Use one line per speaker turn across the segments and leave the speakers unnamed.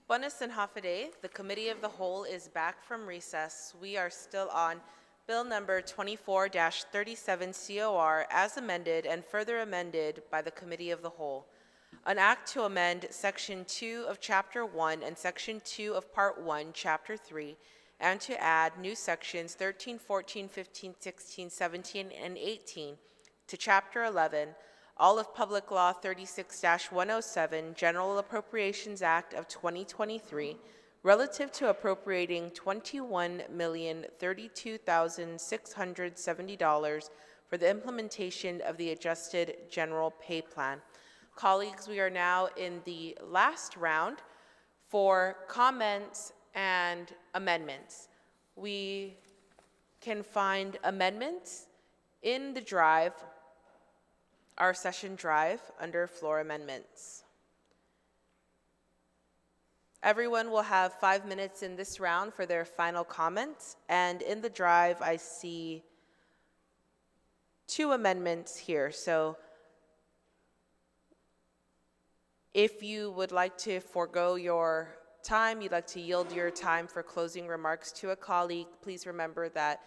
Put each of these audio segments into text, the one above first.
Buenos and Hafaday, the Committee of the Whole is back from recess. We are still on Bill number 24-37 COR as amended and further amended by the Committee of the Whole. An act to amend Section 2 of Chapter 1 and Section 2 of Part 1, Chapter 3, and to add new sections 13, 14, 15, 16, 17, and 18 to Chapter 11, all of Public Law 36-107, General Appropriations Act of 2023, relative to appropriating $21,032,670 for the implementation of the Adjusted General Pay Plan. Colleagues, we are now in the last round for comments and amendments. We can find amendments in the drive, our session drive, under floor amendments. Everyone will have 5 minutes in this round for their final comments, and in the drive I see 2 amendments here. So if you would like to forego your time, you'd like to yield your time for closing remarks to a colleague, please remember that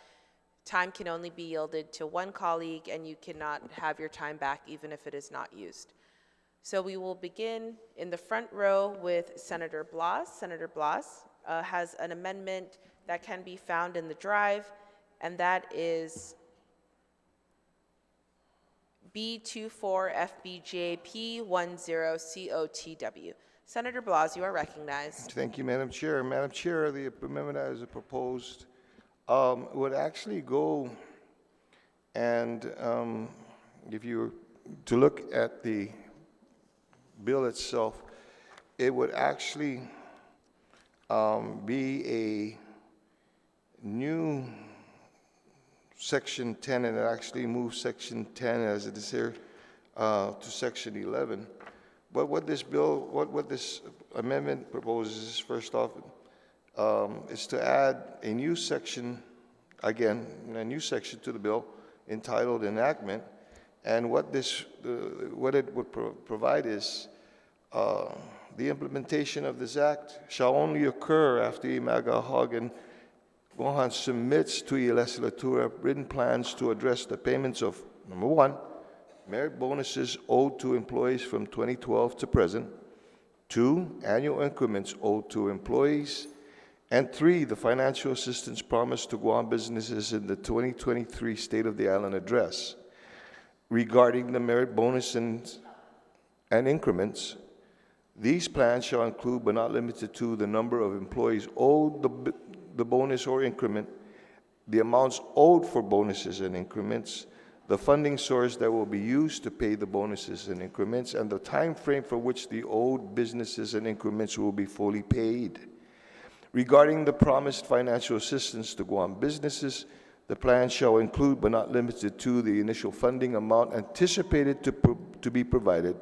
time can only be yielded to one colleague and you cannot have your time back even if it is not used. So we will begin in the front row with Senator Blas. Senator Blas has an amendment that can be found in the drive, and that is B24FBJP10COTW. Senator Blas, you are recognized.
Thank you, Madam Chair. Madam Chair, the amendment as proposed would actually go and if you were to look at the bill itself, it would actually be a new Section 10, and it actually moves Section 10 as it is here to Section 11. But what this bill, what this amendment proposes is, first off, is to add a new section, again, a new section to the bill entitled Enactment. And what this, what it would provide is the implementation of this act shall only occur after Imagahagan Gohan submits to the Legislature written plans to address the payments of, number 1, merit bonuses owed to employees from 2012 to present, 2, annual increments owed to employees, and 3, the financial assistance promised to Guam businesses in the 2023 State of the Island Address. Regarding the merit bonus and increments, these plans shall include, but not limited to, the number of employees owed the bonus or increment, the amounts owed for bonuses and increments, the funding source that will be used to pay the bonuses and increments, and the time frame for which the owed businesses and increments will be fully paid. Regarding the promised financial assistance to Guam businesses, the plan shall include, but not limited to, the initial funding amount anticipated to be provided,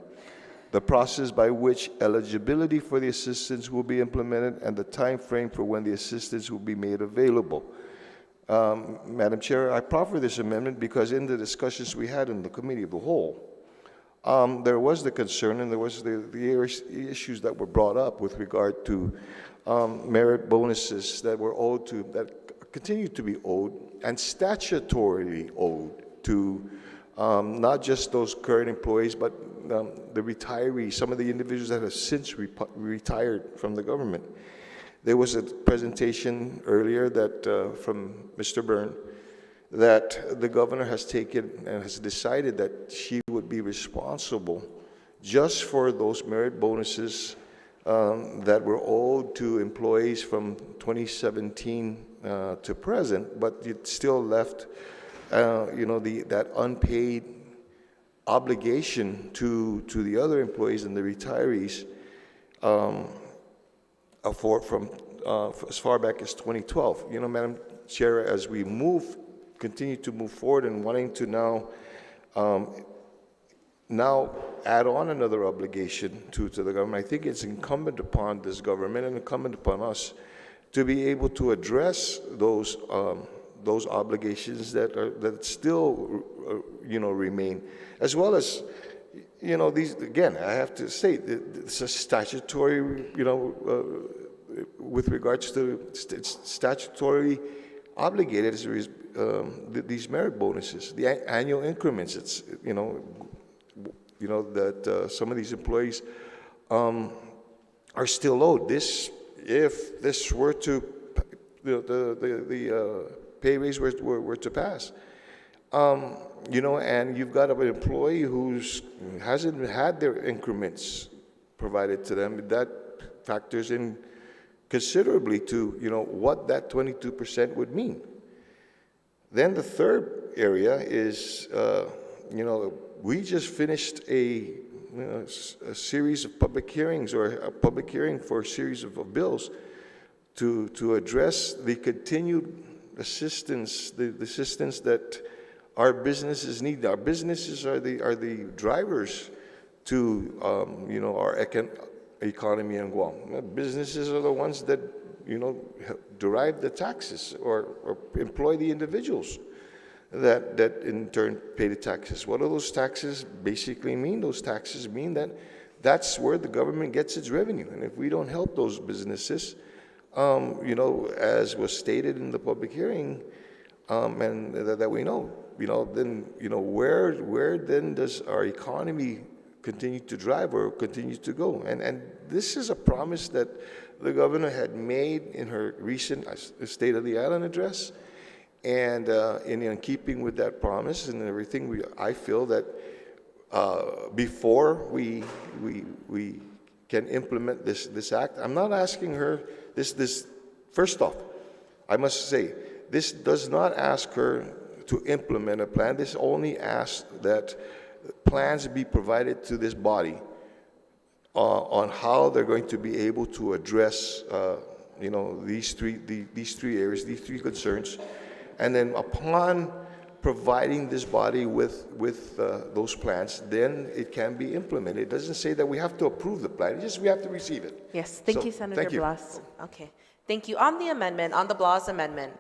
the process by which eligibility for the assistance will be implemented, and the time frame for when the assistance will be made available. Madam Chair, I proffer this amendment because in the discussions we had in the Committee of the Whole, there was the concern and there was the issues that were brought up with regard to merit bonuses that were owed to, that continue to be owed and statutorily owed to not just those current employees, but the retirees, some of the individuals that have since retired from the government. There was a presentation earlier that from Mr. Byrne that the governor has taken and has decided that she would be responsible just for those merit bonuses that were owed to employees from 2017 to present, but it still left you know, that unpaid obligation to the other employees and the retirees from as far back as 2012. You know, Madam Chair, as we continue to move forward and wanting to now add on another obligation to the government, I think it's incumbent upon this government and incumbent upon us to be able to address those obligations that still you know, remain, as well as you know, these, again, I have to say, it's a statutory, you know, with regards to statutory obligated as these merit bonuses, the annual increments. It's, you know, that some of these employees are still owed. This, if this were to, the pay raise were to pass, you know, and you've got an employee who's hasn't had their increments provided to them, that factors in considerably to, you know, what that 22% would mean. Then the third area is, you know, we just finished a series of public hearings, or a public hearing for a series of bills to address the continued assistance, the assistance that our businesses need. Our businesses are the drivers to, you know, our economy in Guam. Businesses are the ones that, you know, derive the taxes or employ the individuals that in turn pay the taxes. What do those taxes basically mean? Those taxes mean that that's where the government gets its revenue. And if we don't help those businesses, you know, as was stated in the public hearing, and that we know, you know, then, you know, where then does our economy continue to drive or continue to go? And this is a promise that the governor had made in her recent State of the Island address. And in keeping with that promise and everything, I feel that before we can implement this act, I'm not asking her this. First off, I must say, this does not ask her to implement a plan. This only asks that plans be provided to this body on how they're going to be able to address, you know, these three areas, these three concerns. And then upon providing this body with those plans, then it can be implemented. It doesn't say that we have to approve the plan, it's just we have to receive it.
Yes, thank you, Senator Blas. Okay, thank you. On the amendment, on the Blas amendment.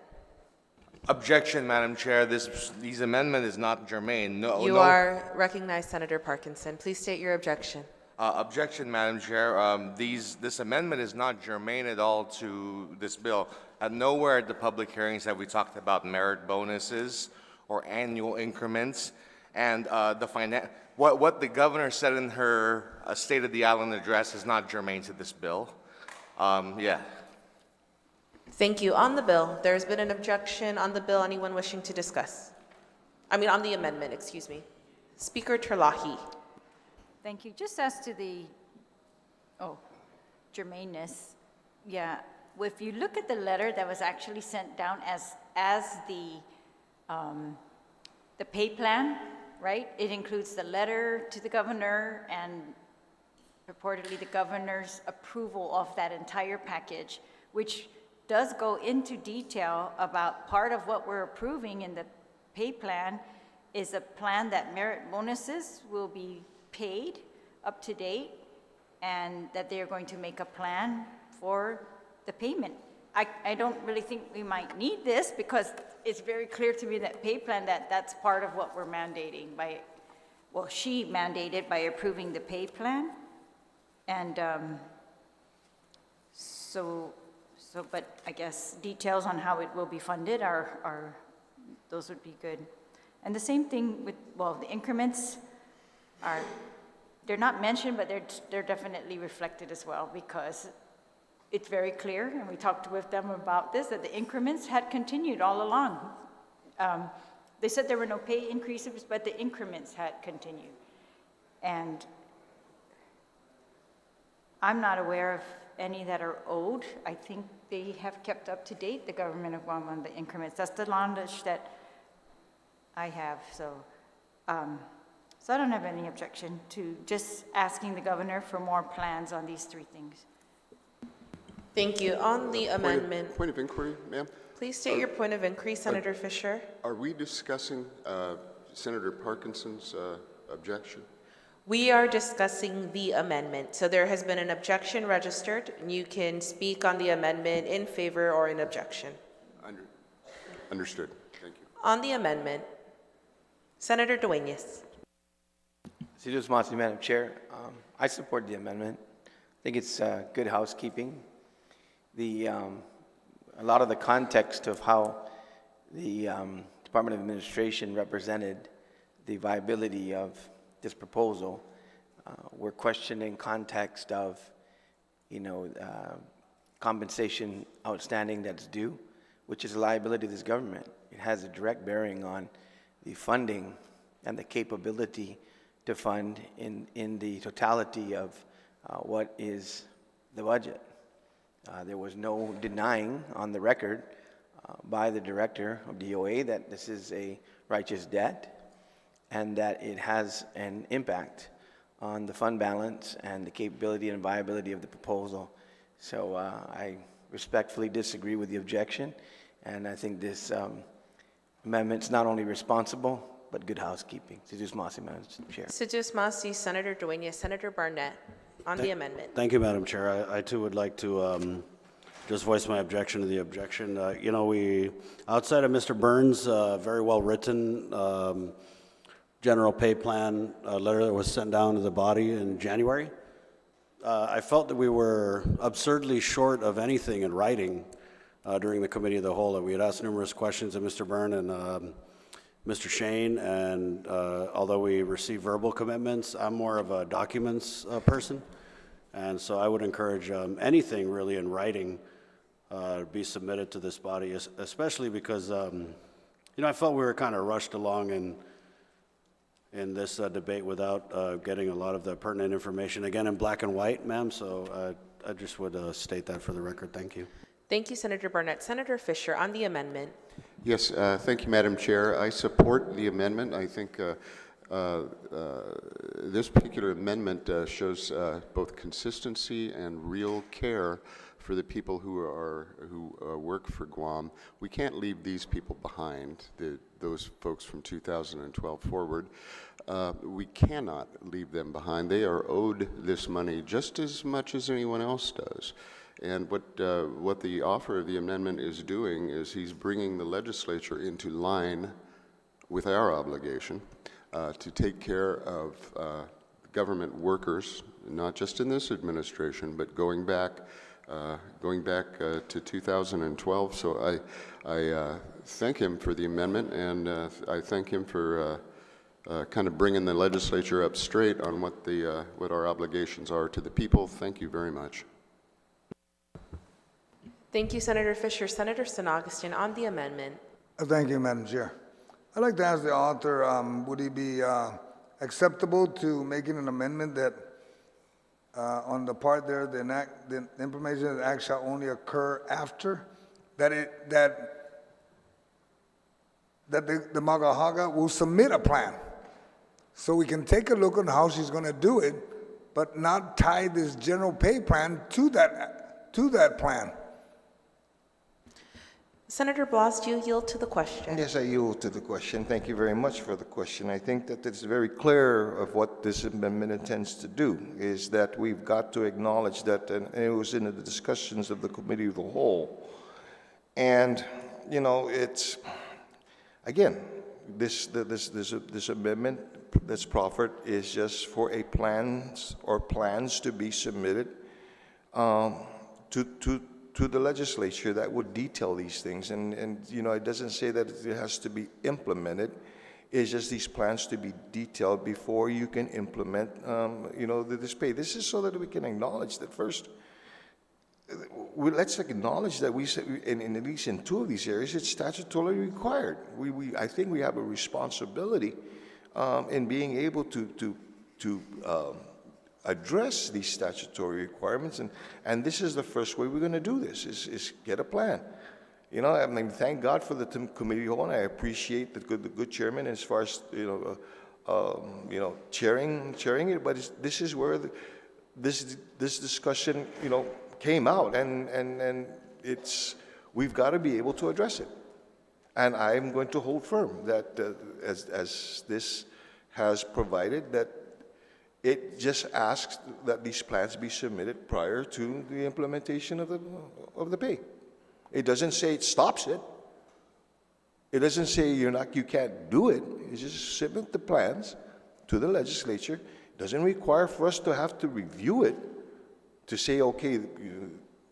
Objection, Madam Chair. These amendment is not germane.
You are recognized, Senator Parkinson. Please state your objection.
Objection, Madam Chair. This amendment is not germane at all to this bill. Nowhere at the public hearings have we talked about merit bonuses or annual increments. And what the governor said in her State of the Island address is not germane to this bill. Yeah.
Thank you. On the bill, there's been an objection on the bill. Anyone wishing to discuss? I mean, on the amendment, excuse me. Speaker Terlahi.
Thank you. Just as to the, germaneness, yeah, if you look at the letter that was actually sent down as the pay plan, right? It includes the letter to the governor and purportedly the governor's approval of that entire package, which does go into detail about part of what we're approving in the pay plan is a plan that merit bonuses will be paid up to date and that they're going to make a plan for the payment. I don't really think we might need this because it's very clear to me that pay plan that's part of what we're mandating by, well, she mandated by approving the pay plan. And but I guess details on how it will be funded are those would be good. And the same thing with, well, the increments they're not mentioned, but they're definitely reflected as well because it's very clear, and we talked with them about this, that the increments had continued all along. They said there were no pay increases, but the increments had continued. And I'm not aware of any that are owed. I think they have kept up to date, the government of Guam, on the increments. That's the knowledge that I have. So I don't have any objection to just asking the governor for more plans on these three things.
Thank you. On the amendment.
Point of inquiry, ma'am.
Please state your point of inquiry, Senator Fisher.
Are we discussing Senator Parkinson's objection?
We are discussing the amendment. So there has been an objection registered, and you can speak on the amendment in favor or in objection.
Understood. Thank you.
On the amendment, Senator Dueñas.
Cedros Masi, Madam Chair. I support the amendment. I think it's good housekeeping. A lot of the context of how the Department of Administration represented the viability of this proposal, we're questioning context of, compensation outstanding that's due, which is a liability of this government. It has a direct bearing on the funding and the capability to fund in the totality of what is the budget. There was no denying on the record by the director of DOA that this is a righteous debt and that it has an impact on the fund balance and the capability and viability of the proposal. So I respectfully disagree with the objection, and I think this amendment's not only responsible, but good housekeeping. Cedros Masi, Madam Chair.
Sejus Masi, Senator Dueñas, Senator Barnett, on the amendment.
Thank you, Madam Chair. I too would like to just voice my objection to the objection. We, outside of Mr. Burns' very well-written general pay plan letter that was sent down to the body in January, I felt that we were absurdly short of anything in writing during the Committee of the Whole. That we had asked numerous questions of Mr. Byrne and Mr. Shane, and although we received verbal commitments, I'm more of a documents person, and so I would encourage anything really in writing be submitted to this body, especially because I felt we were kind of rushed along in this debate without getting a lot of the pertinent information, again in black and white, ma'am, so I just would state that for the record. Thank you.
Thank you, Senator Barnett. Senator Fisher, on the amendment.
Yes, thank you, Madam Chair. I support the amendment. I think this particular amendment shows both consistency and real care for the people who work for Guam. We can't leave these people behind, those folks from 2012 forward. We cannot leave them behind. They are owed this money just as much as anyone else does. And what the offer of the amendment is doing is he's bringing the legislature into line with our obligation to take care of government workers, not just in this administration, but going back to 2012. So I thank him for the amendment, and I thank him for kind of bringing the legislature up straight on what our obligations are to the people. Thank you very much.
Thank you, Senator Fisher. Senator San Augustine, on the amendment.
Thank you, Madam Chair. I'd like to ask the author, would he be acceptable to making an amendment that on the part there, the implementation of the act shall only occur after, that the Magahaga will submit a plan, so we can take a look on how she's going to do it, but not tie this general pay plan to that plan.
Senator Blas, do you yield to the question?
Yes, I yield to the question. Thank you very much for the question. I think that it's very clear of what this amendment intends to do, is that we've got to acknowledge that, and it was in the discussions of the Committee of the Whole. And, it's, again, this amendment that's proffered is just for plans to be submitted to the legislature that would detail these things, and it doesn't say that it has to be implemented. It's just these plans to be detailed before you can implement, this pay. This is so that we can acknowledge that first. Let's acknowledge that in at least in two of these areas, it's statutorily required. I think we have a responsibility in being able to address these statutory requirements, and this is the first way we're going to do this, is get a plan. Thank God for the committee hall, and I appreciate the good chairman as far as chairing it. But this is where this discussion came out, and we've got to be able to address it. And I'm going to hold firm that as this has provided, that it just asks that these plans be submitted prior to the implementation of the pay. It doesn't say it stops it. It doesn't say you can't do it. It just submit the plans to the legislature. It doesn't require for us to have to review it to say, okay,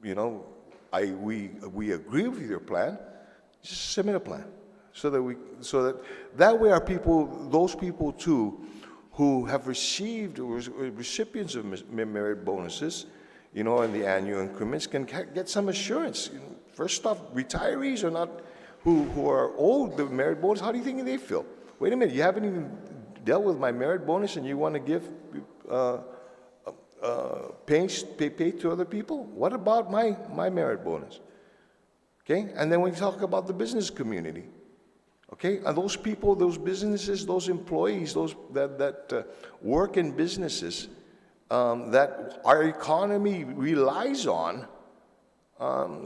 you know, we agree with your plan. Just submit a plan, so that way our people, those people too, who have received or recipients of merit bonuses, you know, and the annual increments, can get some assurance. You know, first off, retirees are not who are owed the merit bonus. How do you think they feel? Wait a minute, you haven't even dealt with my merit bonus, and you want to give pay to other people? What about my merit bonus? Okay, and then we talk about the business community. Okay, and those people, those businesses, those employees, those that work in businesses that our economy relies on,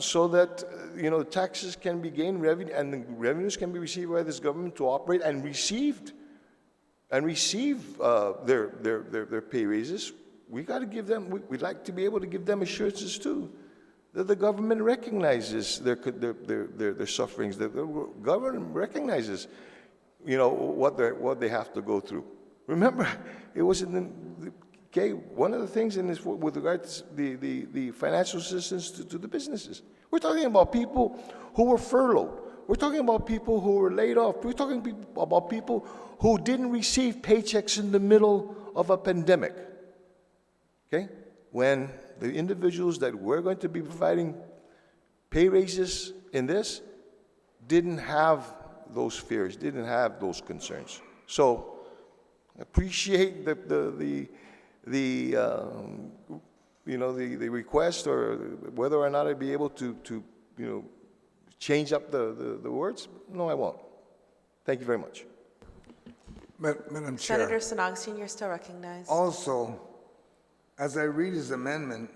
so that you know, taxes can be gained, revenue, and the revenues can be received by this government to operate and receive their pay raises. We got to give them. We'd like to be able to give them assurances too, that the government recognizes their sufferings. That the government recognizes, you know, what they have to go through. Remember, it was in the okay. One of the things in this with regard to the financial assistance to the businesses. We're talking about people who were furloughed. We're talking about people who were laid off. We're talking about people who didn't receive paychecks in the middle of a pandemic. Okay? When the individuals that were going to be providing pay raises in this didn't have those fears, didn't have those concerns. So appreciate the request, or whether or not I'd be able to you know, change up the words. No, I won't. Thank you very much.
Madam Chair.
Senator Sonogstein, you're still recognized.
Also, as I read his amendment,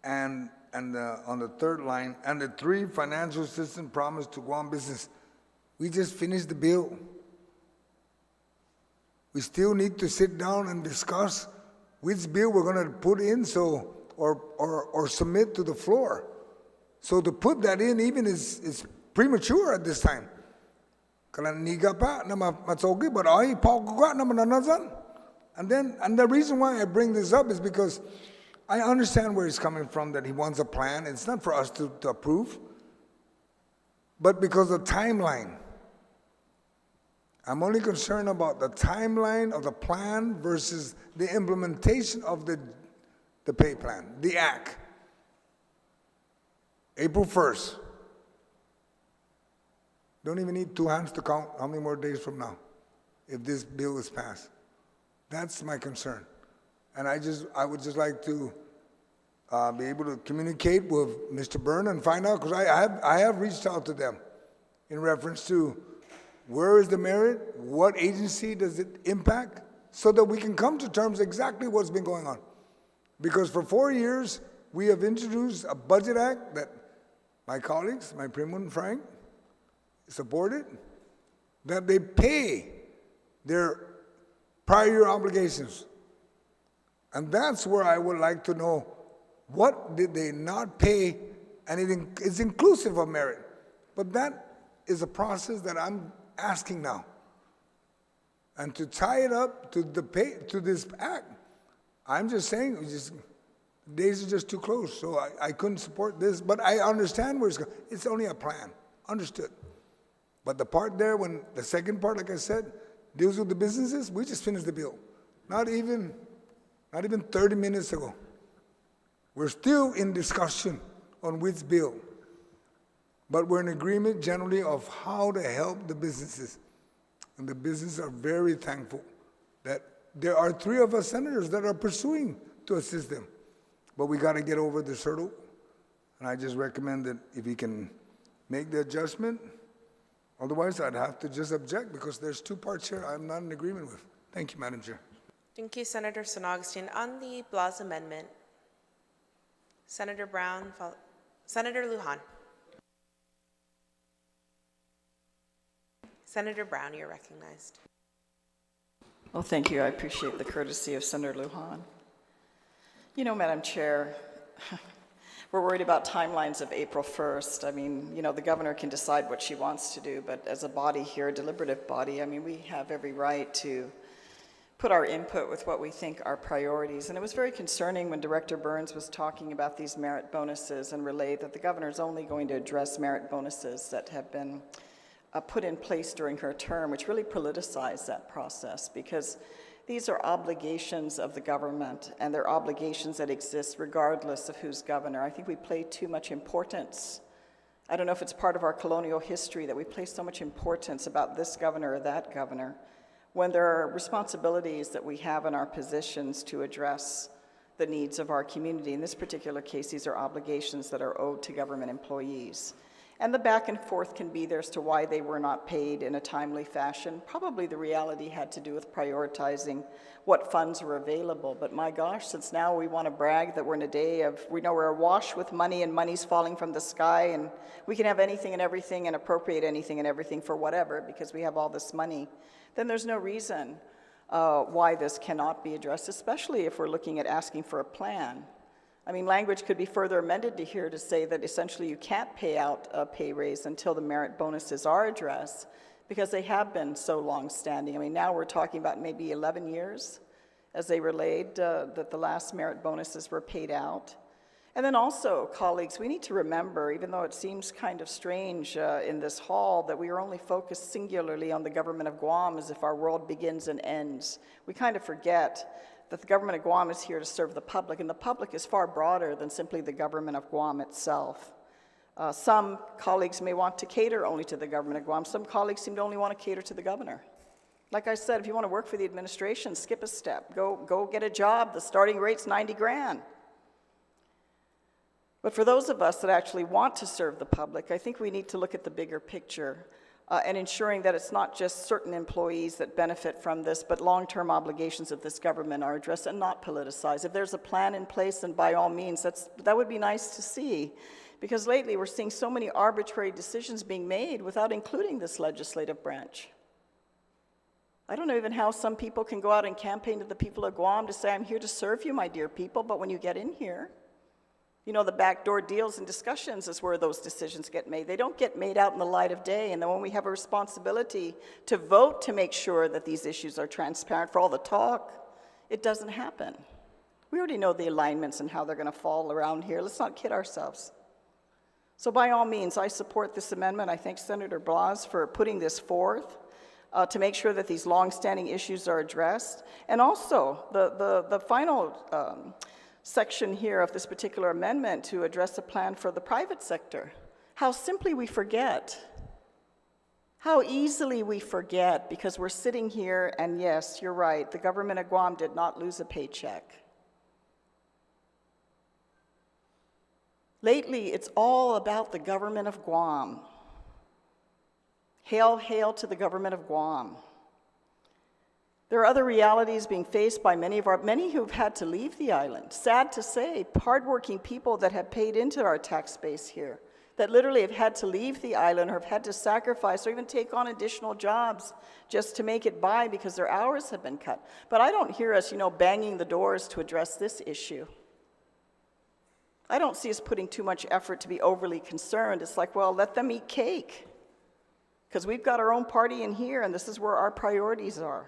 and on the third line, and the 3 financial assistance promised to Guam business, we just finished the bill. We still need to sit down and discuss which bill we're going to put in, or submit to the floor. So to put that in even is premature at this time. And the reason why I bring this up is because I understand where he's coming from, that he wants a plan. It's not for us to approve, but because of the timeline. I'm only concerned about the timeline of the plan versus the implementation of the pay plan, the act. April 1st. Don't even need 2 hands to count how many more days from now, if this bill is passed. That's my concern. And I would just like to be able to communicate with Mr. Byrne and find out, because I have reached out to them in reference to where is the merit, what agency does it impact, so that we can come to terms exactly what's been going on. Because for 4 years, we have introduced a budget act that my colleagues, my Primo and Frank, supported, that they pay their prior year obligations. And that's where I would like to know, what did they not pay, and it's inclusive of merit. But that is a process that I'm asking now. And to tie it up to this act, I'm just saying, days are just too close, so I couldn't support this, but I understand where it's going. It's only a plan, understood. But the part there, when the second part, like I said, deals with the businesses, we just finished the bill. Not even 30 minutes ago. We're still in discussion on which bill. But we're in agreement generally of how to help the businesses. And the businesses are very thankful that there are 3 of us senators that are pursuing to assist them. But we got to get over this hurdle. And I just recommend that if he can make the adjustment, otherwise I'd have to just object, because there's 2 parts here I'm not in agreement with. Thank you, Madam Chair.
Thank you, Senator Sonogstein. On the Blas amendment, Senator Brown, Senator Lujan. Senator Brown, you're recognized.
Well, thank you. I appreciate the courtesy of Senator Lujan. You know, Madam Chair, we're worried about timelines of April 1st. I mean, you know, the governor can decide what she wants to do, but as a body here, a deliberative body, I mean, we have every right to put our input with what we think are priorities. And it was very concerning when Director Burns was talking about these merit bonuses and relayed that the governor is only going to address merit bonuses that have been put in place during her term, which really politicized that process, because these are obligations of the government, and they're obligations that exist regardless of who's governor. I think we play too much importance. I don't know if it's part of our colonial history that we place so much importance about this governor or that governor, when there are responsibilities that we have in our positions to address the needs of our community. In this particular case, these are obligations that are owed to government employees. And the back and forth can be there as to why they were not paid in a timely fashion. Probably the reality had to do with prioritizing what funds were available. But my gosh, since now we want to brag that we're in a day of, we know we're awash with money and money's falling from the sky and we can have anything and everything and appropriate anything and everything for whatever because we have all this money, then there's no reason why this cannot be addressed, especially if we're looking at asking for a plan. I mean, language could be further amended to here to say that essentially you can't pay out a pay raise until the merit bonuses are addressed because they have been so long-standing. I mean, now we're talking about maybe 11 years as they relayed that the last merit bonuses were paid out. And then also, colleagues, we need to remember, even though it seems kind of strange in this hall, that we are only focused singularly on the government of Guam as if our world begins and ends. We kind of forget that the government of Guam is here to serve the public, and the public is far broader than simply the government of Guam itself. Some colleagues may want to cater only to the government of Guam. Some colleagues seem to only want to cater to the governor. Like I said, if you want to work for the administration, skip a step. Go get a job. The starting rate's 90 grand. But for those of us that actually want to serve the public, I think we need to look at the bigger picture and ensuring that it's not just certain employees that benefit from this, but long-term obligations of this government are addressed and not politicized. If there's a plan in place, then by all means, that would be nice to see. Because lately we're seeing so many arbitrary decisions being made without including this legislative branch. I don't know even how some people can go out and campaign to the people of Guam to say, I'm here to serve you, my dear people, but when you get in here, you know, the backdoor deals and discussions is where those decisions get made. They don't get made out in the light of day. And then when we have a responsibility to vote to make sure that these issues are transparent for all the talk, it doesn't happen. We already know the alignments and how they're going to fall around here. Let's not kid ourselves. So by all means, I support this amendment. I thank Senator Blas for putting this forth to make sure that these long-standing issues are addressed. And also, the final section here of this particular amendment to address a plan for the private sector. How simply we forget. How easily we forget because we're sitting here and yes, you're right, the government of Guam did not lose a paycheck. Lately, it's all about the government of Guam. Hail, hail to the government of Guam. There are other realities being faced by many who've had to leave the island. Sad to say, hardworking people that have paid into our tax base here, that literally have had to leave the island or have had to sacrifice or even take on additional jobs just to make it by because their hours have been cut. But I don't hear us, banging the doors to address this issue. I don't see us putting too much effort to be overly concerned. It's like, well, let them eat cake because we've got our own party in here and this is where our priorities are.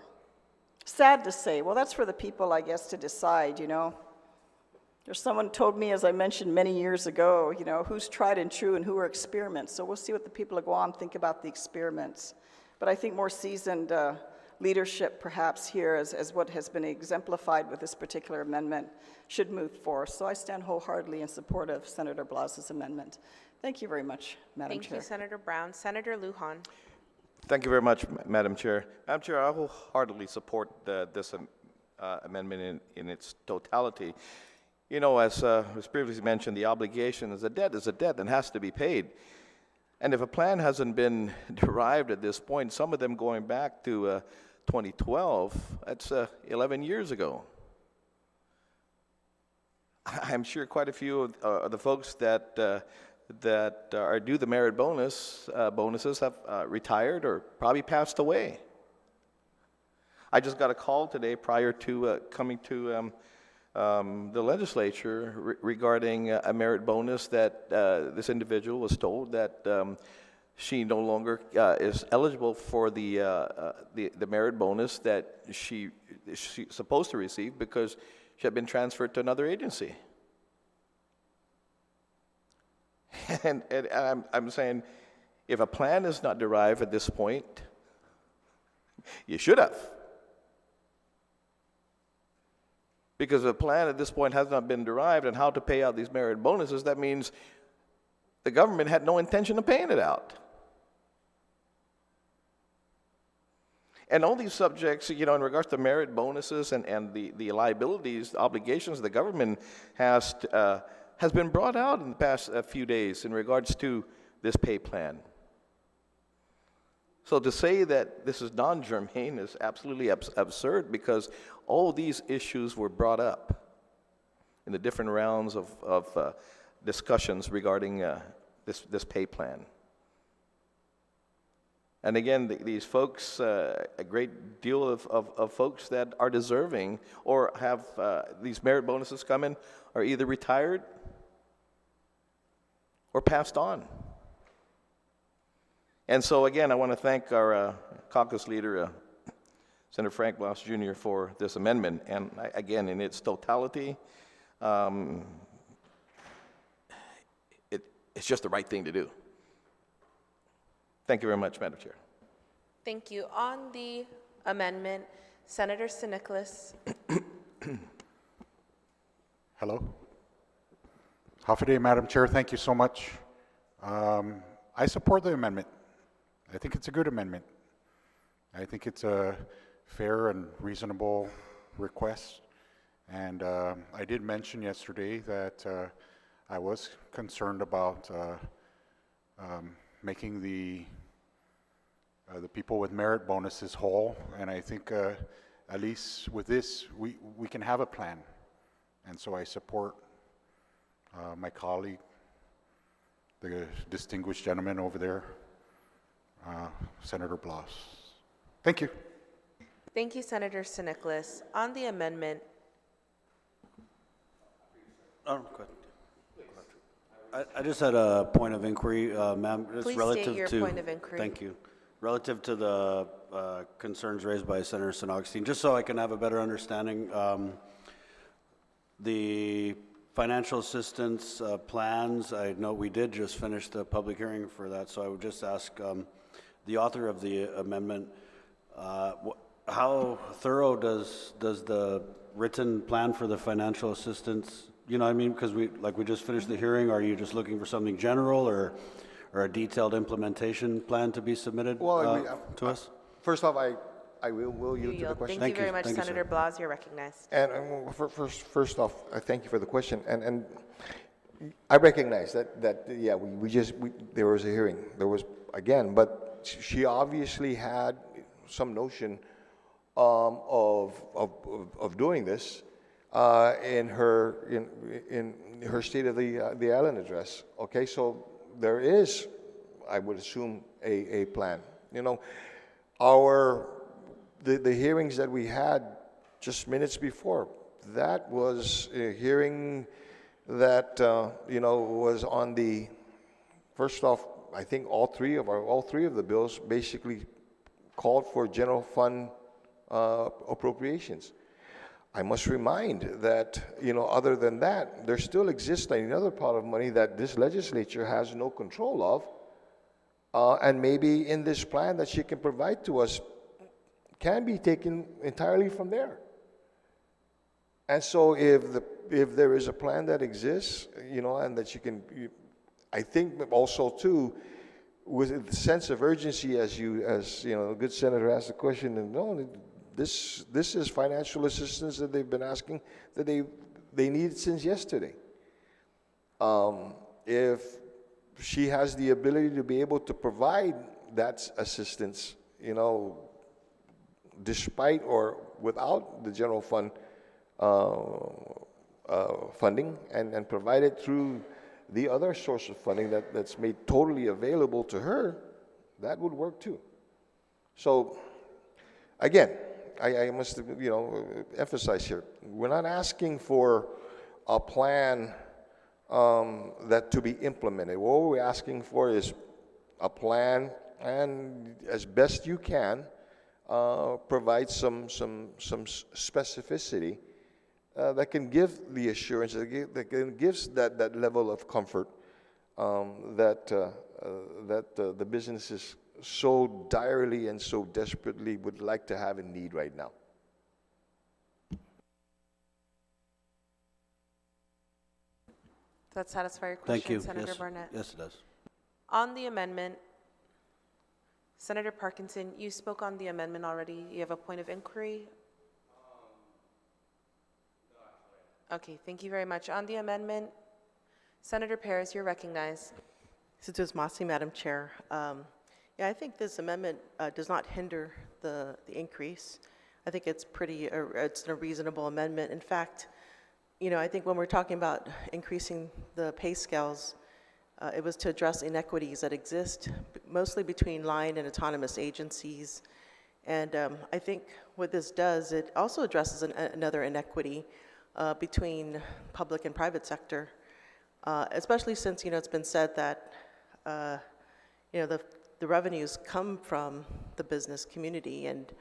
Sad to say, well, that's for the people, I guess, to decide, There's someone told me, as I mentioned many years ago, who's tried and true and who are experiments. So we'll see what the people of Guam think about the experiments. But I think more seasoned leadership, perhaps here, as what has been exemplified with this particular amendment, should move forward. So I stand wholeheartedly in support of Senator Blas's amendment. Thank you very much, Madam Chair.
Thank you, Senator Brown. Senator Lujan.
Thank you very much, Madam Chair. Madam Chair, I wholeheartedly support this amendment in its totality. As was previously mentioned, the obligation is a debt and has to be paid. And if a plan hasn't been derived at this point, some of them going back to 2012, that's 11 years ago. I'm sure quite a few of the folks that are due the merit bonuses have retired or probably passed away. I just got a call today prior to coming to the legislature regarding a merit bonus that this individual was told that she no longer is eligible for the merit bonus that she supposed to receive because she had been transferred to another agency. And I'm saying, if a plan is not derived at this point, you should have. Because if a plan at this point has not been derived on how to pay out these merit bonuses, that means the government had no intention of paying it out. And all these subjects, in regards to merit bonuses and the liabilities, the obligations the government has been brought out in the past few days in regards to this pay plan. So to say that this is non-germane is absolutely absurd, because all these issues were brought up in the different rounds of discussions regarding this pay plan. And again, these folks, a great deal of folks that are deserving or have these merit bonuses coming are either retired or passed on. And so again, I want to thank our caucus leader, Senator Frank Blas Jr., for this amendment. And again, in its totality, it's just the right thing to do. Thank you very much, Madam Chair.
Thank you. On the amendment, Senator Siniklis.
Hello. Hafiday, Madam Chair, thank you so much. I support the amendment. I think it's a good amendment. I think it's a fair and reasonable request. And I did mention yesterday that I was concerned about making the people with merit bonuses whole. And I think at least with this, we can have a plan. And so I support my colleague, the distinguished gentleman over there, Senator Blas. Thank you.
Thank you, Senator Siniklis. On the amendment,
Oh, go ahead. I just had a point of inquiry, ma'am. Just
Please
relative
state your
to,
point of inquiry.
Thank you. Relative to the concerns raised by Senator St. Augustine, just so I can have a better understanding, the financial assistance plans, I know we did just finish the public hearing for that, so I would just ask the author of the amendment, how thorough does the written plan for the financial assistance, you know what I mean? Because we just finished the hearing, are you just looking for something general or a detailed implementation plan to be submitted to us?
First off, I will yield to the question.
Thank you very much,
Thank you,
Senator
sir.
Blas. You're recognized.
And first off, I thank you for the question. And I recognize that yeah, there was a hearing. There was, again, but she obviously had some notion of doing this in her State of the Island address. Okay, so there is, I would assume, a plan. You know, the hearings that we had just minutes before, that was a hearing that was on the, first off, I think all three of the bills basically called for general fund appropriations. I must remind that, other than that, there still exists another pot of money that this legislature has no control of, and maybe in this plan that she can provide to us can be taken entirely from there. And so if there is a plan that exists, and that you can, I think also too, with the sense of urgency, as a good senator asked the question, and no, this is financial assistance that they've been asking, that they need since yesterday. If she has the ability to be able to provide that assistance, despite or without the general fund funding, and provide it through the other source of funding that's made totally available to her, that would work too. So, again, I must emphasize here, we're not asking for a plan that to be implemented. What we're asking for is a plan, and as best you can, provide some specificity that can give the assurance, that gives that level of comfort that the businesses so direly and so desperately would like to have and need right now.
Does that satisfy your
Thank
question,
you.
Senator
Yes.
Barnett?
Yes, it does.
On the amendment, Senator Parkinson, you spoke on the amendment already. You have a point of inquiry? Okay, thank you very much. On the amendment, Senator Perez, you're recognized.
Since it's Mossy, Madam Chair, yeah, I think this amendment does not hinder the increase. I think it's it's a reasonable amendment. In fact, you know, I think when we're talking about increasing the pay scales, it was to address inequities that exist mostly between line and autonomous agencies. And I think what this does, it also addresses another inequity between public and private sector, especially since, you know, it's been said that, you know, the revenues come from the business community, and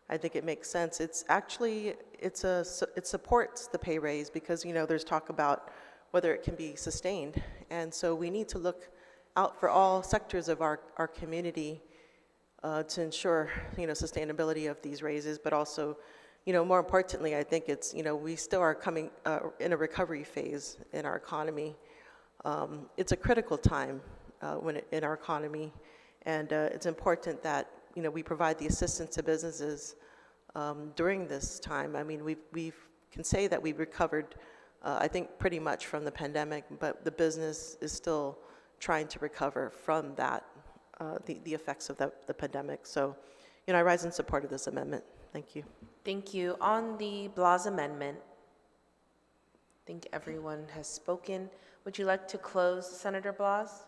I think it makes sense. It's actually, it supports the pay raise because, you know, there's talk about whether it can be sustained. And so we need to look out for all sectors of our community to ensure, you know, sustainability of these raises, but also, you know, more importantly, I think it's, you know, we still are coming in a recovery phase in our economy. It's a critical time in our economy, and it's important that, you know, we provide the assistance to businesses during this time. I mean, we can say that we've recovered, I think, pretty much from the pandemic, but the business is still trying to recover from that, the effects of the pandemic. So, you know, I rise in support of this amendment. Thank you.
Thank you. On the Blas amendment, I think everyone has spoken. Would you like to close, Senator Blas?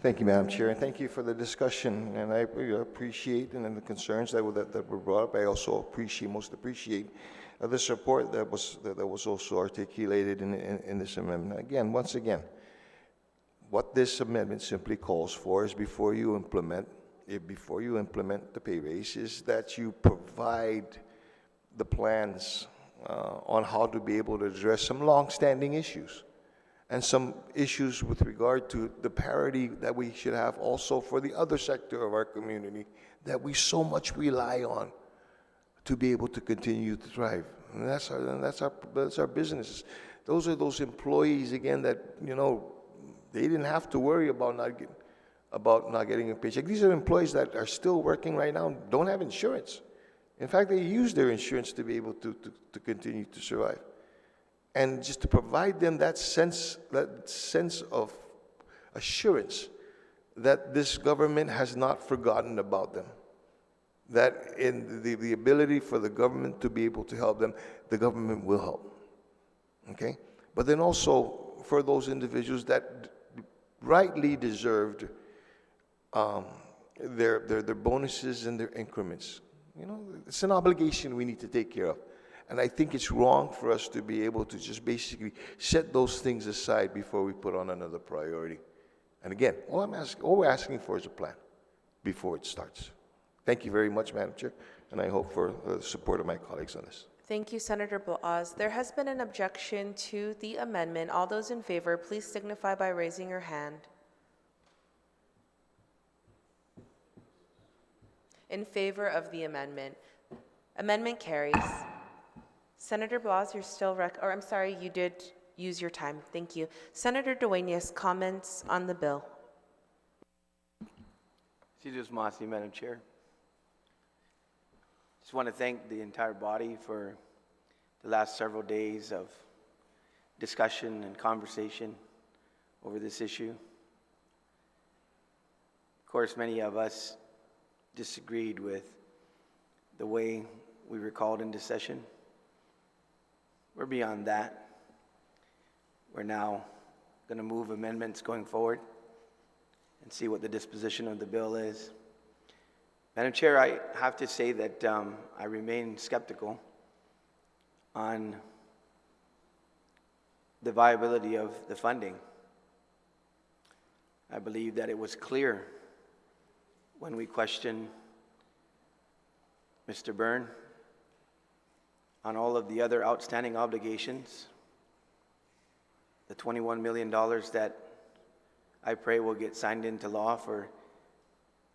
Thank you, Madam Chair, and thank you for the discussion. And I appreciate and the concerns that were brought up. I also most appreciate the support that was also articulated in this amendment. Again, once again, what this amendment simply calls for is before you implement the pay raise, is that you provide the plans on how to be able to address some long-standing issues and some issues with regard to the parity that we should have also for the other sector of our community that we so much rely on to be able to continue to thrive. And that's our businesses. Those are those employees, again, that, you know, they didn't have to worry about not getting a paycheck. These are employees that are still working right now, don't have insurance. In fact, they use their insurance to be able to continue to survive. And just to provide them that sense of assurance that this government has not forgotten about them, that in the ability for the government to be able to help them, the government will help. Okay? But then also for those individuals that rightly deserved their bonuses and their increments. You know, it's an obligation we need to take care of. And I think it's wrong for us to be able to just basically set those things aside before we put on another priority. And again, all we're asking for is a plan before it starts. Thank you very much, Madam Chair, and I hope for the support of my colleagues on this.
Thank you, Senator Blas. There has been an objection to the amendment. All those in favor, please signify by raising your hand. In favor of the amendment. Amendment carries. Senator Blas, you're still I'm sorry, you did use your time. Thank you. Senator Duenas, comments on the bill.
Cedars Mossy, Madam Chair. Just want to thank the entire body for the last several days of discussion and conversation over this issue. Of course, many of us disagreed with the way we were called into session. We're beyond that. We're now going to move amendments going forward and see what the disposition of the bill is. Madam Chair, I have to say that I remain skeptical on the viability of the funding. I believe that it was clear when we questioned Mr. Byrne, on all of the other outstanding obligations, the $21 million that I pray will get signed into law for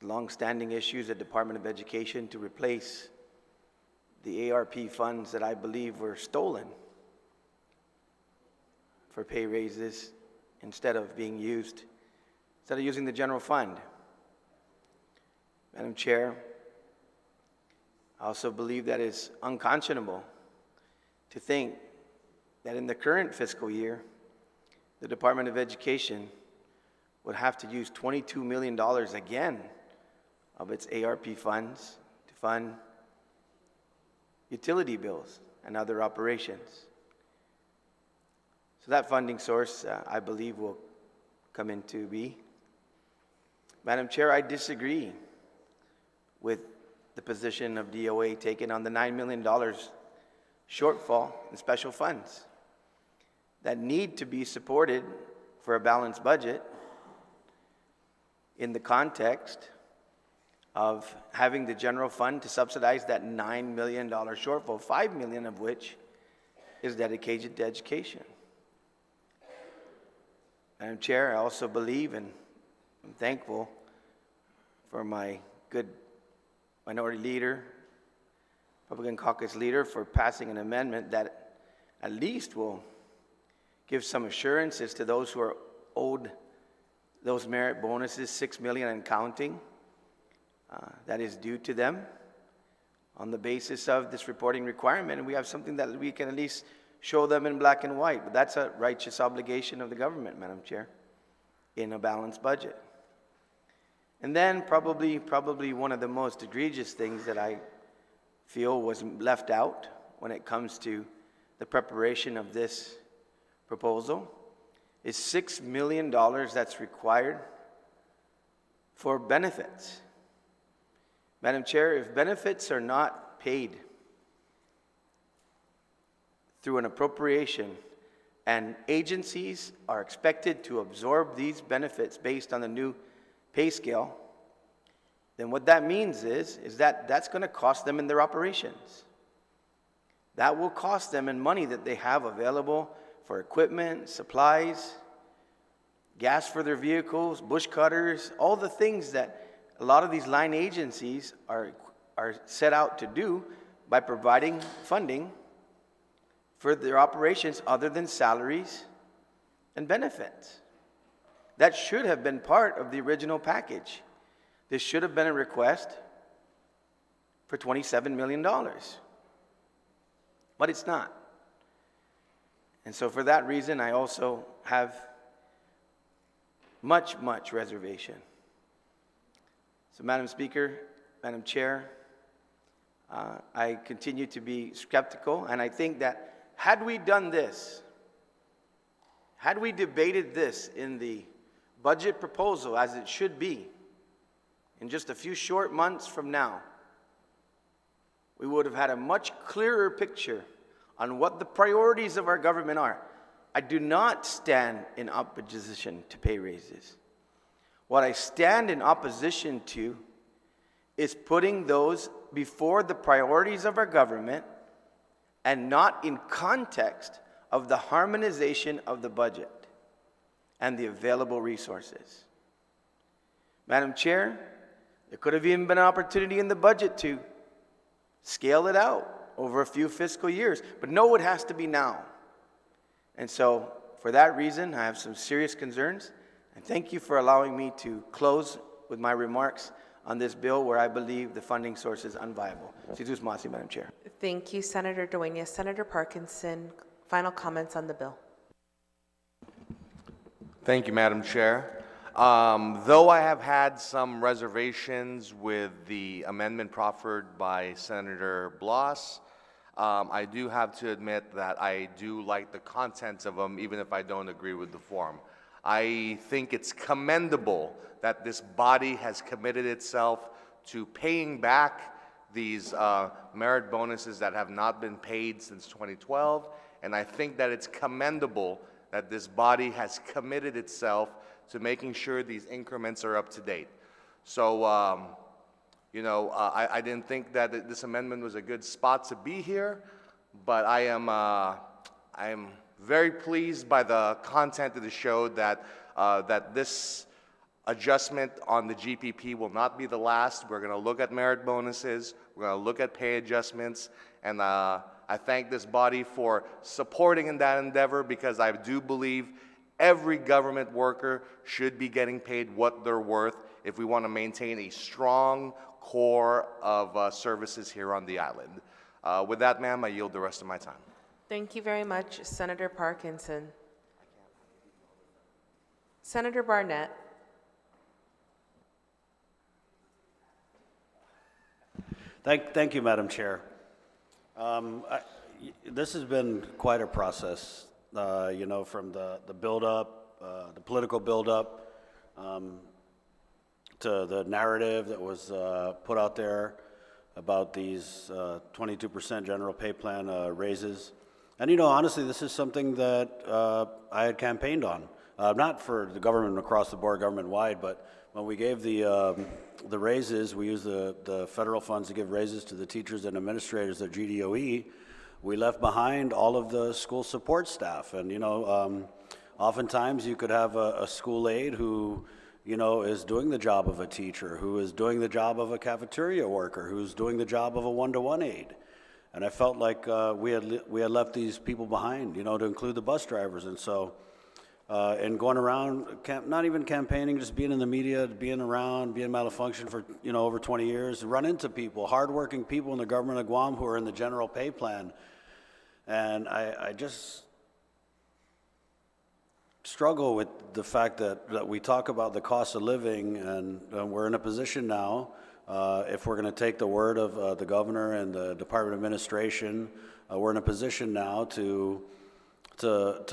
long-standing issues at Department of Education to replace the ARP funds that I believe were stolen for pay raises instead of using the general fund. Madam Chair, I also believe that it's unconscionable to think that in the current fiscal year, the Department of Education would have to use $22 million again of its ARP funds to fund utility bills and other operations. So that funding source, I believe, will come into being. Madam Chair, I disagree with the position of DOA taken on the $9 million shortfall in special funds that need to be supported for a balanced budget in the context of having the general fund to subsidize that $9 million shortfall, $5 million of which is dedicated to education. Madam Chair, I also believe and I'm thankful for my good minority leader, Republican caucus leader, for passing an amendment that at least will give some assurances to those who are owed those merit bonuses, $6 million and counting, that is due to them on the basis of this reporting requirement. And we have something that we can at least show them in black and white. But that's a righteous obligation of the government, Madam Chair, in a balanced budget. And then probably one of the most egregious things that I feel was left out when it comes to the preparation of this proposal is $6 million that's required for benefits. Madam Chair, if benefits are not paid through an appropriation and agencies are expected to absorb these benefits based on the new pay scale, then what that means is that that's going to cost them in their operations. That will cost them in money that they have available for equipment, supplies, gas for their vehicles, bush cutters, all the things that a lot of these line agencies are set out to do by providing funding for their operations other than salaries and benefits. That should have been part of the original package. This should have been a request for $27 million. But it's not. And so for that reason, I also have much reservation. So Madam Speaker, Madam Chair, I continue to be skeptical, and I think that had we done this, had we debated this in the budget proposal as it should be, in just a few short months from now, we would have had a much clearer picture on what the priorities of our government are. I do not stand in opposition to pay raises. What I stand in opposition to is putting those before the priorities of our government and not in context of the harmonization of the budget and the available resources. Madam Chair, there could have even been an opportunity in the budget to scale it out over a few fiscal years, but no, it has to be now. And so, for that reason, I have some serious concerns, and thank you for allowing me to close with my remarks on this bill where I believe the funding source is unviable. Jesus Masi, Madam Chair.
Thank you, Senator Dueñas. Senator Parkinson, final comments on the bill.
Thank you, Madam Chair. Though I have had some reservations with the amendment proffered by Senator Blas, I do have to admit that I do like the contents of them, even if I don't agree with the form. I think it's commendable that this body has committed itself to paying back these merit bonuses that have not been paid since 2012, and I think that it's commendable that this body has committed itself to making sure these increments are up to date. So You know, I didn't think that this amendment was a good spot to be here, but I am very pleased by the content of the show that this adjustment on the GPP will not be the last. We're going to look at merit bonuses. We're going to look at pay adjustments. And I thank this body for supporting in that endeavor, because I do believe every government worker should be getting paid what they're worth if we want to maintain a strong core of services here on the island. With that, ma'am, I yield the rest of my time.
Thank you very much, Senator Parkinson. Senator Barnett.
Thank you, Madam Chair. This has been quite a process, you know, from the build-up, the political build-up, to the narrative that was put out there about these 22% general pay plan raises. And, you know, honestly, this is something that I had campaigned on, not for the government across the board, government-wide, but when we gave the raises, we used the federal funds to give raises to the teachers and administrators at GDOE. We left behind all of the school support staff. And, you know, oftentimes you could have a school aide who, you know, is doing the job of a teacher, who is doing the job of a cafeteria worker, who's doing the job of a one-to-one aide. And I felt like we had left these people behind, you know, to include the bus drivers. And so, and going around, not even campaigning, just being in the media, being around, being malfunction for, you know, over 20 years, run into people, hardworking people in the government of Guam who are in the general pay plan. And I just struggle with the fact that we talk about the cost of living, and we're in a position now, if we're going to take the word of the governor and the Department of Administration, we're in a position now to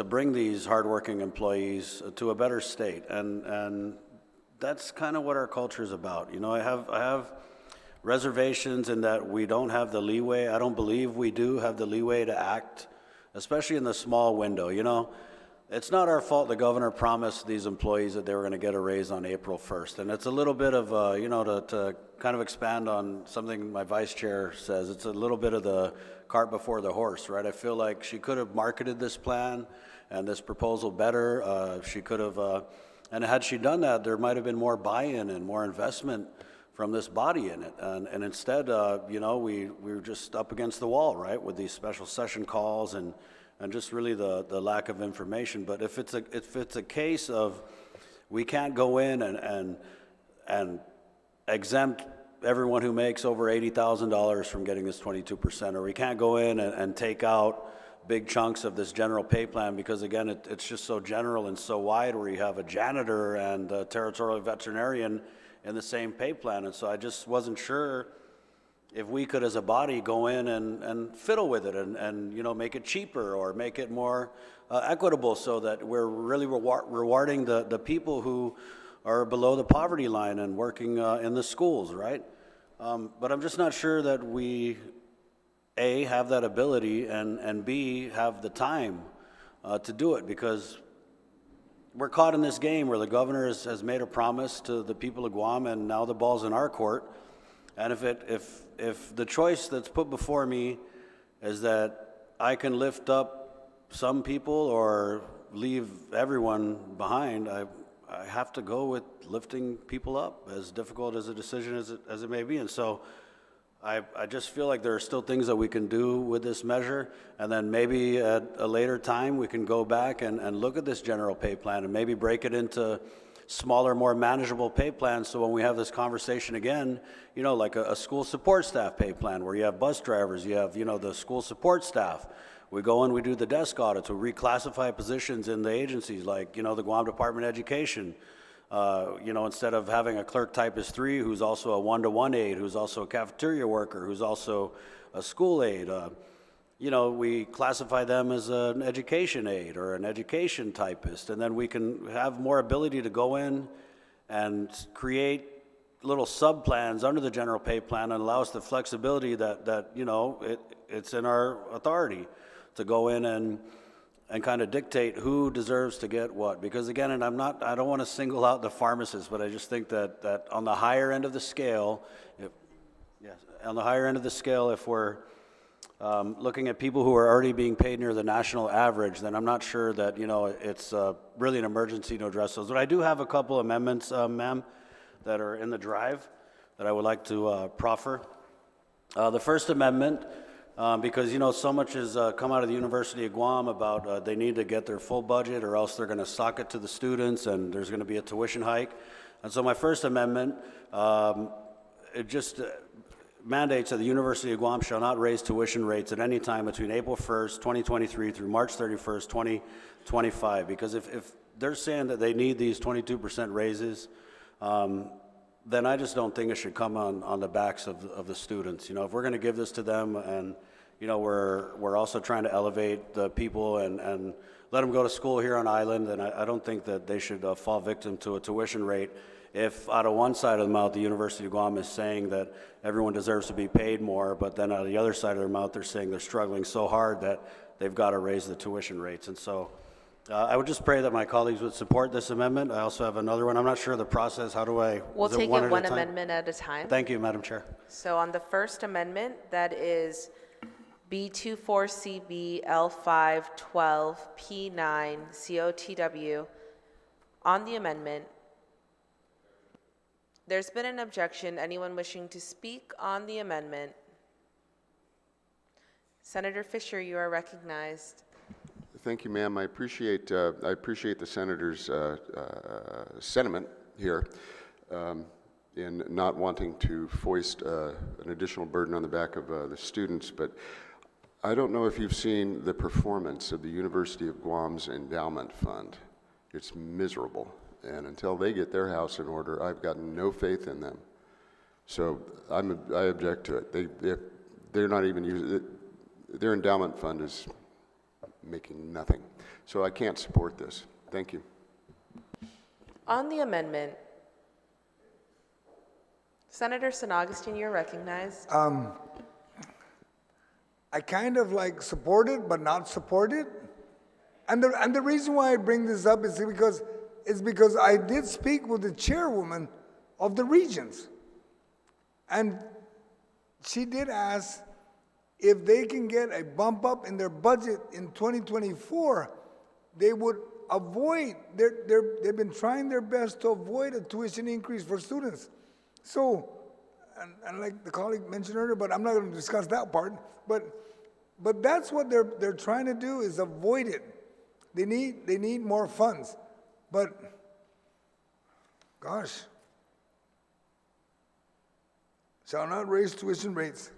bring these hardworking employees to a better state, and that's kind of what our culture is about. You know, I have reservations in that we don't have the leeway. I don't believe we do have the leeway to act, especially in the small window. You know, it's not our fault the governor promised these employees that they were going to get a raise on April 1st. And it's a little bit of, you know, to kind of expand on something my vice chair says, it's a little bit of the cart before the horse, right? I feel like she could have marketed this plan and this proposal better. She could have, and had she done that, there might have been more buy-in and more investment from this body in it. And instead, you know, we were just up against the wall, right, with these special session calls and just really the lack of information. But if it's a case of we can't go in and exempt everyone who makes over $80,000 from getting this 22%, or we can't go in and take out big chunks of this general pay plan because, again, it's just so general and so wide, where you have a janitor and a territorial veterinarian in the same pay plan. And so I just wasn't sure if we could, as a body, go in and fiddle with it and you know, make it cheaper or make it more equitable, so that we're really rewarding the people who are below the poverty line and working in the schools, right? But I'm just not sure that we, A, have that ability, and B, have the time to do it, because we're caught in this game where the governor has made a promise to the people of Guam, and now the ball's in our court. And if the choice that's put before me is that I can lift up some people or leave everyone behind, I have to go with lifting people up, as difficult as a decision as it may be. And so I just feel like there are still things that we can do with this measure, and then maybe at a later time we can go back and look at this general pay plan and maybe break it into smaller, more manageable pay plans, so when we have this conversation again, you know, like a school support staff pay plan where you have bus drivers, you have, you know, the school support staff. We go in, we do the desk audits, we reclassify positions in the agencies, like, you know, the Guam Department of Education. You know, instead of having a clerk typist 3 who's also a one-to-one aide, who's also a cafeteria worker, who's also a school aide, you know, we classify them as an education aide or an education typist, and then we can have more ability to go in and create little sub-plans under the general pay plan and allow us the flexibility that you know, it's in our authority to go in and kind of dictate who deserves to get what. Because again, and I don't want to single out the pharmacists, but I just think that on the higher end of the scale, Yes, on the higher end of the scale, if we're looking at people who are already being paid near the national average, then I'm not sure that, it's really an emergency to address those. But I do have a couple amendments, ma'am, that are in the drive that I would like to proffer. The First Amendment, because, so much has come out of the University of Guam about they need to get their full budget or else they're going to sock it to the students and there's going to be a tuition hike. And so my First Amendment, it just mandates that the University of Guam shall not raise tuition rates at any time between April 1st, 2023 through March 31st, 2025. Because if they're saying that they need these 22% raises, then I just don't think it should come on the backs of the students. If we're going to give this to them and, we're also trying to elevate the people and let them go to school here on island, then I don't think that they should fall victim to a tuition rate. If out of one side of the mouth, the University of Guam is saying that everyone deserves to be paid more, but then out of the other side of their mouth, they're saying they're struggling so hard that they've got to raise the tuition rates. And so I would just pray that my colleagues would support this amendment. I also have another one. I'm not sure of the process. How do I?
We'll
is
take
one
it
at a
one
time?
amendment at a time.
Thank you, Madam Chair.
So on the First Amendment, that is B24CB L512 P9 COTW. On the amendment, there's been an objection. Anyone wishing to speak on the amendment? Senator Fisher, you are recognized.
Thank you, ma'am. I appreciate the senator's sentiment here in not wanting to foist an additional burden on the back of the students, but I don't know if you've seen the performance of the University of Guam's endowment fund. It's miserable, and until they get their house in order, I've got no faith in them. So I object to it. They're not even using it. Their endowment fund is making nothing. So I can't support this. Thank you.
On the amendment, Senator San Augustine, you're recognized.
I kind of like support it, but not support it. And the reason why I bring this up is because I did speak with the chairwoman of the regions. And she did ask if they can get a bump up in their budget in 2024, they would avoid, they've been trying their best to avoid a tuition increase for students. So, and like the colleague mentioned earlier, but I'm not going to discuss that part, but that's what they're trying to do, is avoid it. They need more funds. But, gosh, shall not raise tuition rates.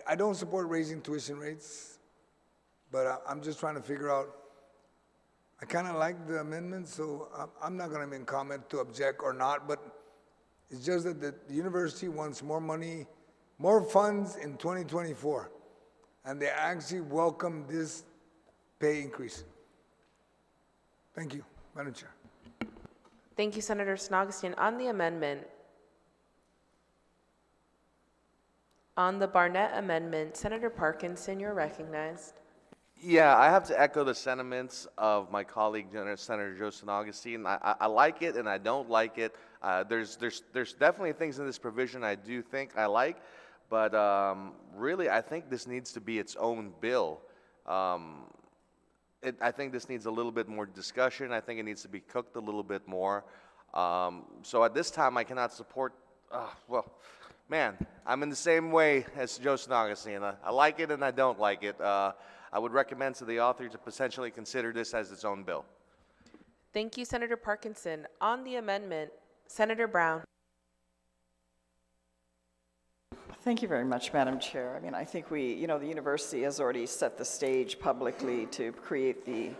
I don't support raising tuition rates, but I'm just trying to figure out. I kind of like the amendment, so I'm not going to even comment to object or not, but it's just that the university wants more money, more funds in 2024, and they actually welcome this pay increase. Thank you, Madam Chair.
Thank you, Senator San Augustine. On the amendment, on the Barnett amendment, Senator Parkinson, you're recognized.
Yeah, I have to echo the sentiments of my colleague, Senator Joe San Augustine. I like it and I don't like it. There's definitely things in this provision I do think I like, but really I think this needs to be its own bill. I think this needs a little bit more discussion. I think it needs to be cooked a little bit more. So at this time I cannot support, well, man, I'm in the same way as Joe San Augustine. I like it and I don't like it. I would recommend to the author to potentially consider this as its own bill.
Thank you, Senator Parkinson. On the amendment, Senator Brown.
Thank you very much, Madam Chair. I mean, I think the university has already set the stage publicly to create the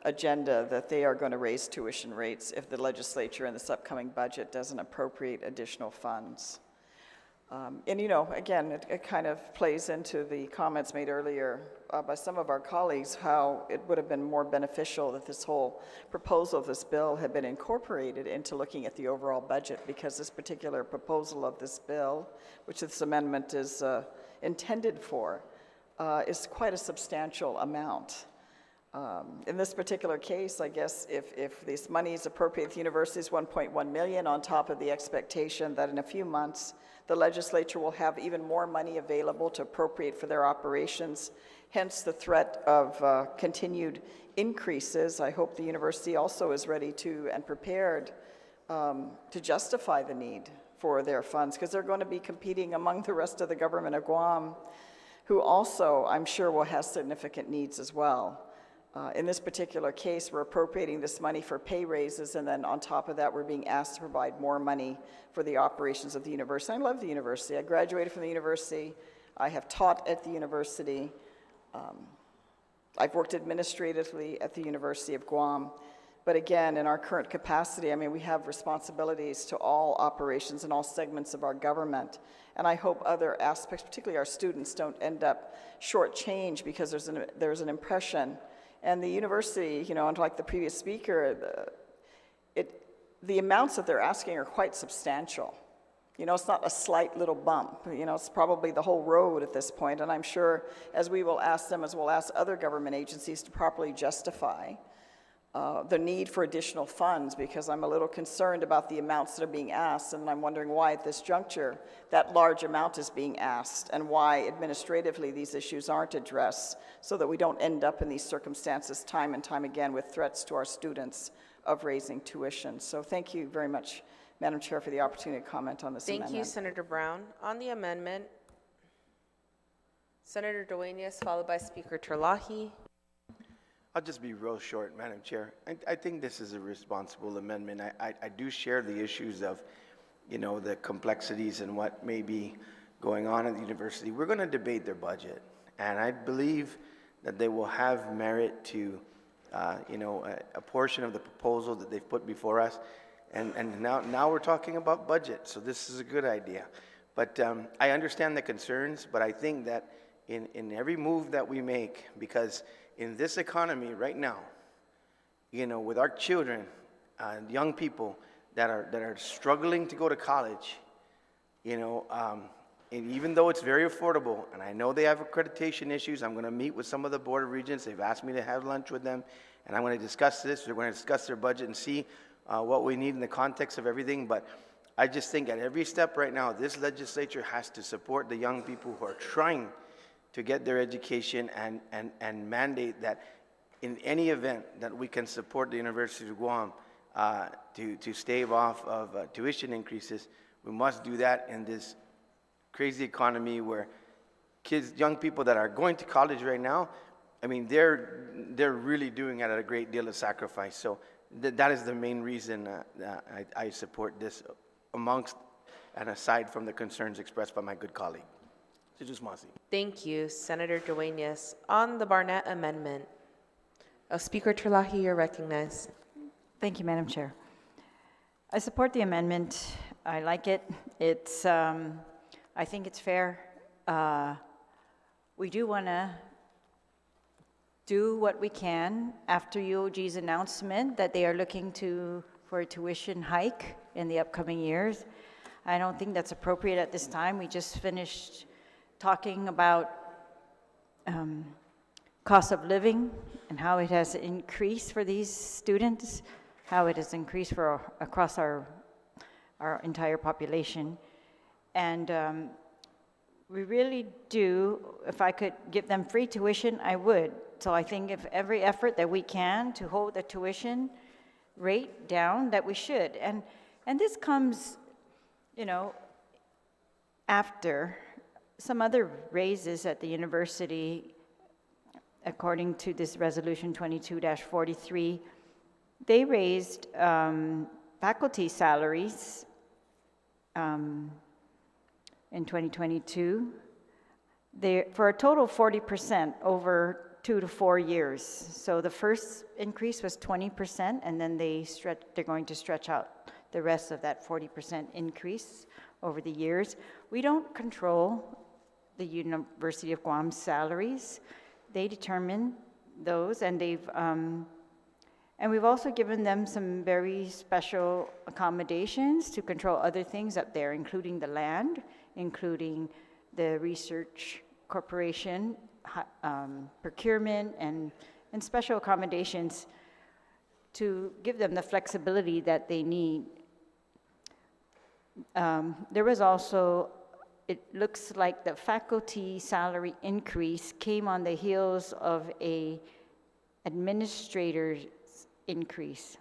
agenda that they are going to raise tuition rates if the legislature in this upcoming budget doesn't appropriate additional funds. And again, it kind of plays into the comments made earlier by some of our colleagues, how it would have been more beneficial that this whole proposal of this bill had been incorporated into looking at the overall budget, because this particular proposal of this bill, which this amendment is intended for, is quite a substantial amount. In this particular case, I guess if this money is appropriated, the university's 1.1 million on top of the expectation that in a few months, the legislature will have even more money available to appropriate for their operations, hence the threat of continued increases. I hope the university also is ready to and prepared to justify the need for their funds, because they're going to be competing among the rest of the government of Guam, who also, I'm sure, will have significant needs as well. In this particular case, we're appropriating this money for pay raises, and then on top of that, we're being asked to provide more money for the operations of the university. I love the university. I graduated from the university. I have taught at the university. I've worked administratively at the University of Guam. But again, in our current capacity, I mean, we have responsibilities to all operations and all segments of our government. And I hope other aspects, particularly our students, don't end up shortchanged because there's an impression. And the university, you know, unlike the previous speaker, the amounts that they're asking are quite substantial. You know, it's not a slight little bump. You know, it's probably the whole road at this point. And I'm sure as we will ask them, as we'll ask other government agencies to properly justify the need for additional funds, because I'm a little concerned about the amounts that are being asked, and I'm wondering why at this juncture that large amount is being asked, and why administratively these issues aren't addressed, so that we don't end up in these circumstances time and time again with threats to our students of raising tuition. So thank you very much, Madam Chair, for the opportunity to comment on this amendment.
Thank you, Senator Brown. On the amendment, Senator Duenas, followed by Speaker Terlahi.
I'll just be real short, Madam Chair. I think this is a responsible amendment. I do share the issues of, you know, the complexities and what may be going on at the university. We're going to debate their budget, and I believe that they will have merit to, you know, a portion of the proposal that they've put before us. And now we're talking about budget, so this is a good idea. But I understand the concerns, but I think that in every move that we make, because in this economy right now, you know, with our children, young people that are struggling to go to college, you know, and even though it's very affordable, and I know they have accreditation issues, I'm going to meet with some of the Board of Regents. They've asked me to have lunch with them, and I'm going to discuss this. We're going to discuss their budget and see what we need in the context of everything. But I just think at every step right now, this legislature has to support the young people who are trying to get their education, and mandate that in any event that we can support the University of Guam to stave off of tuition increases, we must do that in this crazy economy where young people that are going to college right now, I mean, they're really doing it at a great deal of sacrifice. So that is the main reason I support this, amongst and aside from the concerns expressed by my good colleague.
Thank you, Senator Duenas. On the Barnett amendment, Speaker Terlahi, you're recognized.
Thank you, Madam Chair. I support the amendment. I like it. It's, I think it's fair. We do want to do what we can after UOG's announcement that they are looking for a tuition hike in the upcoming years. I don't think that's appropriate at this time. We just finished talking about cost of living and how it has increased for these students, how it has increased across our entire population. And we really do, if I could give them free tuition, I would. So I think if every effort that we can to hold the tuition rate down, that we should. And this comes, you know, after some other raises at the university. According to this resolution 22-43, they raised faculty salaries in 2022 for a total of 40% over 2 to 4 years. So the first increase was 20%, and then they're going to stretch out the rest of that 40% increase over the years. We don't control the University of Guam's salaries. They determine those, and we've also given them some very special accommodations to control other things up there, including the land, including the research corporation, procurement, and and special accommodations to give them the flexibility that they need. There was also, it looks like the faculty salary increase came on the heels of a administrator's increase.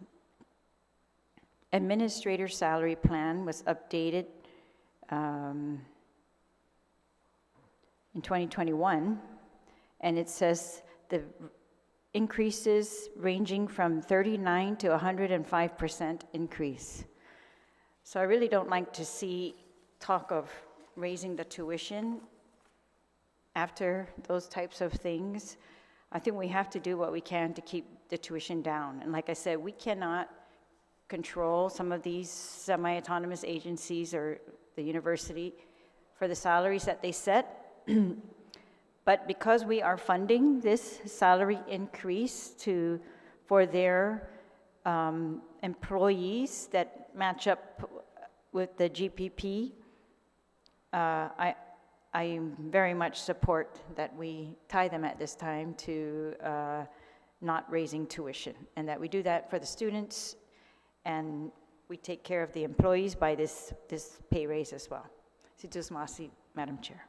Administrator salary plan was updated in 2021, and it says the increases ranging from 39 to 105% increase. So I really don't like to see talk of raising the tuition after those types of things. I think we have to do what we can to keep the tuition down. And like I said, we cannot control some of these semi-autonomous agencies or the university for the salaries that they set. But because we are funding this salary increase for their employees that match up with the GPP, I very much support that we tie them at this time to not raising tuition, and that we do that for the students, and we take care of the employees by this pay raise as well. Situs Masi, Madam Chair.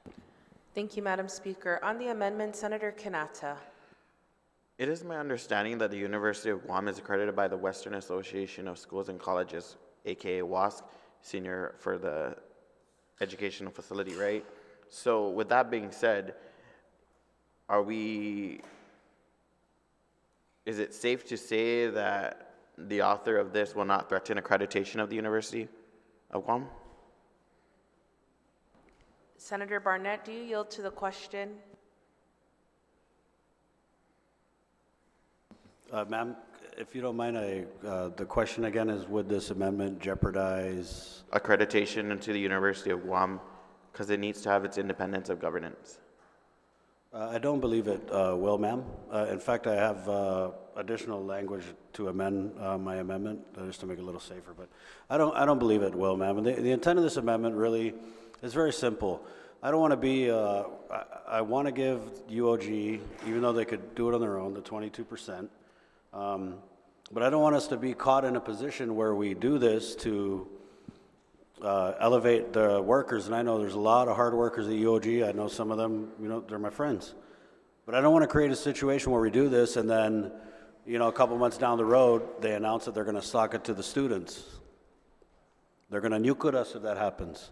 Thank you, Madam Speaker. On the amendment, Senator Kanata.
It is my understanding that the University of Guam is accredited by the Western Association of Schools and Colleges, aka WASC, senior for the educational facility, right? So with that being said, is it safe to say that the author of this will not threaten accreditation of the University of Guam?
Senator Barnett, do you yield to the question?
Ma'am, if you don't mind, the question again is, would this amendment jeopardize?
Accreditation to the University of Guam, because it needs to have its independence of governance.
I don't believe it will, ma'am. In fact, I have additional language to amend my amendment, just to make it a little safer, but I don't believe it will, ma'am. And the intent of this amendment really is very simple. I don't want to be, I want to give UOG, even though they could do it on their own, the 22%, but I don't want us to be caught in a position where we do this to elevate the workers, and I know there's a lot of hard workers at UOG. I know some of them, they're my friends. But I don't want to create a situation where we do this and then, a couple months down the road, they announce that they're going to sock it to the students. They're going to nuke us if that happens.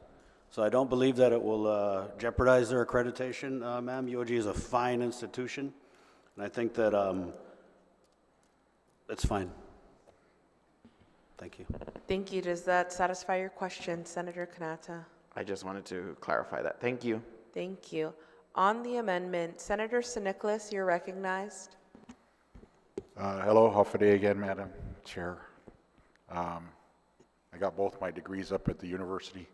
So I don't believe that it will jeopardize their accreditation, ma'am. UOG is a fine institution, and I think that it's fine. Thank you.
Thank you. Does that satisfy your question, Senator Kanata?
I just wanted to clarify that. Thank you.
Thank you. On the amendment, Senator Nicholas, you're recognized.
Hello, Hoffaday again, Madam Chair. I got both my degrees up at the university.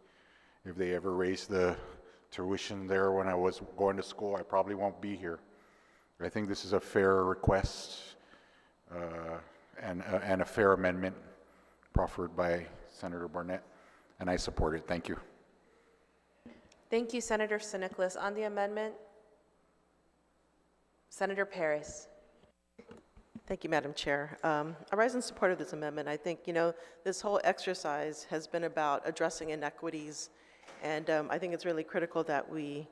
If they ever raise the tuition there when I was going to school, I probably won't be here. I think this is a fair request and a fair amendment proffered by Senator Barnett, and I support it. Thank you.
Thank you, Senator Nicholas. On the amendment, Senator Perez.
Thank you, Madam Chair. I rise in support of this amendment. I think, this whole exercise has been about addressing inequities, and I think it's really critical that we,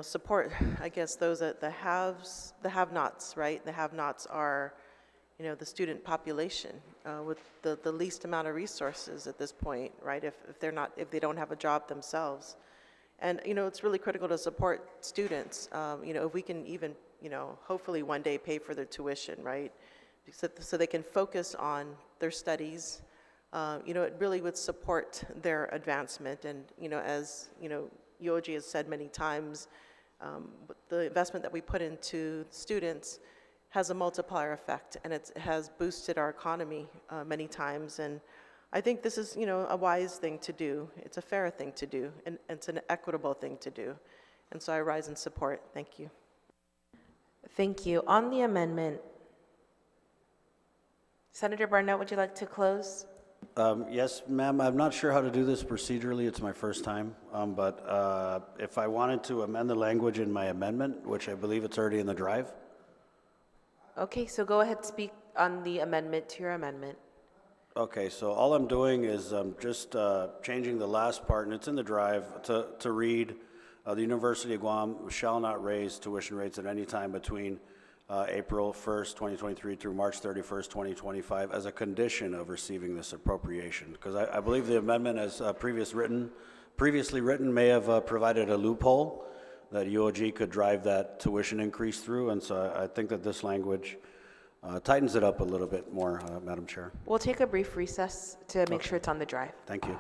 support, I guess, those that the have-nots, right? The have-nots are, the student population with the least amount of resources at this point, right? If they don't have a job themselves. And, it's really critical to support students, if we can even, hopefully one day pay for their tuition, right? So they can focus on their studies. It really would support their advancement. And, as, UOG has said many times, the investment that we put into students has a multiplier effect, and it has boosted our economy many times. And I think this is, a wise thing to do. It's a fair thing to do, and it's an equitable thing to do. And so I rise in support. Thank you.
Thank you. On the amendment, Senator Barnett, would you like to close?
Yes, ma'am. I'm not sure how to do this procedurally. It's my first time. But if I wanted to amend the language in my amendment, which I believe it's already in the drive,
Okay, so go ahead, speak on the amendment to your amendment.
Okay, so all I'm doing is just changing the last part, and it's in the drive, to read, the University of Guam shall not raise tuition rates at any time between April 1st, 2023 through March 31st, 2025 as a condition of receiving this appropriation. Because I believe the amendment as previously written may have provided a loophole that UOG could drive that tuition increase through, and so I think that this language tightens it up a little bit more, Madam Chair.
We'll take a brief recess to make sure it's on the drive.
Thank you.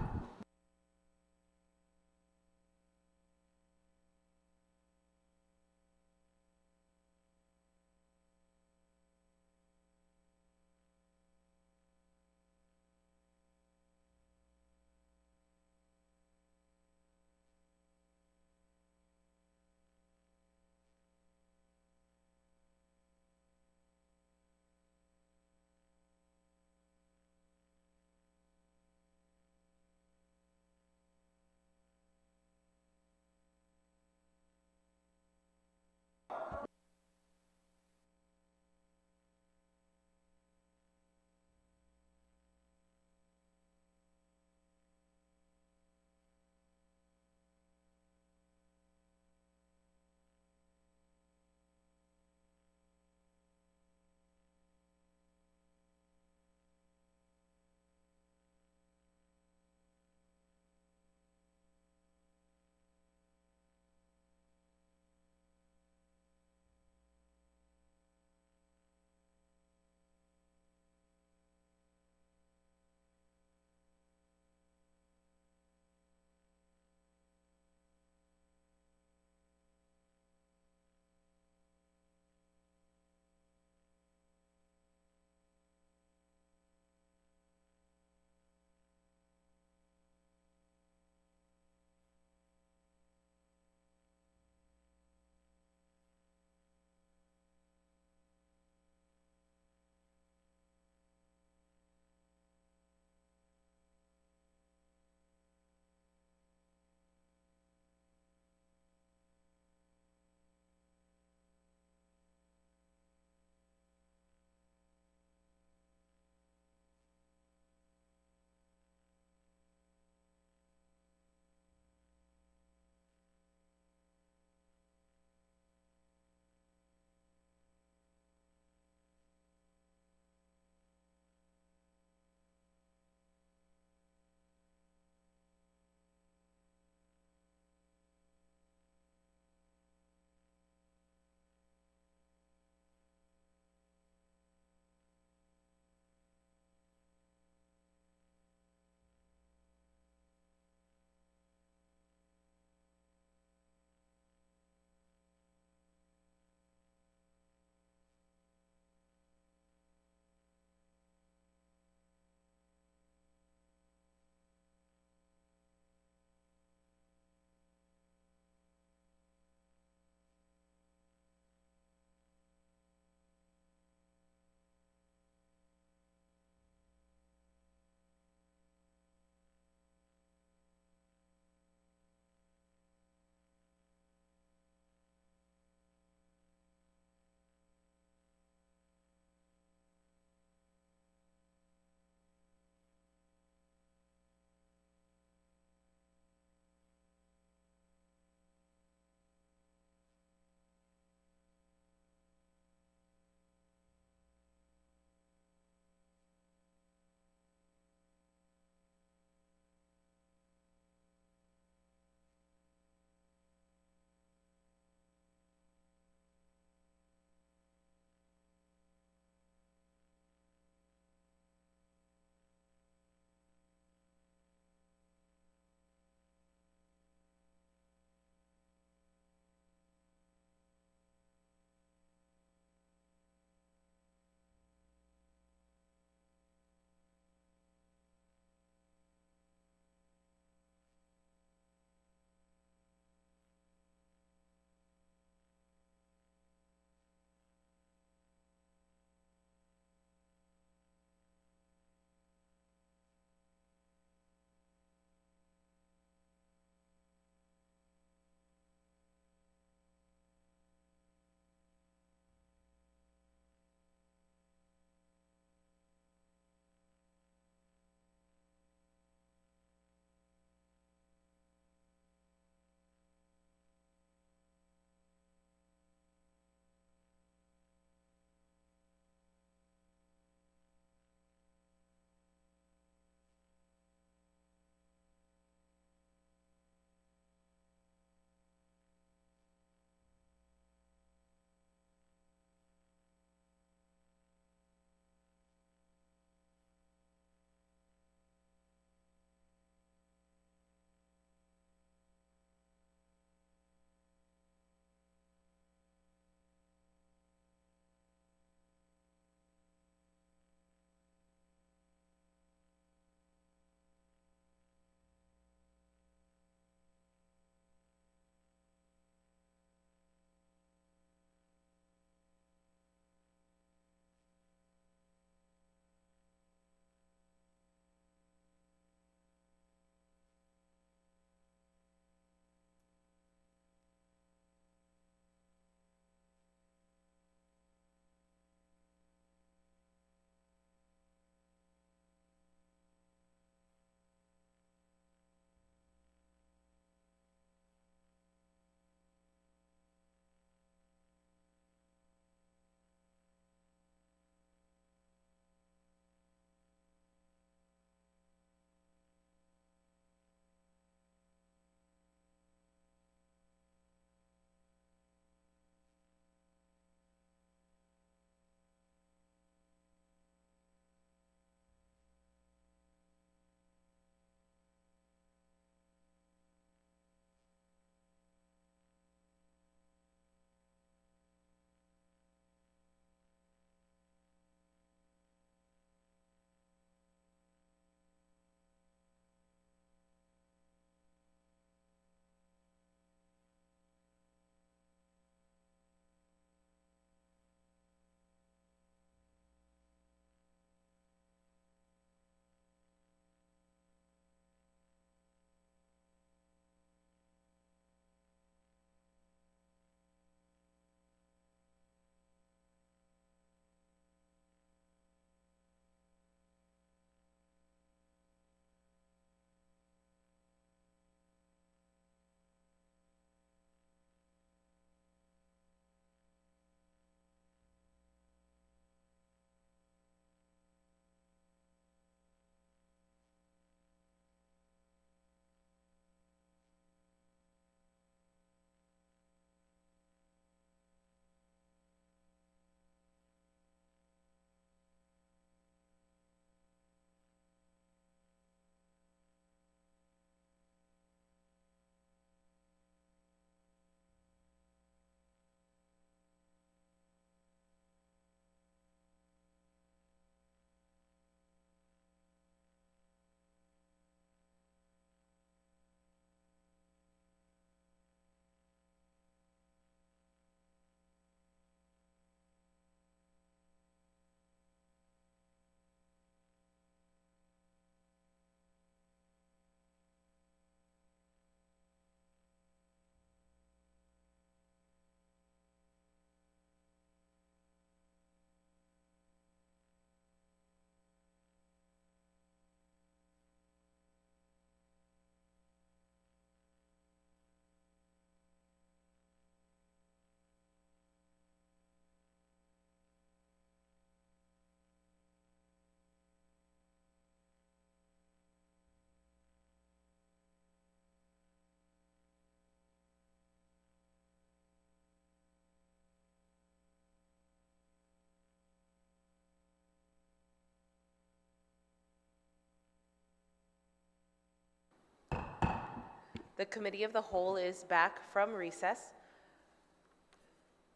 The Committee of the Whole is back from recess.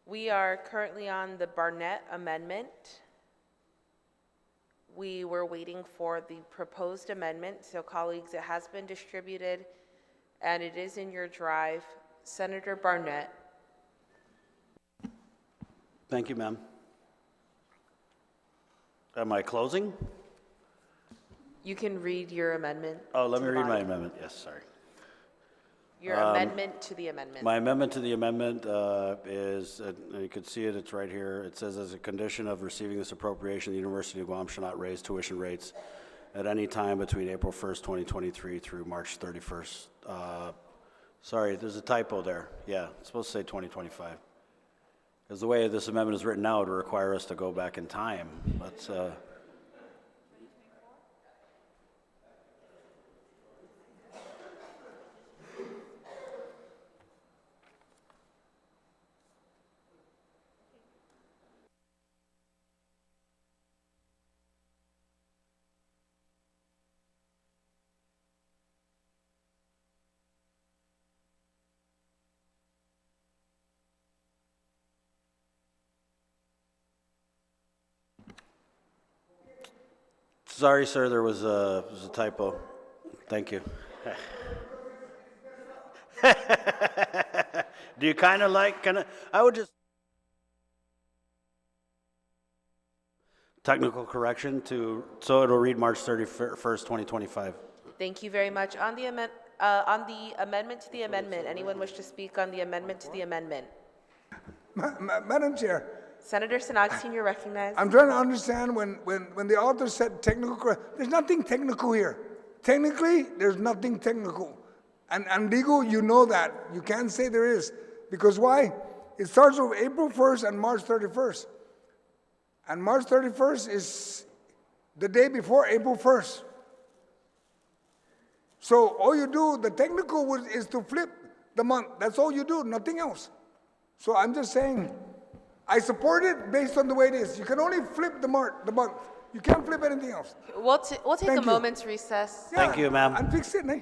We are currently on the Barnett amendment. We were waiting for the proposed amendment, so colleagues, it has been distributed and it is in your drive. Senator Barnett.
Thank you, ma'am. Am I closing?
You can read your amendment.
Oh, let
to
me
the
read my
body.
amendment. Yes, sorry.
Your amendment to the amendment.
My amendment to the amendment is, you can see it, it's right here. It says, as a condition of receiving this appropriation, the University of Guam shall not raise tuition rates at any time between April 1st, 2023 through March 31st. Sorry, there's a typo there. Yeah, it's supposed to say 2025. Because the way this amendment is written now, it would require us to go back in time. Let's, sorry, sir, there was a typo. Thank you. Do you kind of like, I would just. Technical correction so it'll read March 31st, 2025.
Thank you very much. On the amendment to the amendment, anyone wish to speak on the amendment to the amendment?
Madam Chair,
Senator Sanagsin, you're recognized.
I'm trying to understand when the author said technical correct, there's nothing technical here. Technically, there's nothing technical. And legal, you know that. You can't say there is. Because why? It starts with April 1st and March 31st. And March 31st is the day before April 1st. So all you do, the technical is to flip the month. That's all you do, nothing else. So I'm just saying, I support it based on the way it is. You can only flip the month. You can't flip anything else.
We'll take
Thank
a
you.
moment's recess.
Thank you, ma'am.
And fix it, eh?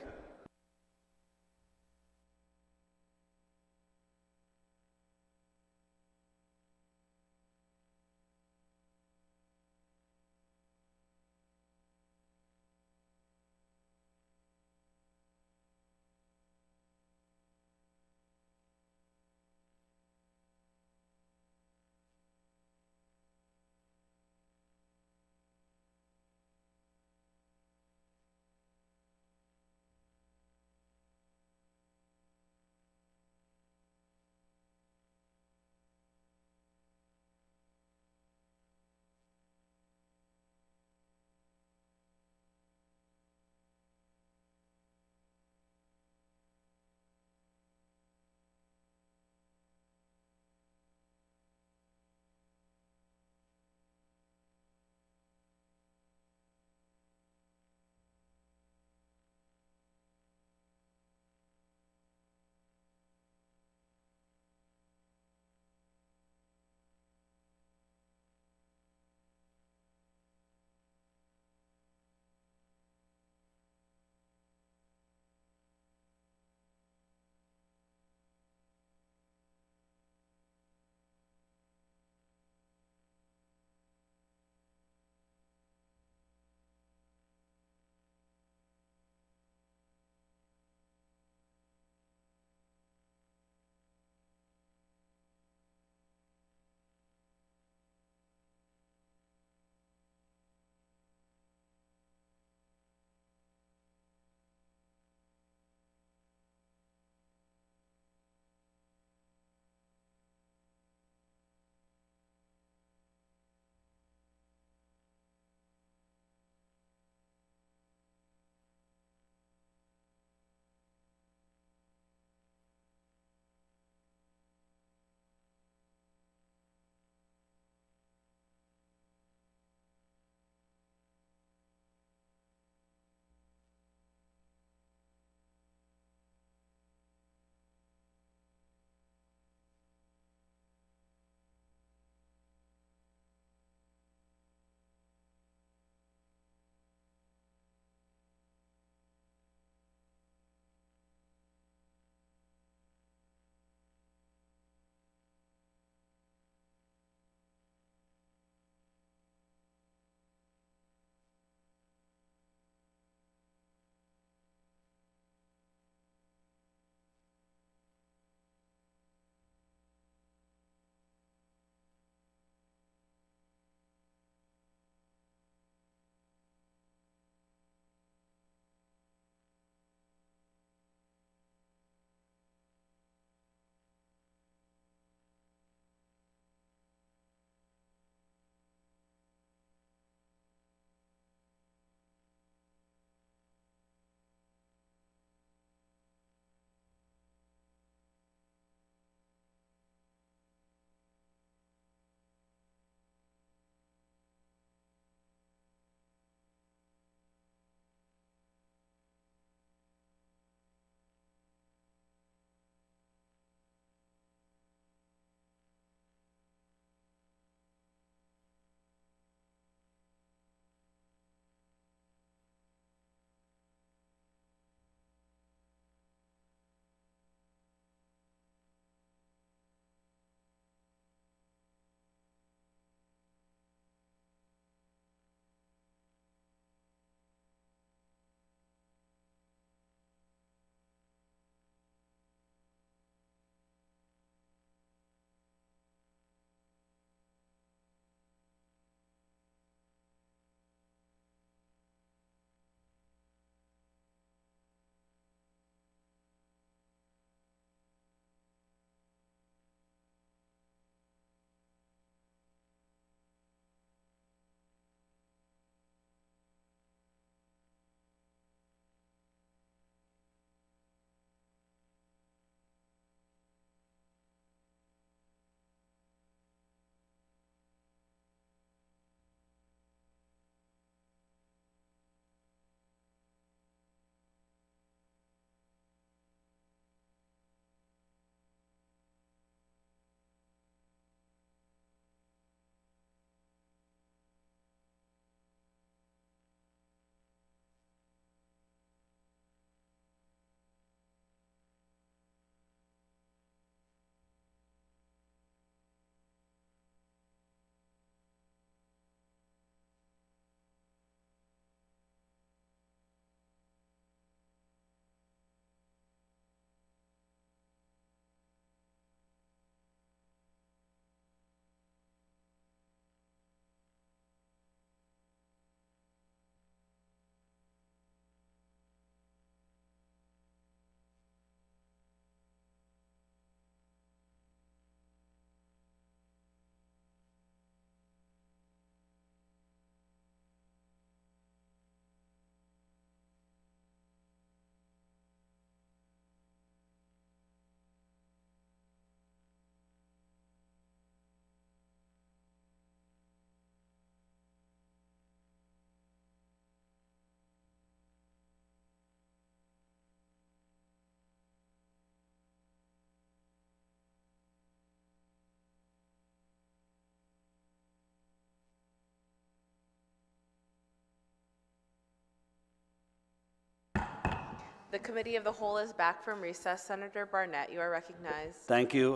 The Committee of the Whole is back from recess. Senator Barnett, you are recognized.
Thank you,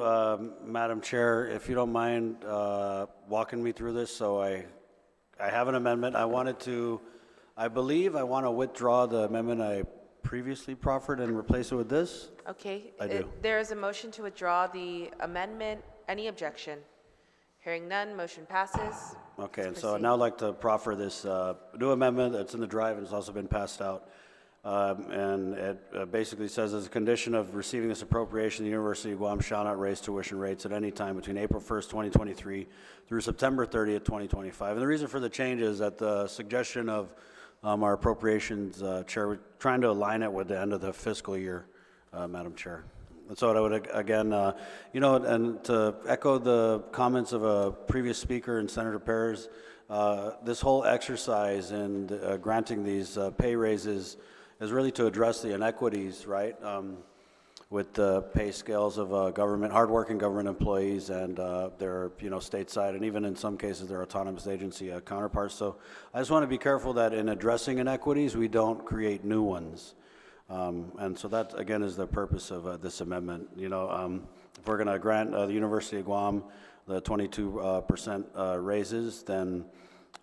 Madam Chair. If you don't mind walking me through this, so I have an amendment. I believe I want to withdraw the amendment I previously proffered and replace it with this.
Okay.
I do.
There is a motion to withdraw the amendment. Any objection? Hearing none, motion passes.
Okay, and
Let's
so I'd
proceed.
now like to proffer this new amendment that's in the drive and it's also been passed out. And it basically says, as a condition of receiving this appropriation, the University of Guam shall not raise tuition rates at any time between April 1st, 2023 through September 30th, 2025. And the reason for the change is at the suggestion of our appropriations chair, we're trying to align it with the end of the fiscal year, Madam Chair. And so I would, again, and to echo the comments of a previous speaker and Senator Perez, this whole exercise in granting these pay raises is really to address the inequities, right, with the pay scales of hardworking government employees and their, stateside and even in some cases their autonomous agency counterparts. So I just want to be careful that in addressing inequities, we don't create new ones. And so that, again, is the purpose of this amendment. If we're going to grant the University of Guam the 22% raises, then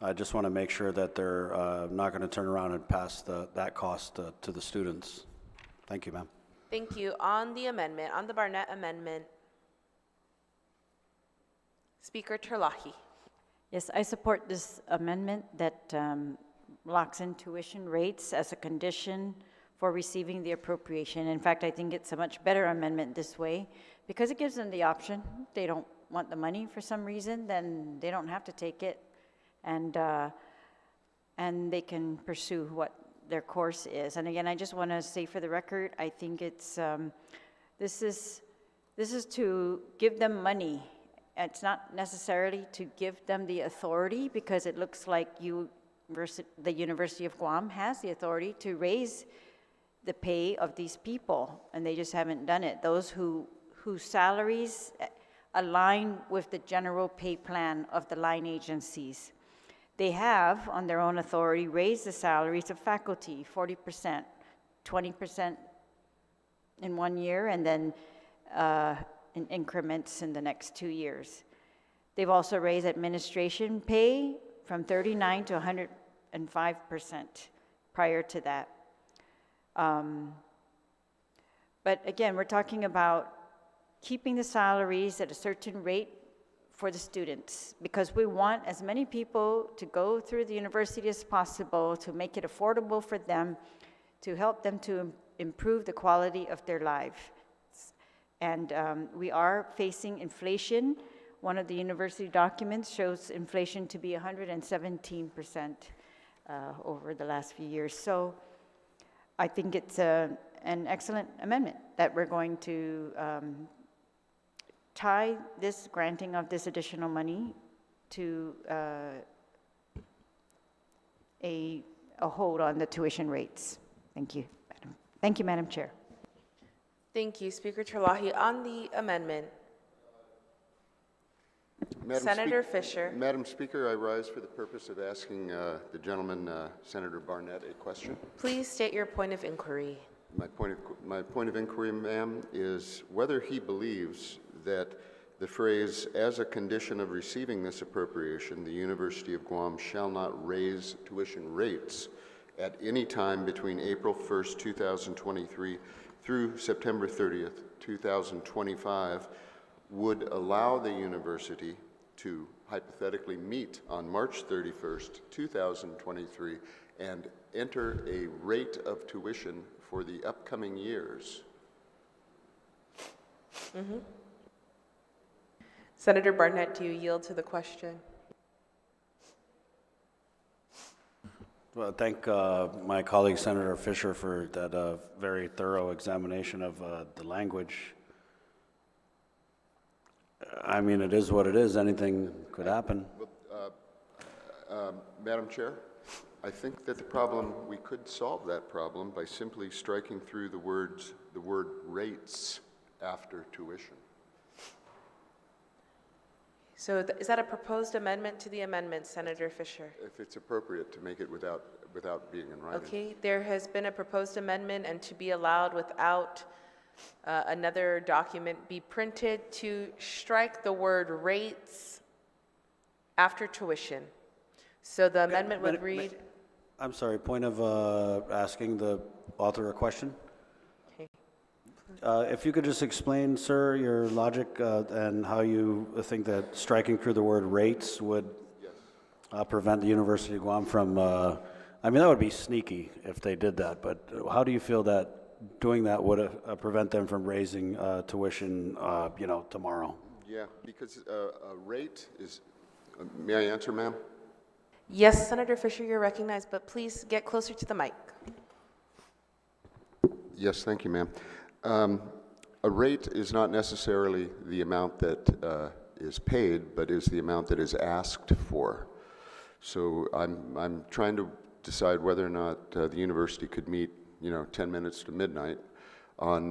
I just want to make sure that they're not going to turn around and pass that cost to the students. Thank you, ma'am.
Thank you. On the amendment, on the Barnett amendment, Speaker Terlahi.
Yes, I support this amendment that locks in tuition rates as a condition for receiving the appropriation. In fact, I think it's a much better amendment this way because it gives them the option. If they don't want the money for some reason, then they don't have to take it, and they can pursue what their course is. And again, I just want to say for the record, I think it's this is to give them money. It's not necessarily to give them the authority, because it looks like the University of Guam has the authority to raise the pay of these people, and they just haven't done it. Those whose salaries align with the general pay plan of the line agencies. They have, on their own authority, raised the salaries of faculty 40%, 20% in 1 year, and then in increments in the next 2 years. They've also raised administration pay from 39 to 105% prior to that. But again, we're talking about keeping the salaries at a certain rate for the students, because we want as many people to go through the university as possible, to make it affordable for them, to help them to improve the quality of their life. And we are facing inflation. One of the university documents shows inflation to be 117% over the last few years. So I think it's an excellent amendment that we're going to tie this granting of this additional money to a hold on the tuition rates. Thank you, Madam. Thank you, Madam Chair.
Thank you, Speaker Terlahi. On the amendment, Senator Fisher.
Madam Speaker, I rise for the purpose of asking the gentleman, Senator Barnett, a question.
Please state your point of inquiry.
My point of inquiry, ma'am, is whether he believes that the phrase, as a condition of receiving this appropriation, the University of Guam shall not raise tuition rates at any time between April 1st, 2023 through September 30th, 2025, would allow the university to hypothetically meet on March 31st, 2023, and enter a rate of tuition for the upcoming years.
Mm-hmm. Senator Barnett, do you yield to the question?
Well, thank my colleague Senator Fisher for that very thorough examination of the language. I mean, it is what it is. Anything could happen.
Madam Chair, I think that we could solve that problem by simply striking through the word rates after tuition.
So is that a proposed amendment to the amendment, Senator Fisher?
If it's appropriate to make it without being in writing.
Okay, there has been a proposed amendment and to be allowed without another document be printed to strike the word rates after tuition. So the amendment would read,
I'm sorry, point of asking the author a question.
okay.
If you could just explain, sir, your logic and how you think that striking through the word rates would prevent the University of Guam from, I mean, that would be sneaky if they did that, but how do you feel that doing that would prevent them from raising tuition, tomorrow?
Yeah, because a rate is, may I answer, ma'am?
Yes, Senator Fisher, you're recognized, but please get closer to the mic.
Yes, thank you, ma'am. A rate is not necessarily the amount that is paid, but is the amount that is asked for. So I'm trying to decide whether or not the university could meet, 10 minutes to midnight on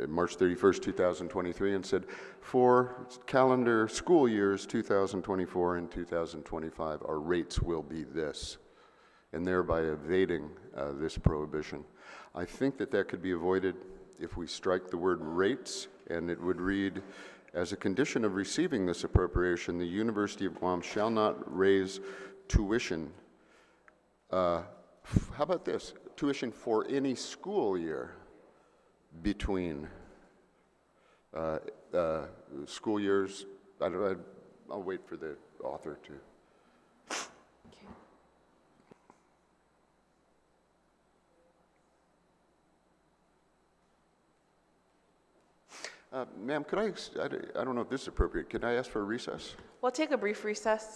March 31st, 2023, and said, for calendar school years 2024 and 2025, our rates will be this, and thereby evading this prohibition. I think that could be avoided if we strike the word rates, and it would read, as a condition of receiving this appropriation, the University of Guam shall not raise tuition. How about this? Tuition for any school year between school years. I'll wait for the author to. Ma'am, could I don't know if this is appropriate, could I ask for a recess?
We'll take a brief recess.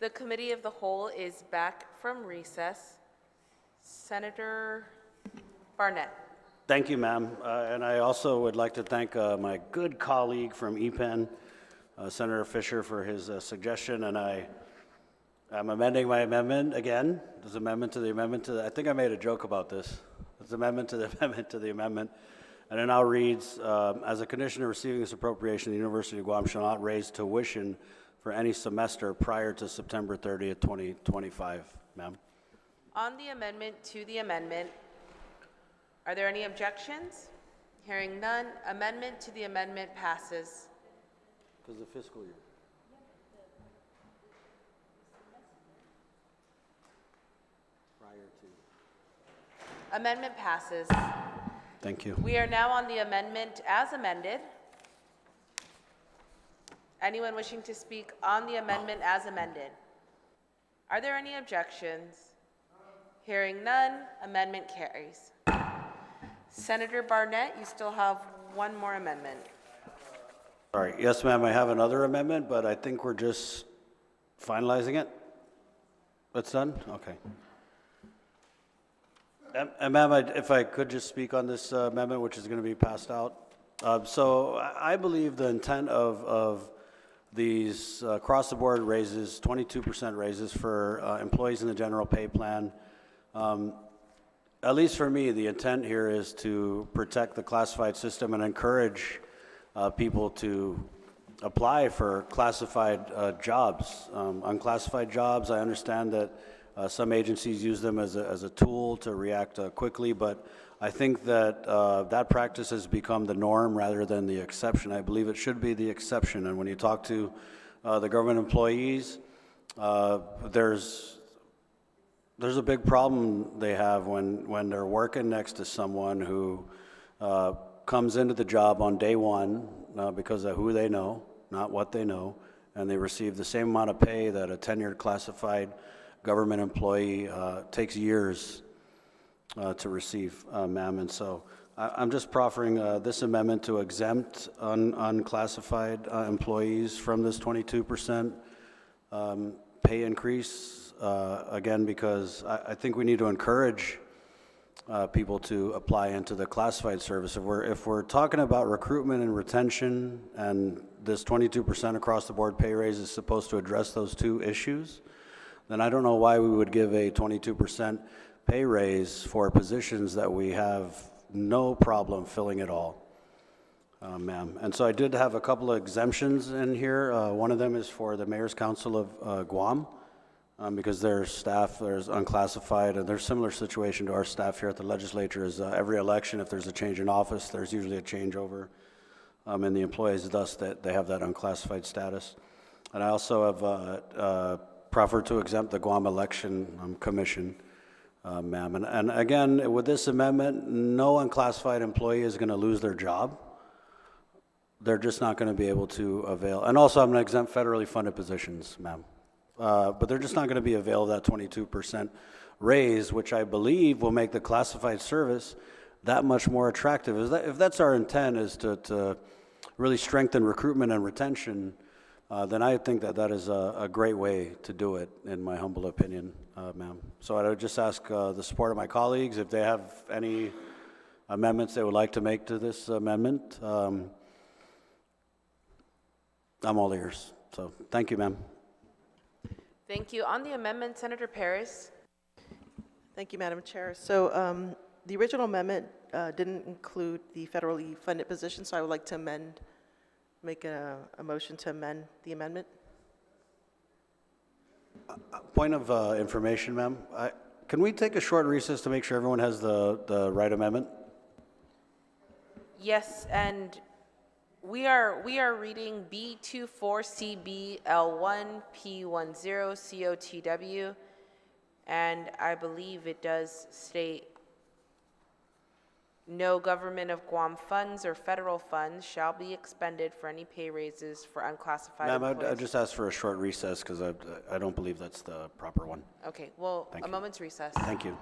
The Committee of the Whole is back from recess. Senator Barnett.
Thank you, ma'am. And I also would like to thank my good colleague from EPEN, Senator Fisher, for his suggestion, and I'm amending my amendment again. There's amendment to the amendment to the, I think I made a joke about this. It's amendment to the amendment to the amendment. And it now reads, as a condition of receiving this appropriation, the University of Guam shall not raise tuition for any semester prior to September 30th, 2025, ma'am.
On the amendment to the amendment, are there any objections? Hearing none, amendment to the amendment passes.
Because the fiscal year. Prior to.
Amendment passes.
Thank you.
We are now on the amendment as amended. Anyone wishing to speak on the amendment as amended? Are there any objections? Hearing none, amendment carries. Senator Barnett, you still have one more amendment.
Sorry. Yes, ma'am, I have another amendment, but I think we're just finalizing it. It's done? Okay. And ma'am, if I could just speak on this amendment, which is going to be passed out. So I believe the intent of these across-the-board raises, 22% raises for employees in the general pay plan, at least for me, the intent here is to protect the classified system and encourage people to apply for classified jobs. Unclassified jobs, I understand that some agencies use them as a tool to react quickly, but I think that that practice has become the norm rather than the exception. I believe it should be the exception. And when you talk to the government employees, there's a big problem they have when they're working next to someone who comes into the job on day one because of who they know, not what they know, and they receive the same amount of pay that a tenured classified government employee takes years to receive, ma'am. And so I'm just proffering this amendment to exempt unclassified employees from this 22% pay increase, again, because I think we need to encourage people to apply into the classified service. If we're talking about recruitment and retention, and this 22% across the board pay raise is supposed to address those two issues, then I don't know why we would give a 22% pay raise for positions that we have no problem filling at all, ma'am. And so I did have a couple of exemptions in here. One of them is for the Mayor's Council of Guam, because their staff, there's unclassified, and there's similar situation to our staff here at the legislature. Is every election, if there's a change in office, there's usually a changeover in the employees, thus that they have that unclassified status. And I also have proffered to exempt the Guam Election Commission, ma'am. And again, with this amendment, no unclassified employee is going to lose their job. They're just not going to be able to avail. And also, I'm going to exempt federally funded positions, ma'am. But they're just not going to be available of that 22% raise, which I believe will make the classified service that much more attractive. If that's our intent, is to really strengthen recruitment and retention, then I think that is a great way to do it, in my humble opinion, ma'am. So I would just ask the support of my colleagues if they have any amendments they would like to make to this amendment. I'm all ears. So thank you, ma'am.
Thank you. On the amendment, Senator Paris.
Thank you, Madam Chair. So the original amendment didn't include the federally funded position, so I would like to make a motion to amend the amendment.
Point of information, ma'am. Can we take a short recess to make sure everyone has the right amendment?
Yes, and we are reading B24CBL1P10COTW, and I believe it does state no government of Guam funds or federal funds shall be expended for any pay raises for unclassified employees.
Ma'am, I just asked for a short recess because I don't believe that's the proper one.
Okay, well,
Thank
a
you.
moment's recess.
Thank you.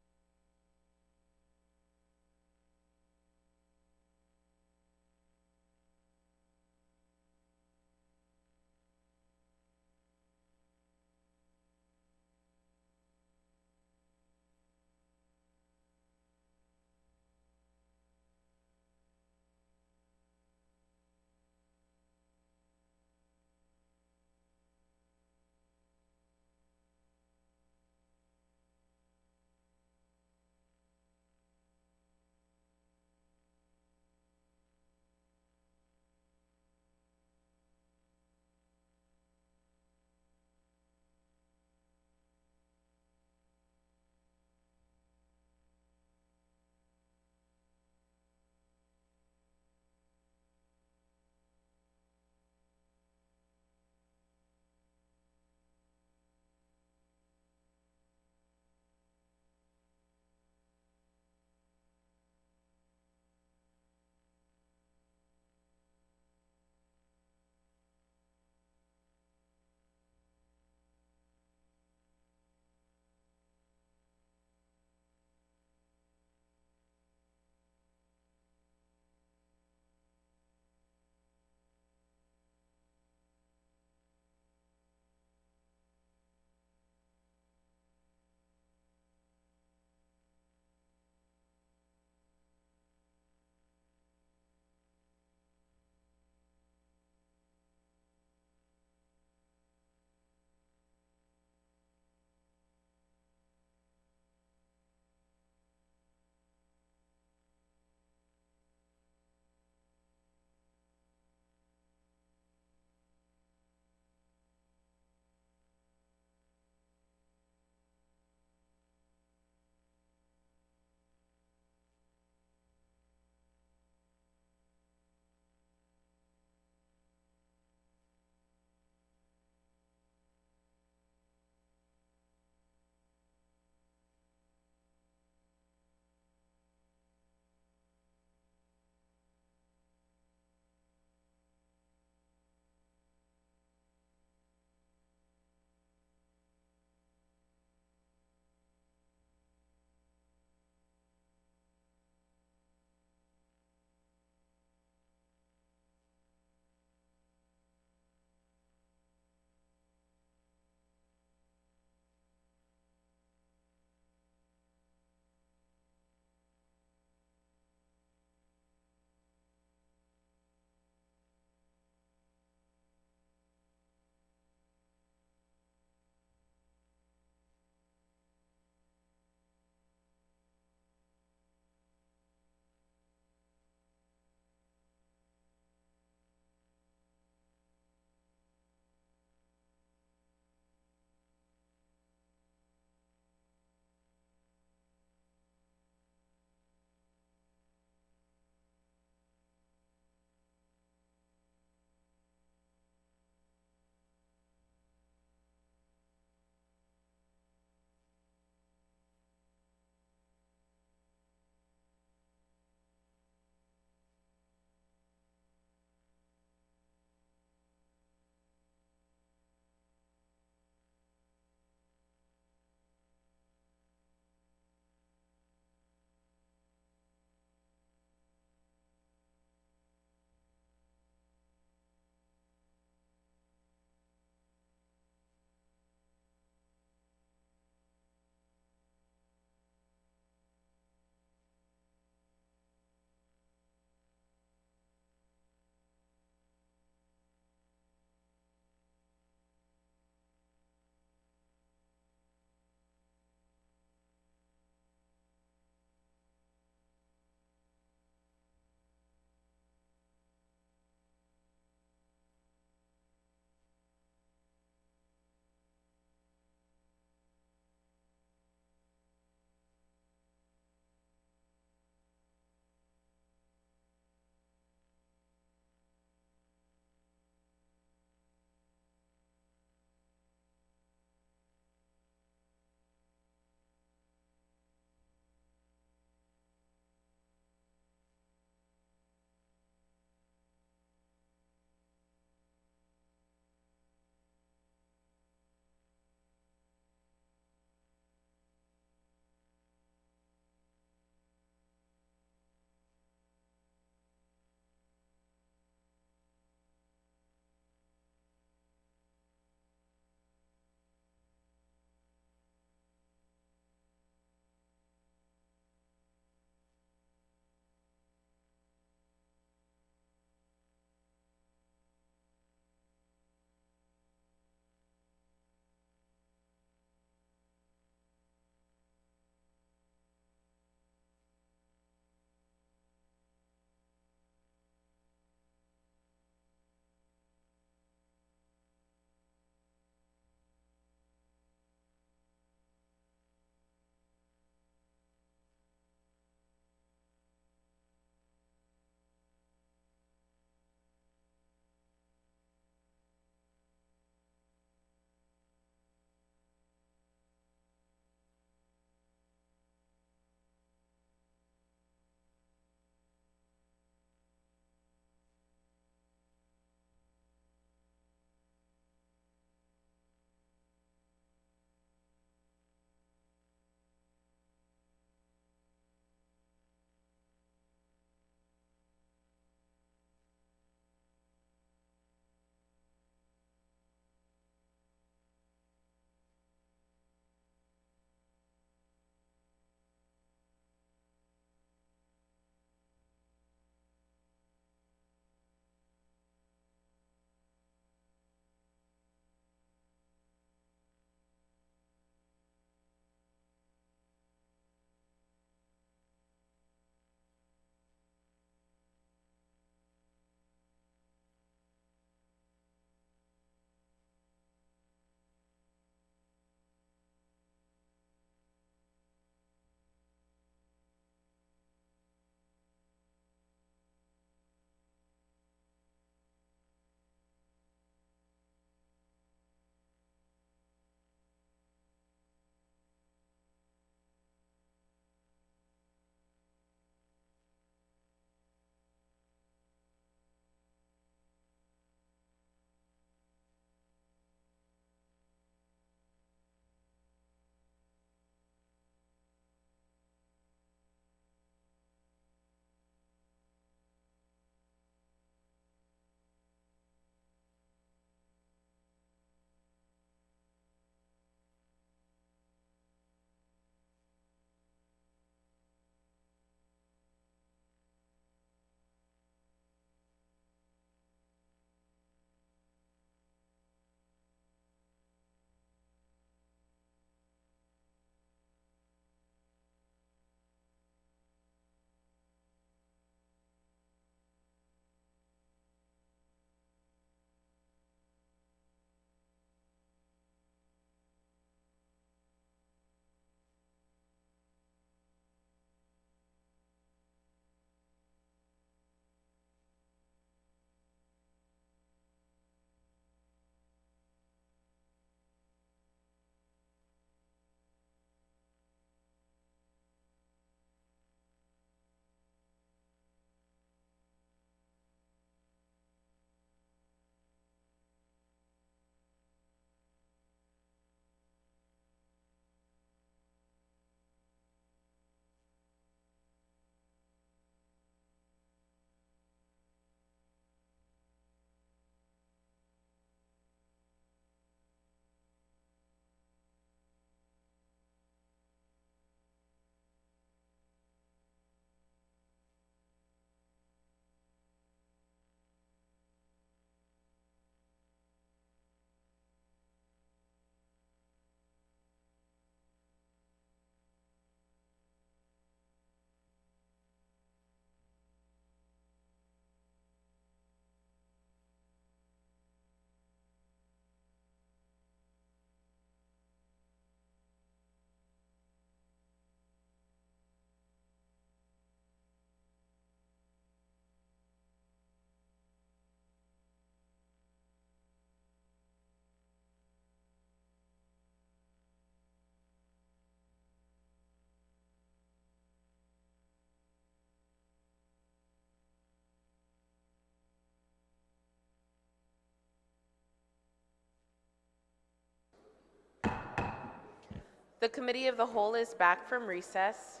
The Committee of the Whole is back from recess.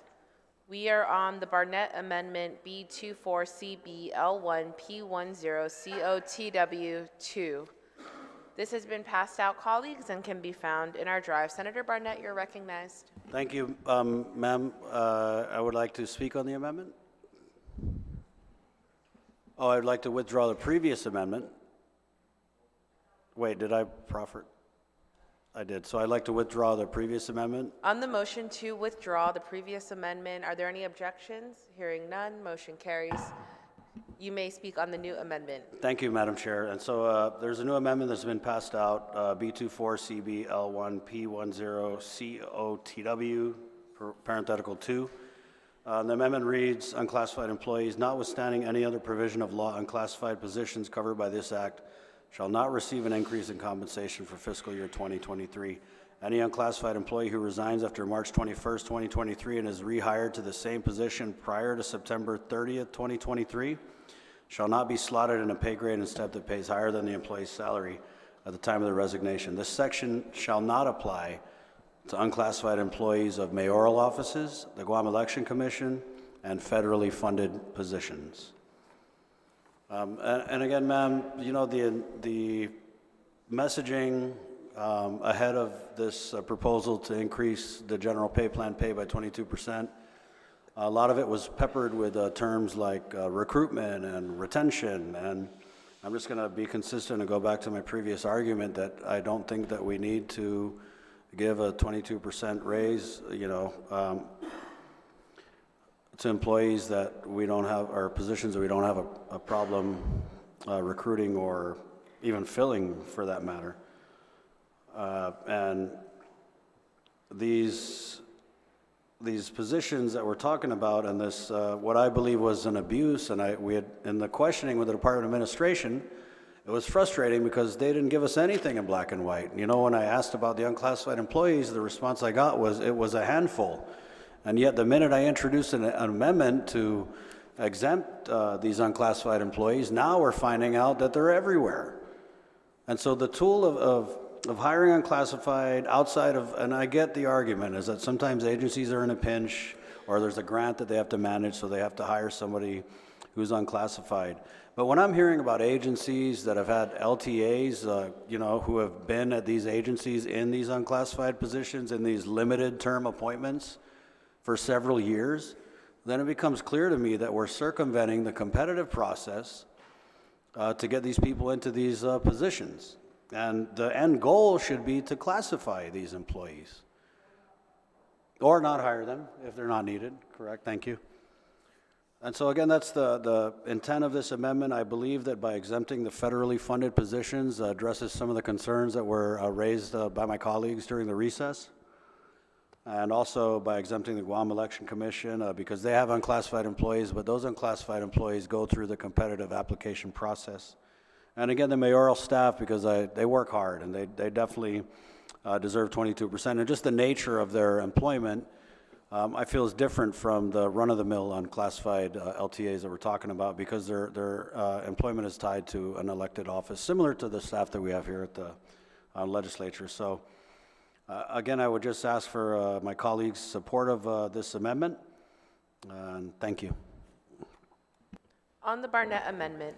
We are on the Barnett Amendment B24CBL1P10COTW2. This has been passed out, colleagues, and can be found in our drive. Senator Barnett, you're recognized.
Thank you, ma'am. I would like to speak on the amendment. Oh, I'd like to withdraw the previous amendment. Wait, did I proffer? I did. So I'd like to withdraw the previous amendment.
On the motion to withdraw the previous amendment, are there any objections? Hearing none, motion carries. You may speak on the new amendment.
Thank you, Madam Chair. And so there's a new amendment that's been passed out, B24CBL1P10COTW, parenthetical 2. The amendment reads, unclassified employees, notwithstanding any other provision of law, unclassified positions covered by this act shall not receive an increase in compensation for fiscal year 2023. Any unclassified employee who resigns after March 21st, 2023 and is rehired to the same position prior to September 30th, 2023 shall not be slotted in a pay grade and step that pays higher than the employee's salary at the time of the resignation. This section shall not apply to unclassified employees of mayoral offices, the Guam Election Commission, and federally funded positions. And again, ma'am, you know, the messaging ahead of this proposal to increase the general pay plan pay by 22%, a lot of it was peppered with terms like recruitment and retention. And I'm just going to be consistent and go back to my previous argument that I don't think that we need to give a 22% raise, you know, to employees that we don't have, or positions that we don't have a problem recruiting or even filling, for that matter. And these positions that we're talking about, and this what I believe was an abuse, and we had in the questioning with the Department of Administration, it was frustrating because they didn't give us anything in black and white. You know, when I asked about the unclassified employees, the response I got was it was a handful. And yet the minute I introduced an amendment to exempt these unclassified employees, now we're finding out that they're everywhere. And so the tool of hiring unclassified outside of, and I get the argument, is that sometimes agencies are in a pinch or there's a grant that they have to manage, so they have to hire somebody who's unclassified. But when I'm hearing about agencies that have had LTAs, you know, who have been at these agencies in these unclassified positions, in these limited term appointments for several years, then it becomes clear to me that we're circumventing the competitive process to get these people into these positions. And the end goal should be to classify these employees or not hire them if they're not needed. Correct? Thank you. And so again, that's the intent of this amendment. I believe that by exempting the federally funded positions addresses some of the concerns that were raised by my colleagues during the recess. And also by exempting the Guam Election Commission because they have unclassified employees, but those unclassified employees go through the competitive application process. And again, the mayoral staff, because they work hard and they definitely deserve 22%. And just the nature of their employment, I feel is different from the run-of-the-mill unclassified LTAs that we're talking about because their employment is tied to an elected office, similar to the staff that we have here at the legislature. So again, I would just ask for my colleagues' support of this amendment, and thank you.
On the Barnett Amendment,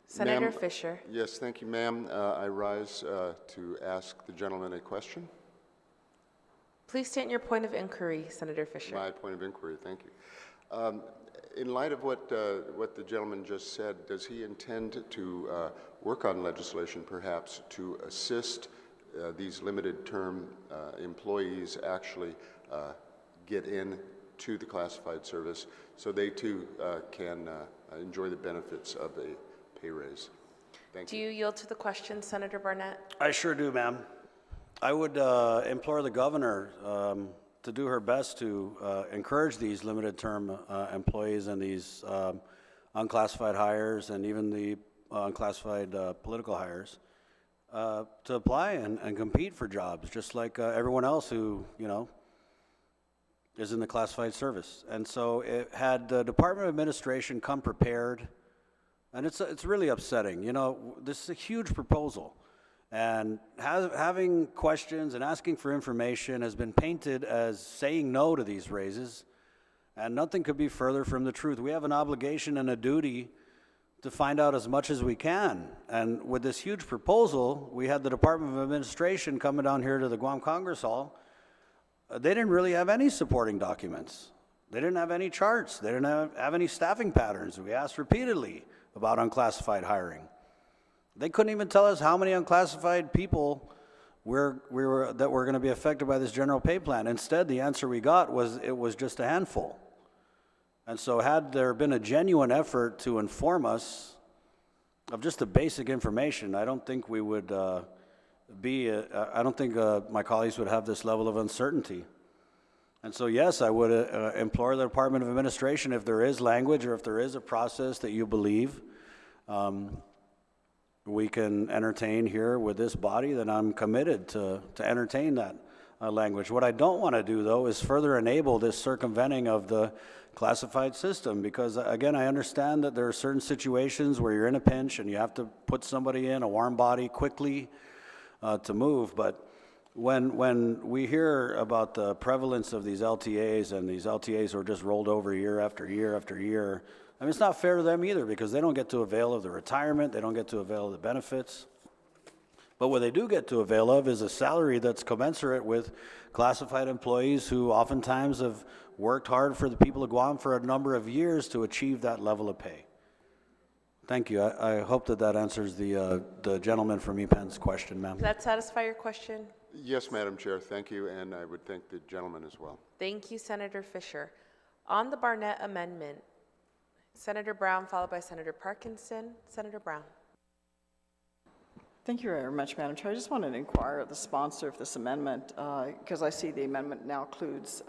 Senator Fisher.
Yes, thank you, ma'am. I rise to ask the gentleman a question.
Please state your point of inquiry, Senator Fisher.
My point of inquiry, thank you. In light of what the gentleman just said, does he intend to work on legislation perhaps to assist these limited term employees actually get into the classified service so they too can enjoy the benefits of a pay raise? Thank you.
Do you yield to the question, Senator Barnett?
I sure do, ma'am. I would implore the governor to do her best to encourage these limited term employees and these unclassified hires and even the unclassified political hires to apply and compete for jobs, just like everyone else who, you know, is in the classified service. And so it had the Department of Administration come prepared, and it's really upsetting. You know, this is a huge proposal. And having questions and asking for information has been painted as saying no to these raises, and nothing could be further from the truth. We have an obligation and a duty to find out as much as we can. And with this huge proposal, we had the Department of Administration coming down here to the Guam Congress Hall. They didn't really have any supporting documents. They didn't have any charts. They didn't have any staffing patterns. We asked repeatedly about unclassified hiring. They couldn't even tell us how many unclassified people were going to be affected by this general pay plan. Instead, the answer we got was it was just a handful. And so had there been a genuine effort to inform us of just the basic information, I don't think we would I don't think my colleagues would have this level of uncertainty. And so yes, I would implore the Department of Administration, if there is language or if there is a process that you believe we can entertain here with this body, then I'm committed to entertain that language. What I don't want to do, though, is further enable this circumventing of the classified system, because, again, I understand that there are certain situations where you're in a pinch and you have to put somebody in, a warm body, quickly to move. But when we hear about the prevalence of these LTAs, and these LTAs are just rolled over year after year after year, I mean, it's not fair to them either, because they don't get to avail of the retirement, they don't get to avail of the benefits. But what they do get to avail of is a salary that's commensurate with classified employees who oftentimes have worked hard for the people of Guam for a number of years to achieve that level of pay. Thank you. I hope that answers the gentleman from EPEN's question, ma'am.
Does that satisfy your question?
Yes, Madam Chair, thank you, and I would thank the gentleman as well.
Thank you, Senator Fisher. On the Barnett amendment, Senator Brown, followed by Senator Parkinson. Senator Brown.
Thank you very much, Madam Chair. I just wanted to inquire of the sponsor of this amendment, because I see the amendment now includes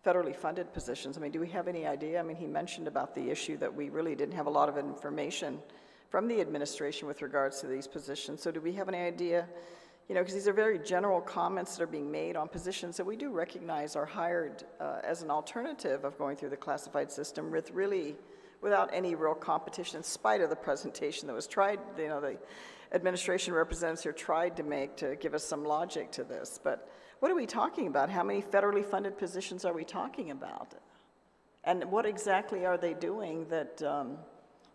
federally funded positions. I mean, do we have any idea? I mean, he mentioned about the issue that we really didn't have a lot of information from the administration with regards to these positions. So do we have any idea? You know, because these are very general comments that are being made on positions that we do recognize are hired as an alternative of going through the classified system with really without any real competition, in spite of the presentation that was tried. You know, the administration representatives here tried to make to give us some logic to this. But what are we talking about? How many federally funded positions are we talking about? And what exactly are they doing that,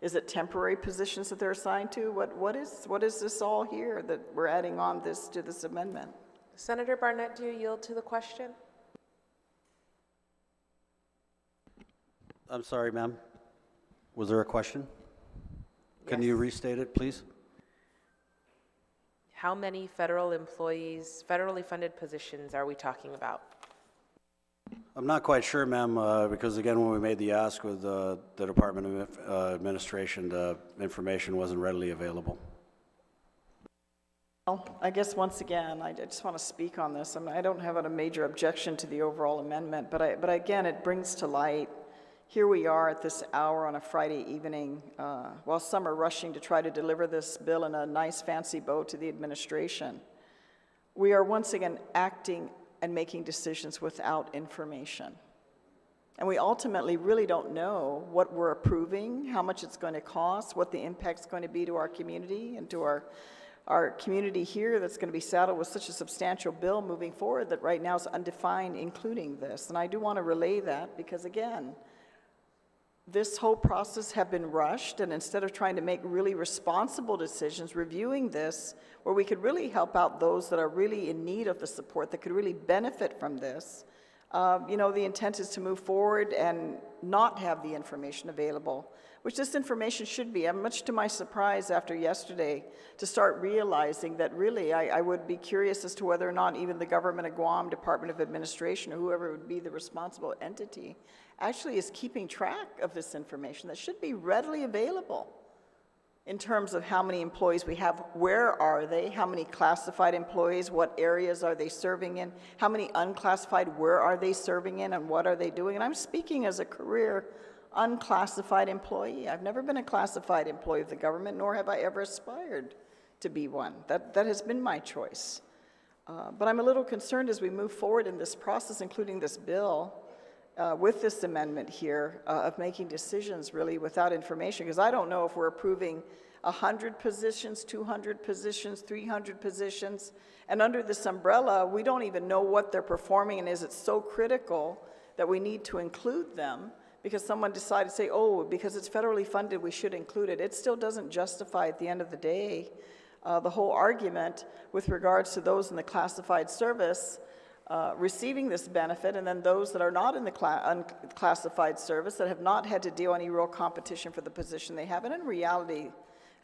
is it temporary positions that they're assigned to? What is this all here that we're adding on to this amendment?
Senator Barnett, do you yield to the question?
I'm sorry, ma'am. Was there a question? Can you restate it, please?
How many federal employees, federally funded positions are we talking about?
I'm not quite sure, ma'am, because again, when we made the ask with the Department of Administration, the information wasn't readily available.
Well, I guess once again, I just want to speak on this. I mean, I don't have a major objection to the overall amendment, but again, it brings to light, here we are at this hour on a Friday evening, while some are rushing to try to deliver this bill in a nice fancy bow to the administration. We are once again acting and making decisions without information. And we ultimately really don't know what we're approving, how much it's going to cost, what the impact's going to be to our community and to our community here that's going to be saddled with such a substantial bill moving forward that right now is undefined, including this. And I do want to relay that because, again, this whole process have been rushed, and instead of trying to make really responsible decisions, reviewing this, where we could really help out those that are really in need of the support, that could really benefit from this, you know, the intent is to move forward and not have the information available, which this information should be. I'm much to my surprise after yesterday to start realizing that really I would be curious as to whether or not even the government of Guam, Department of Administration, or whoever would be the responsible entity actually is keeping track of this information that should be readily available in terms of how many employees we have, where are they, how many classified employees, what areas are they serving in, how many unclassified, where are they serving in, and what are they doing. And I'm speaking as a career unclassified employee. I've never been a classified employee of the government, nor have I ever aspired to be one. That has been my choice. But I'm a little concerned as we move forward in this process, including this bill, with this amendment here of making decisions really without information, because I don't know if we're approving 100 positions, 200 positions, 300 positions. And under this umbrella, we don't even know what they're performing, and is it so critical that we need to include them because someone decided to say, oh, because it's federally funded, we should include it. It still doesn't justify at the end of the day the whole argument with regards to those in the classified service receiving this benefit, and then those that are not in the unclassified service that have not had to deal any real competition for the position they have. And in reality,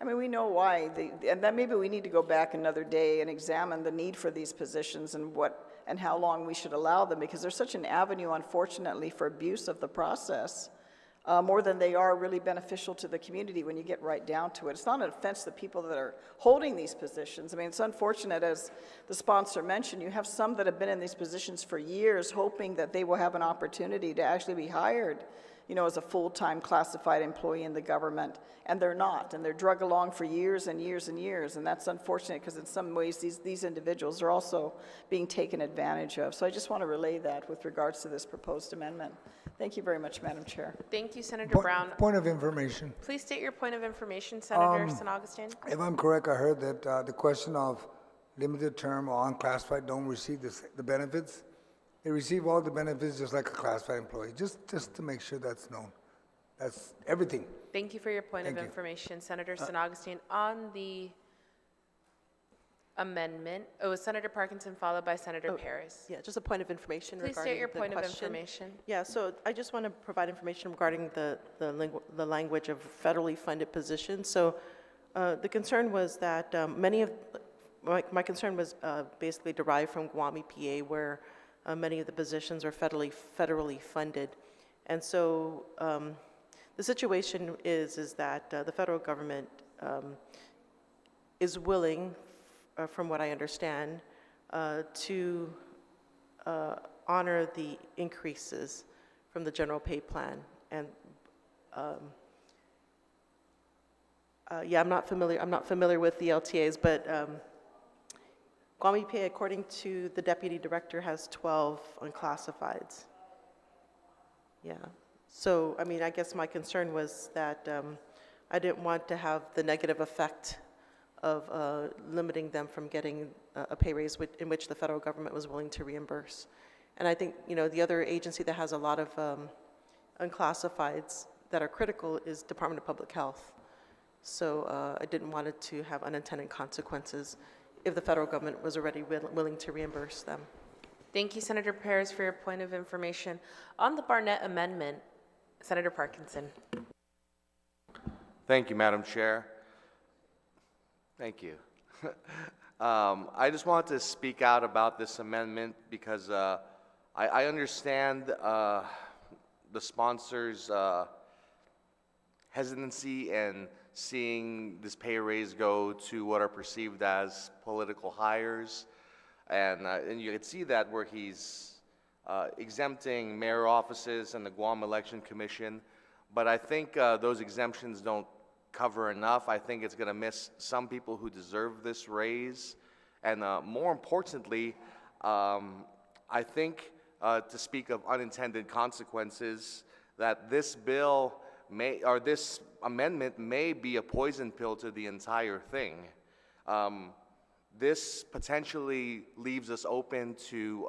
I mean, we know why, and then maybe we need to go back another day and examine the need for these positions and how long we should allow them, because there's such an avenue, unfortunately, for abuse of the process, more than they are really beneficial to the community when you get right down to it. It's not an offense to the people that are holding these positions. I mean, it's unfortunate, as the sponsor mentioned, you have some that have been in these positions for years hoping that they will have an opportunity to actually be hired, you know, as a full-time classified employee in the government, and they're not, and they're drug along for years and years and years, and that's unfortunate because in some ways these individuals are also being taken advantage of. So I just want to relay that with regards to this proposed amendment. Thank you very much, Madam Chair.
Thank you, Senator Brown.
Point of information.
Please state your point of information, Senator San Augustine.
If I'm correct, I heard that the question of limited term or unclassified don't receive the benefits. They receive all the benefits just like a classified employee, just to make sure that's known. That's everything.
Thank you for your point of information, Senator San Augustine. On the amendment, it was Senator Parkinson followed by Senator Perez.
Yeah, just a point of information
Please
regarding
state your
the
point of
question.
information.
Yeah, so I just want to provide information regarding the language of federally funded positions. So the concern was that my concern was basically derived from Guam EPA, where many of the positions are federally funded. And so the situation is that the federal government is willing, from what I understand, to honor the increases from the general pay plan. And yeah, I'm not familiar with the LTAs, but Guam EPA, according to the deputy director, has 12 unclassifieds. Yeah. So, I mean, I guess my concern was that I didn't want to have the negative effect of limiting them from getting a pay raise in which the federal government was willing to reimburse. And I think, you know, the other agency that has a lot of unclassifieds that are critical is Department of Public Health. So I didn't want it to have unintended consequences if the federal government was already willing to reimburse them.
Thank you, Senator Perez, for your point of information. On the Barnett amendment, Senator Parkinson.
Thank you, Madam Chair. Thank you. I just wanted to speak out about this amendment because I understand the sponsor's hesitancy in seeing this pay raise go to what are perceived as political hires. And you can see that where he's exempting mayor offices and the Guam Election Commission. But I think those exemptions don't cover enough. I think it's going to miss some people who deserve this raise. And more importantly, I think to speak of unintended consequences, that this bill this amendment may be a poison pill to the entire thing. This potentially leaves us open to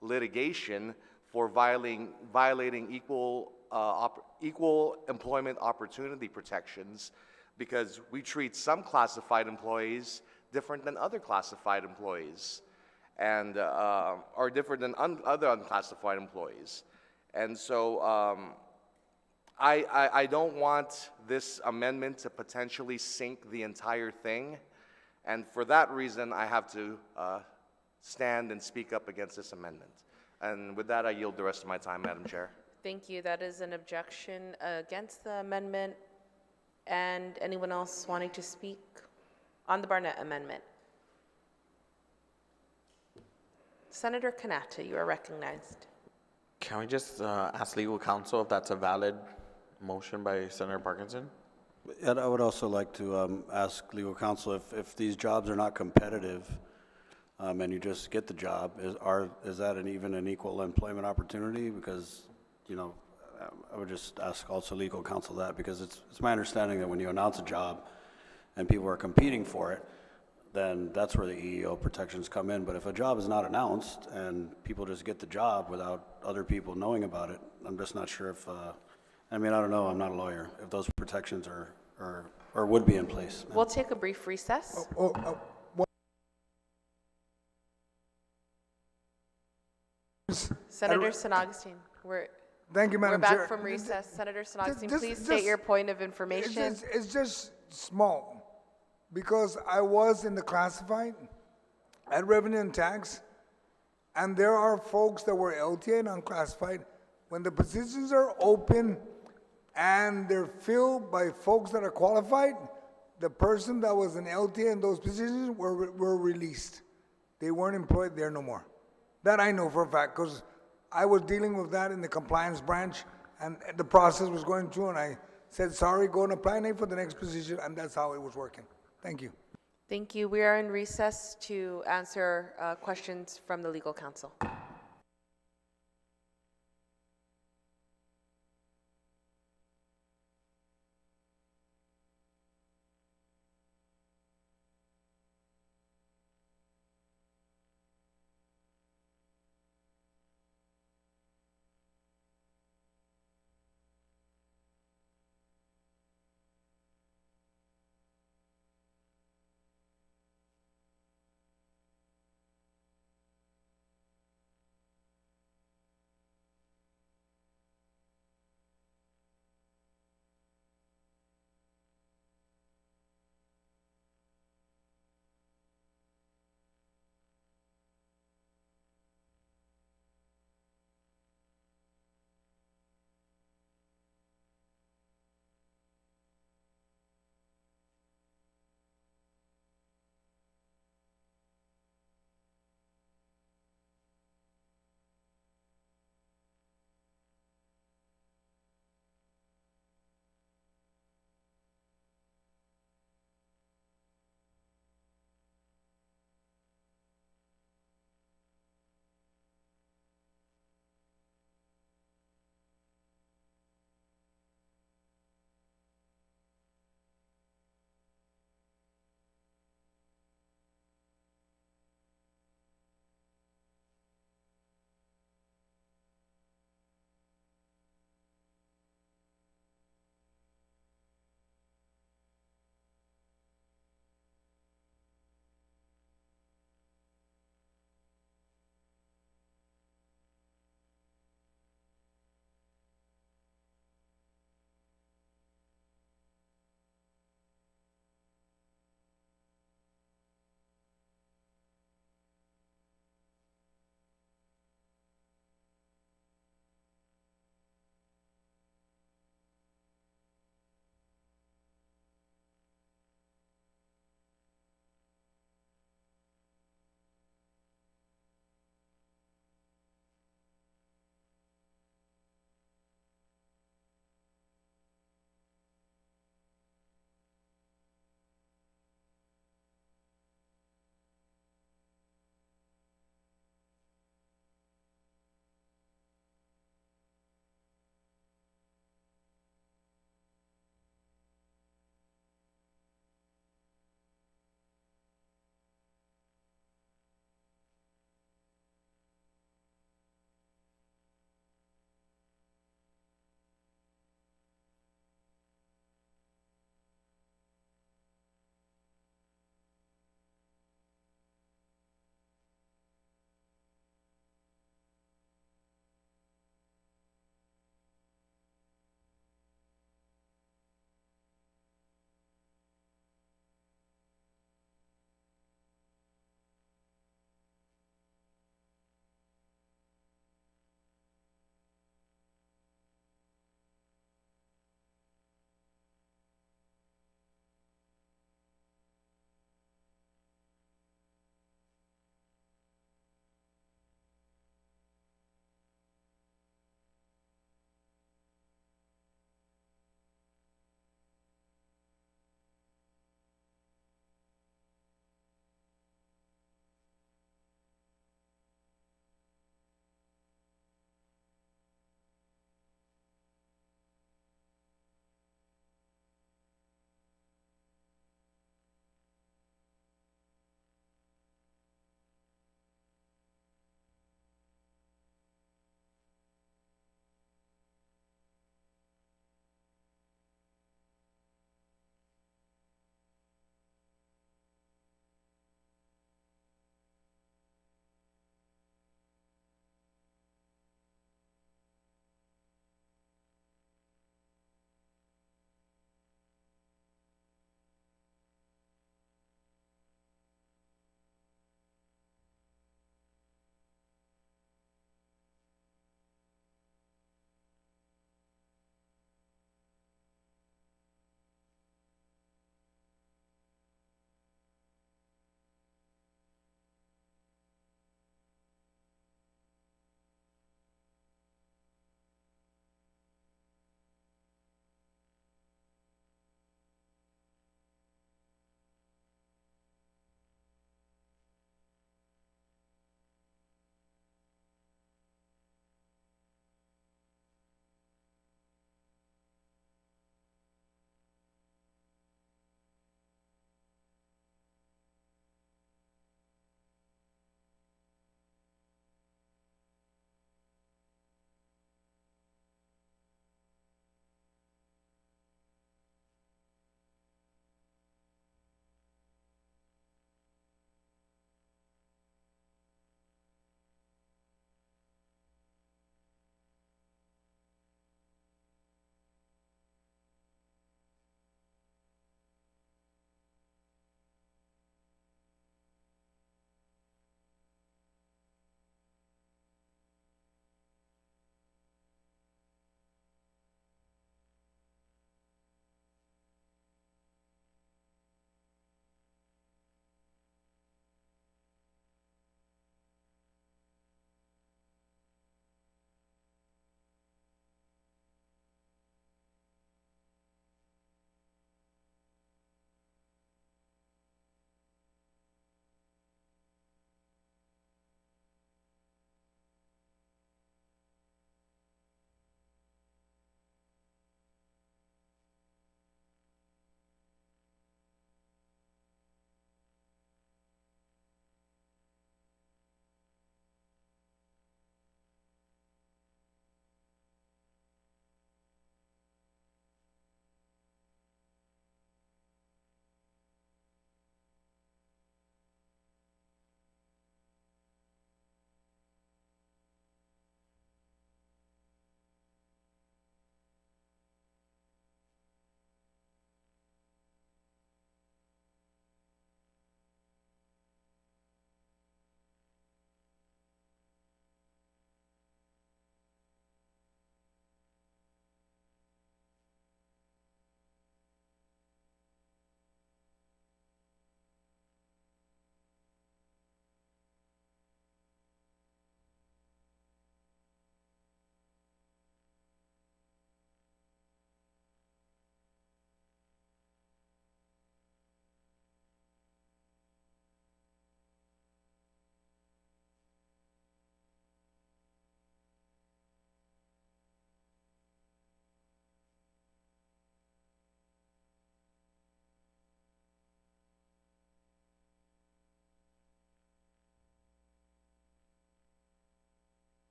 litigation for violating equal employment opportunity protections, because we treat some classified employees different than other classified employees, and are different than other unclassified employees. And so I don't want this amendment to potentially sink the entire thing. And for that reason, I have to stand and speak up against this amendment. And with that, I yield the rest of my time, Madam Chair.
Thank you. That is an objection against the amendment. And anyone else wanting to speak on the Barnett amendment? Senator Kanata, you are recognized.
Can we just ask legal counsel if that's a valid motion by Senator Parkinson?
And I would also like to ask legal counsel if these jobs are not competitive and you just get the job, is that even an equal employment opportunity? Because, you know, I would just ask also legal counsel that, because it's my understanding that when you announce a job and people are competing for it, then that's where the EEO protections come in. But if a job is not announced and people just get the job without other people knowing about it, I'm just not sure if, I mean, I don't know, I'm not a lawyer, if those protections are or would be in place.
We'll take a brief recess. Senator San Augustine,
Thank you,
we're
Madam
back
Chair.
from recess. Senator San Augustine,
Just-
please
just-
state your point of information.
It's just small, because I was in the classified at revenue and tax, and there are folks that were LTA and unclassified. When the positions are open and they're filled by folks that are qualified, the person that was in LTA in those positions were released. They weren't employed there no more. That I know for a fact, because I was dealing with that in the compliance branch, and the process was going through, and I said, sorry, go and apply name for the next position, and that's how it was working. Thank you.
Thank you. We are in recess to answer questions from the legal counsel.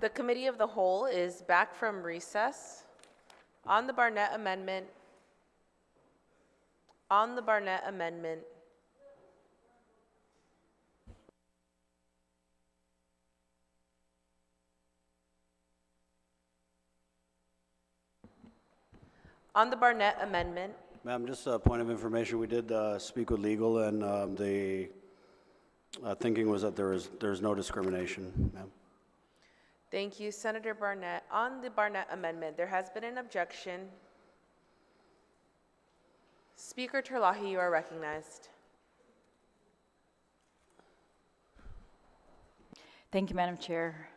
The Committee of the Whole is back from recess. On the Barnett Amendment,
Ma'am, just a point of information, we did speak with legal, and the thinking was that there's no discrimination, ma'am.
Thank you, Senator Barnett. On the Barnett Amendment, there has been an objection. Speaker Terlahi, you are recognized.
Thank you, Madam Chair.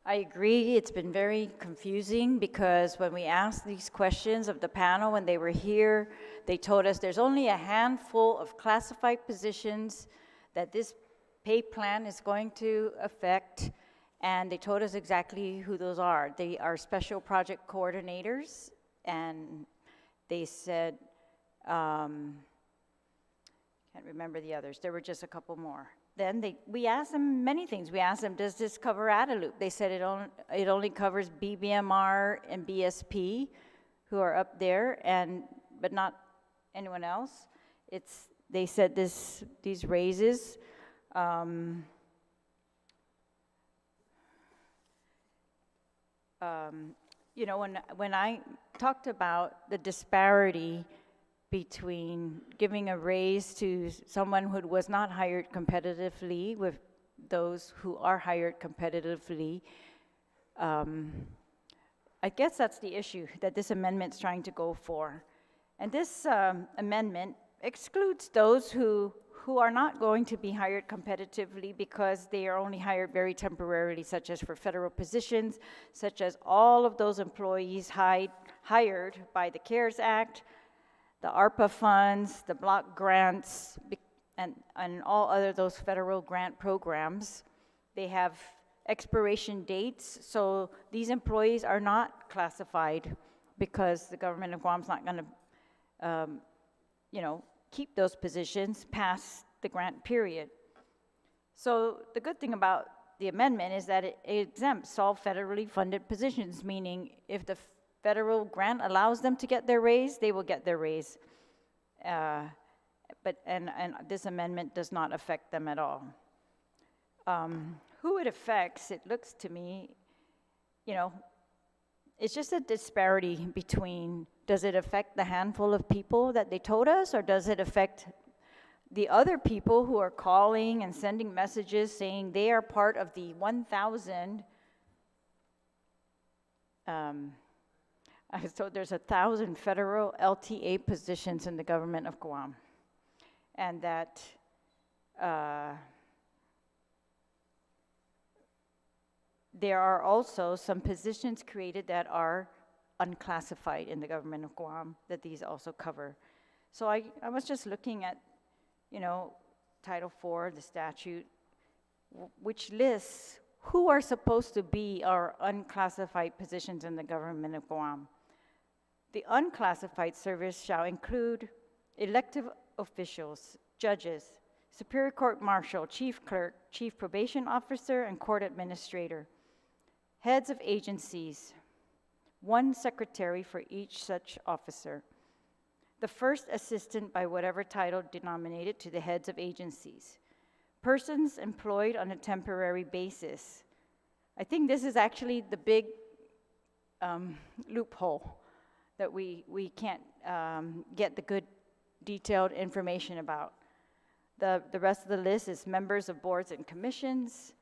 I agree, it's been very confusing because when we asked these questions of the panel when they were here, they told us there's only a handful of classified positions that this pay plan is going to affect, and they told us exactly who those are. They are special project coordinators, and they said, can't remember the others, there were just a couple more. Then we asked them many things. We asked them, does this cover Adelup? They said it only covers BBMR and BSP, who are up there, but not anyone else. They said these raises, you know, when I talked about the disparity between giving a raise to someone who was not hired competitively with those who are hired competitively, I guess that's the issue that this amendment's trying to go for. And this amendment excludes those who are not going to be hired competitively because they are only hired very temporarily, such as for federal positions, such as all of those employees hired by the CARES Act, the ARPA funds, the block grants, and all other those federal grant programs. They have expiration dates, so these employees are not classified because the government of Guam's not going to, you know, keep those positions past the grant period. So the good thing about the amendment is that it exempts all federally funded positions, meaning if the federal grant allows them to get their raise, they will get their raise. But this amendment does not affect them at all. Who it affects, it looks to me, you know, it's just a disparity between, does it affect the handful of people that they told us, or does it affect the other people who are calling and sending messages saying they are part of the 1,000, I was told there's 1,000 federal LTA positions in the government of Guam, and that there are also some positions created that are unclassified in the government of Guam that these also cover. So I was just looking at, you know, Title IV, the statute, which lists who are supposed to be our unclassified positions in the government of Guam. The unclassified service shall include elective officials, judges, Superior Court Marshal, Chief Clerk, Chief Probation Officer, and Court Administrator, heads of agencies, one secretary for each such officer, the first assistant by whatever title denominated to the heads of agencies, persons employed on a temporary basis. I think this is actually the big loophole that we can't get the good detailed information about. The rest of the list is members of boards and commissions,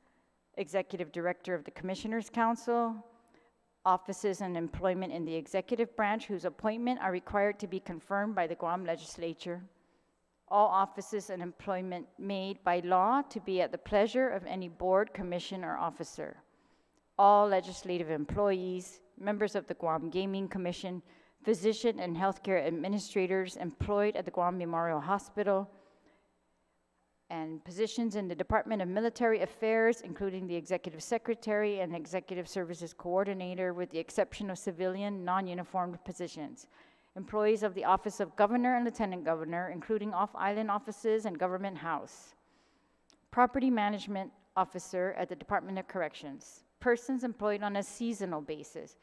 executive director of the Commissioners Council, offices and employment in the executive branch whose appointment are required to be confirmed by the Guam Legislature, all offices and employment made by law to be at the pleasure of any board, commission, or officer, all legislative employees, members of the Guam Gaming Commission, physician and healthcare administrators employed at the Guam Memorial Hospital, and positions in the Department of Military Affairs, including the Executive Secretary and Executive Services Coordinator, with the exception of civilian, non-uniformed positions. Employees of the Office of Governor and Lieutenant Governor, including off-island offices and Government House. Property Management Officer at the Department of Corrections. persons employed on a seasonal basis,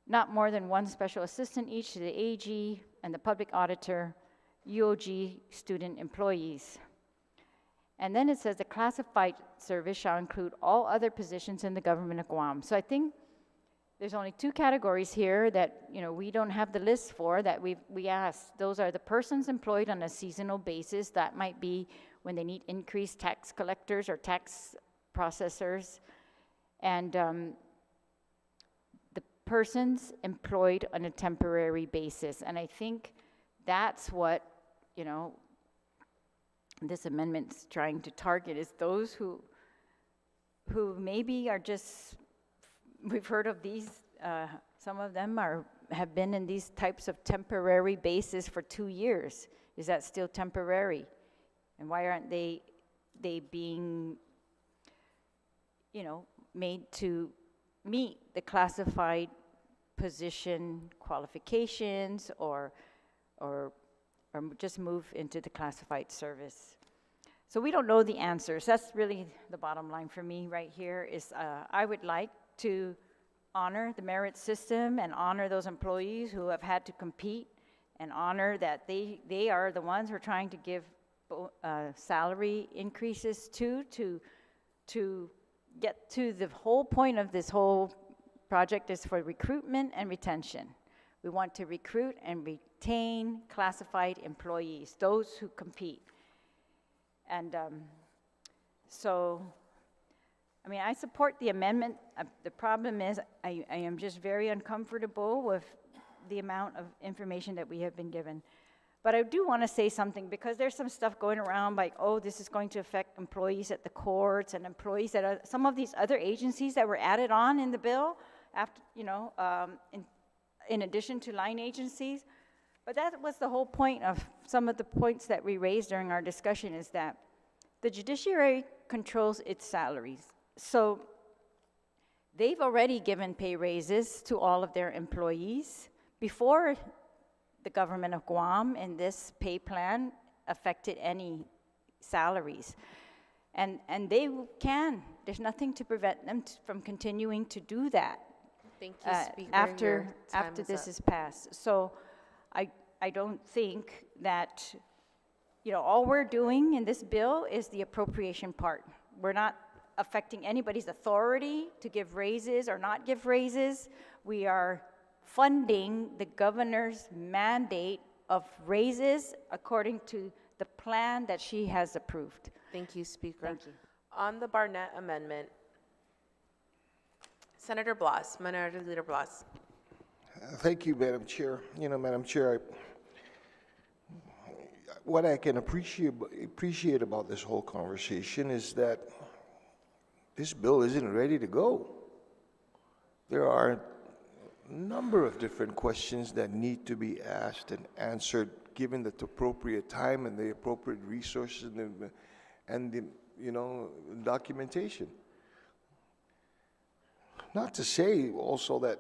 not more than one special assistant each to the AG and the public auditor, UOG student employees. And then it says the classified service shall include all other positions in the government of Guam. So I think there's only two categories here that, you know, we don't have the list for that we asked. Those are the persons employed on a seasonal basis. That might be when they need increased tax collectors or tax processors. And the persons employed on a temporary basis. And I think that's what, you know, this amendment's trying to target, is those who maybe are just, we've heard of these, some of them have been in these types of temporary bases for 2 years. Is that still temporary? And why aren't they being, you know, made to meet the classified position qualifications or just move into the classified service? So we don't know the answers. That's really the bottom line for me right here is I would like to honor the merit system and honor those employees who have had to compete and honor that they are the ones who are trying to give salary increases to get to the whole point of this whole project is for recruitment and retention. We want to recruit and retain classified employees, those who compete. And so, I mean, I support the amendment. The problem is I am just very uncomfortable with the amount of information that we have been given. But I do want to say something because there's some stuff going around like, oh, this is going to affect employees at the courts and employees at some of these other agencies that were added on in the bill after, you know, in addition to line agencies. But that was the whole point of some of the points that we raised during our discussion is that the judiciary controls its salaries. So they've already given pay raises to all of their employees before the government of Guam and this pay plan affected any salaries. And they can, there's nothing to prevent them from continuing to do that.
Thank you, Speaker.
After
Your time
this
up.
is passed. So I don't think that, you know, all we're doing in this bill is the appropriation part. We're not affecting anybody's authority to give raises or not give raises. We are funding the governor's mandate of raises according to the plan that she has approved.
Thank you, Speaker.
Thank you.
On the Barnett amendment, Senator Blas, Minority Leader Blas.
Thank you, Madam Chair. You know, Madam Chair, what I can appreciate about this whole conversation is that this bill isn't ready to go. There are a number of different questions that need to be asked and answered given the appropriate time and the appropriate resources and the you know, documentation. Not to say also that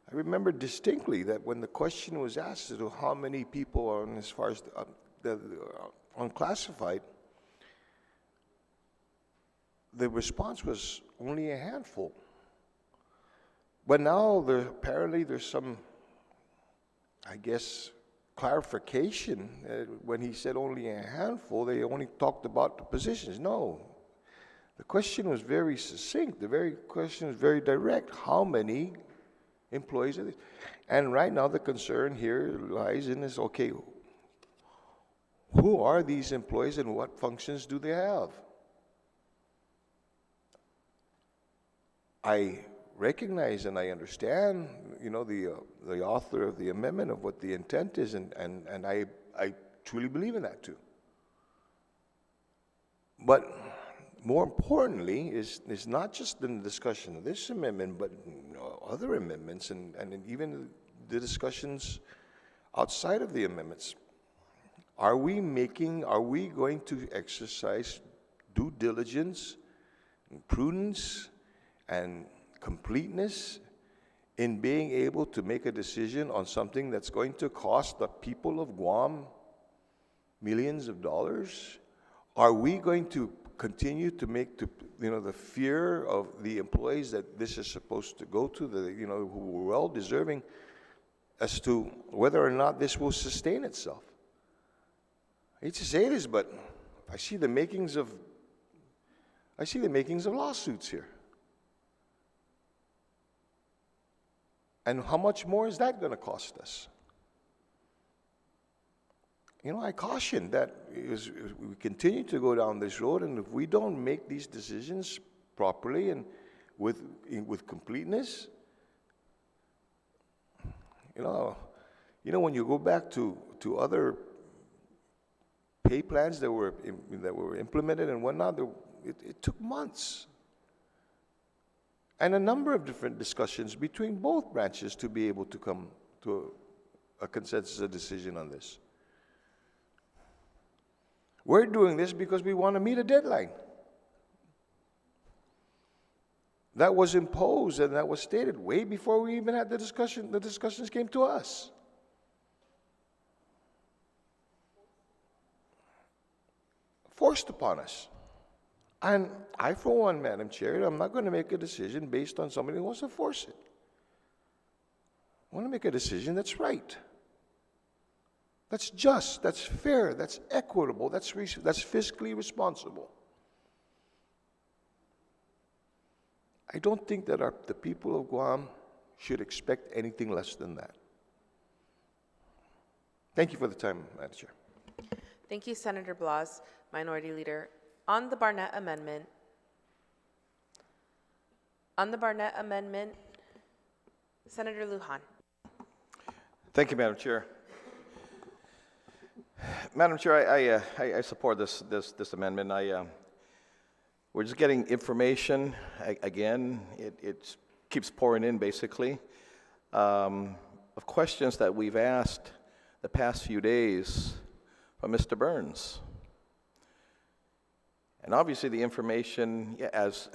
I remember distinctly that when the question was asked as to how many people are on as far as the unclassified, the response was only a handful. But now apparently there's some, I guess, clarification. When he said only a handful, they only talked about the positions. No. The question was very succinct. The question was very direct. How many employees are there? And right now the concern here lies in this, okay, who are these employees and what functions do they have? I recognize and I understand, you know, the author of the amendment of what the intent is, and I truly believe in that too. But more importantly is not just in the discussion of this amendment, but other amendments and even the discussions outside of the amendments. Are we going to exercise due diligence and prudence and completeness in being able to make a decision on something that's going to cost the people of Guam millions of dollars? Are we going to continue to make, the fear of the employees that this is supposed to go to, who are well deserving, as to whether or not this will sustain itself. I hate to say this, but I see the makings of lawsuits here. And how much more is that going to cost us? I caution that as we continue to go down this road, and if we don't make these decisions properly and with completeness, when you go back to other pay plans that were implemented and whatnot, it took months and a number of different discussions between both branches to be able to come to a consensus, a decision on this. We're doing this because we want to meet a deadline that was imposed and that was stated way before we even had the discussion. The discussions came to us. Forced upon us. And I, for one, Madam Chair, I'm not going to make a decision based on somebody who wants to force it. I want to make a decision that's right, that's just, that's fair, that's equitable, that's fiscally responsible. I don't think that the people of Guam should expect anything less than that. Thank you for the time, Madam Chair.
Thank you, Senator Blas, Minority Leader. On the Barnett Amendment, Senator Lujan.
Thank you, Madam Chair. Madam Chair, I support this amendment. We're just getting information. Again, it keeps pouring in, basically, of questions that we've asked the past few days from Mr. Burns. And obviously the information, as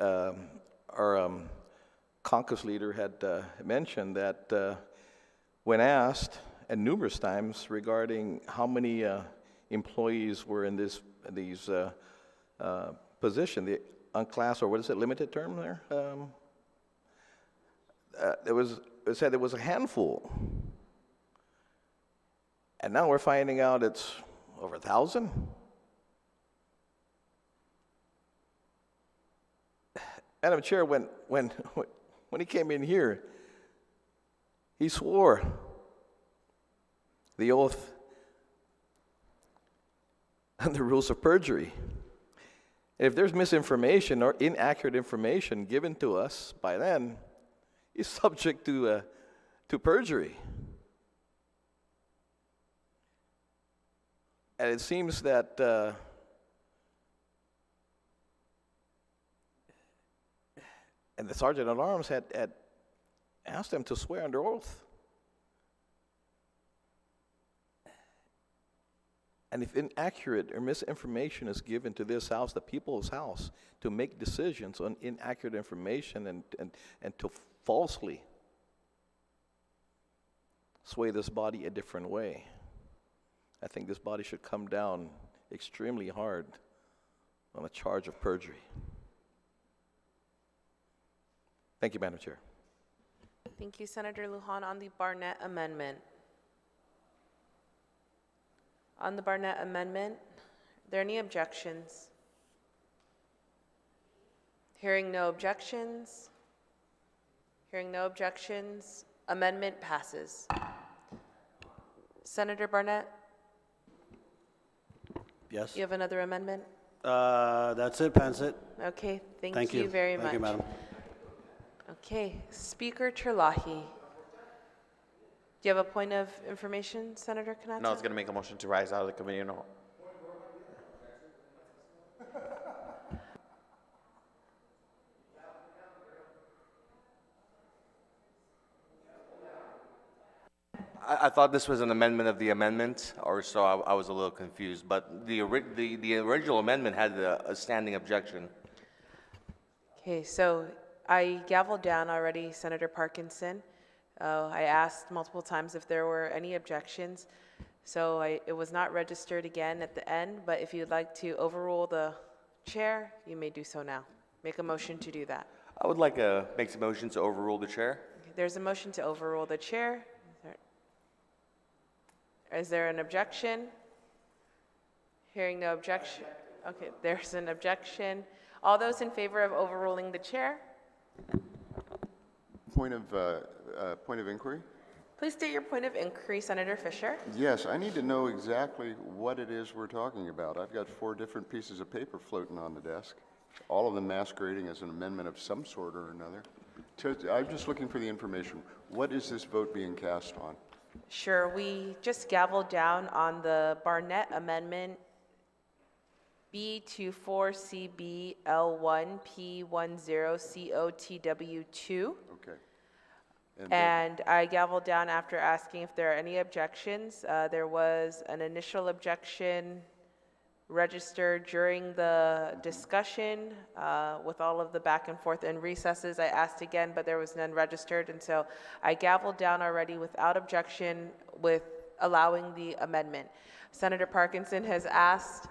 our caucus leader had mentioned, that when asked, and numerous times, regarding how many employees were in these position, the unclassified, or what is it, limited term there? It said it was a handful. And now we're finding out it's over 1,000. Madam Chair, when he came in here, he swore the oath and the rules of perjury. If there's misinformation or inaccurate information given to us by then, he's subject to perjury. And it seems that and the Sergeant at Arms had asked him to swear under oath. And if inaccurate or misinformation is given to this house, the people's house, to make decisions on inaccurate information and to falsely sway this body a different way, I think this body should come down extremely hard on a charge of perjury. Thank you, Madam Chair.
Thank you, Senator Lujan. On the Barnett Amendment. On the Barnett Amendment, are there any objections? Hearing no objections. Amendment passes. Senator Barnett,
Yes?
you have another amendment?
That's it, Pansett.
Okay, thank you very much.
Thank you, Madam.
Okay, Speaker Terlahi. Do you have a point of information, Senator Kanata?
No, I was going to make a motion to rise out of the committee. No.
I thought this was an amendment of the amendment, or so I was a little confused. But the original amendment had a standing objection.
Okay, so I gavelled down already, Senator Parkinson. I asked multiple times if there were any objections. So it was not registered again at the end, but if you'd like to overrule the Chair, you may do so now. Make a motion to do that.
I would like to make a motion to overrule the chair.
There's a motion to overrule the chair. Is there an objection? Hearing no objection. Okay, there's an objection. All those in favor of overruling the chair,
Point of inquiry?
please state your point of inquiry, Senator Fisher.
Yes, I need to know exactly what it is we're talking about. I've got 4 different pieces of paper floating on the desk, all of them masquerading as an amendment of some sort or another. I'm just looking for the information. What is this vote being cast on?
Sure, we just gavelled down on the Barnett Amendment B24CB L1P10COTW2.
Okay.
And I gavelled down after asking if there are any objections. There was an initial objection registered during the discussion with all of the back and forth and recesses. I asked again, but there was none registered. And so I gavelled down already without objection with allowing the amendment. Senator Parkinson has asked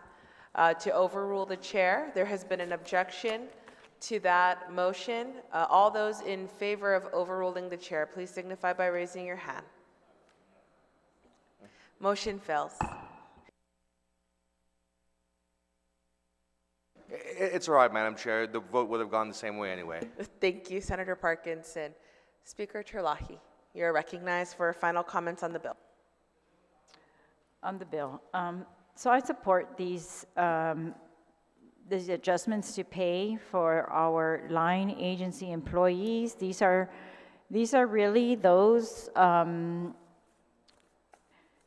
to overrule the chair. There has been an objection to that motion. All those in favor of overruling the chair, please signify by raising your hand. Motion fails.
It's all right, Madam Chair. The vote would have gone the same way anyway.
Thank you, Senator Parkinson. Speaker Terlahi, you're recognized for final comments on the bill.
On the bill. So I support these adjustments to pay for our line agency employees. These are really those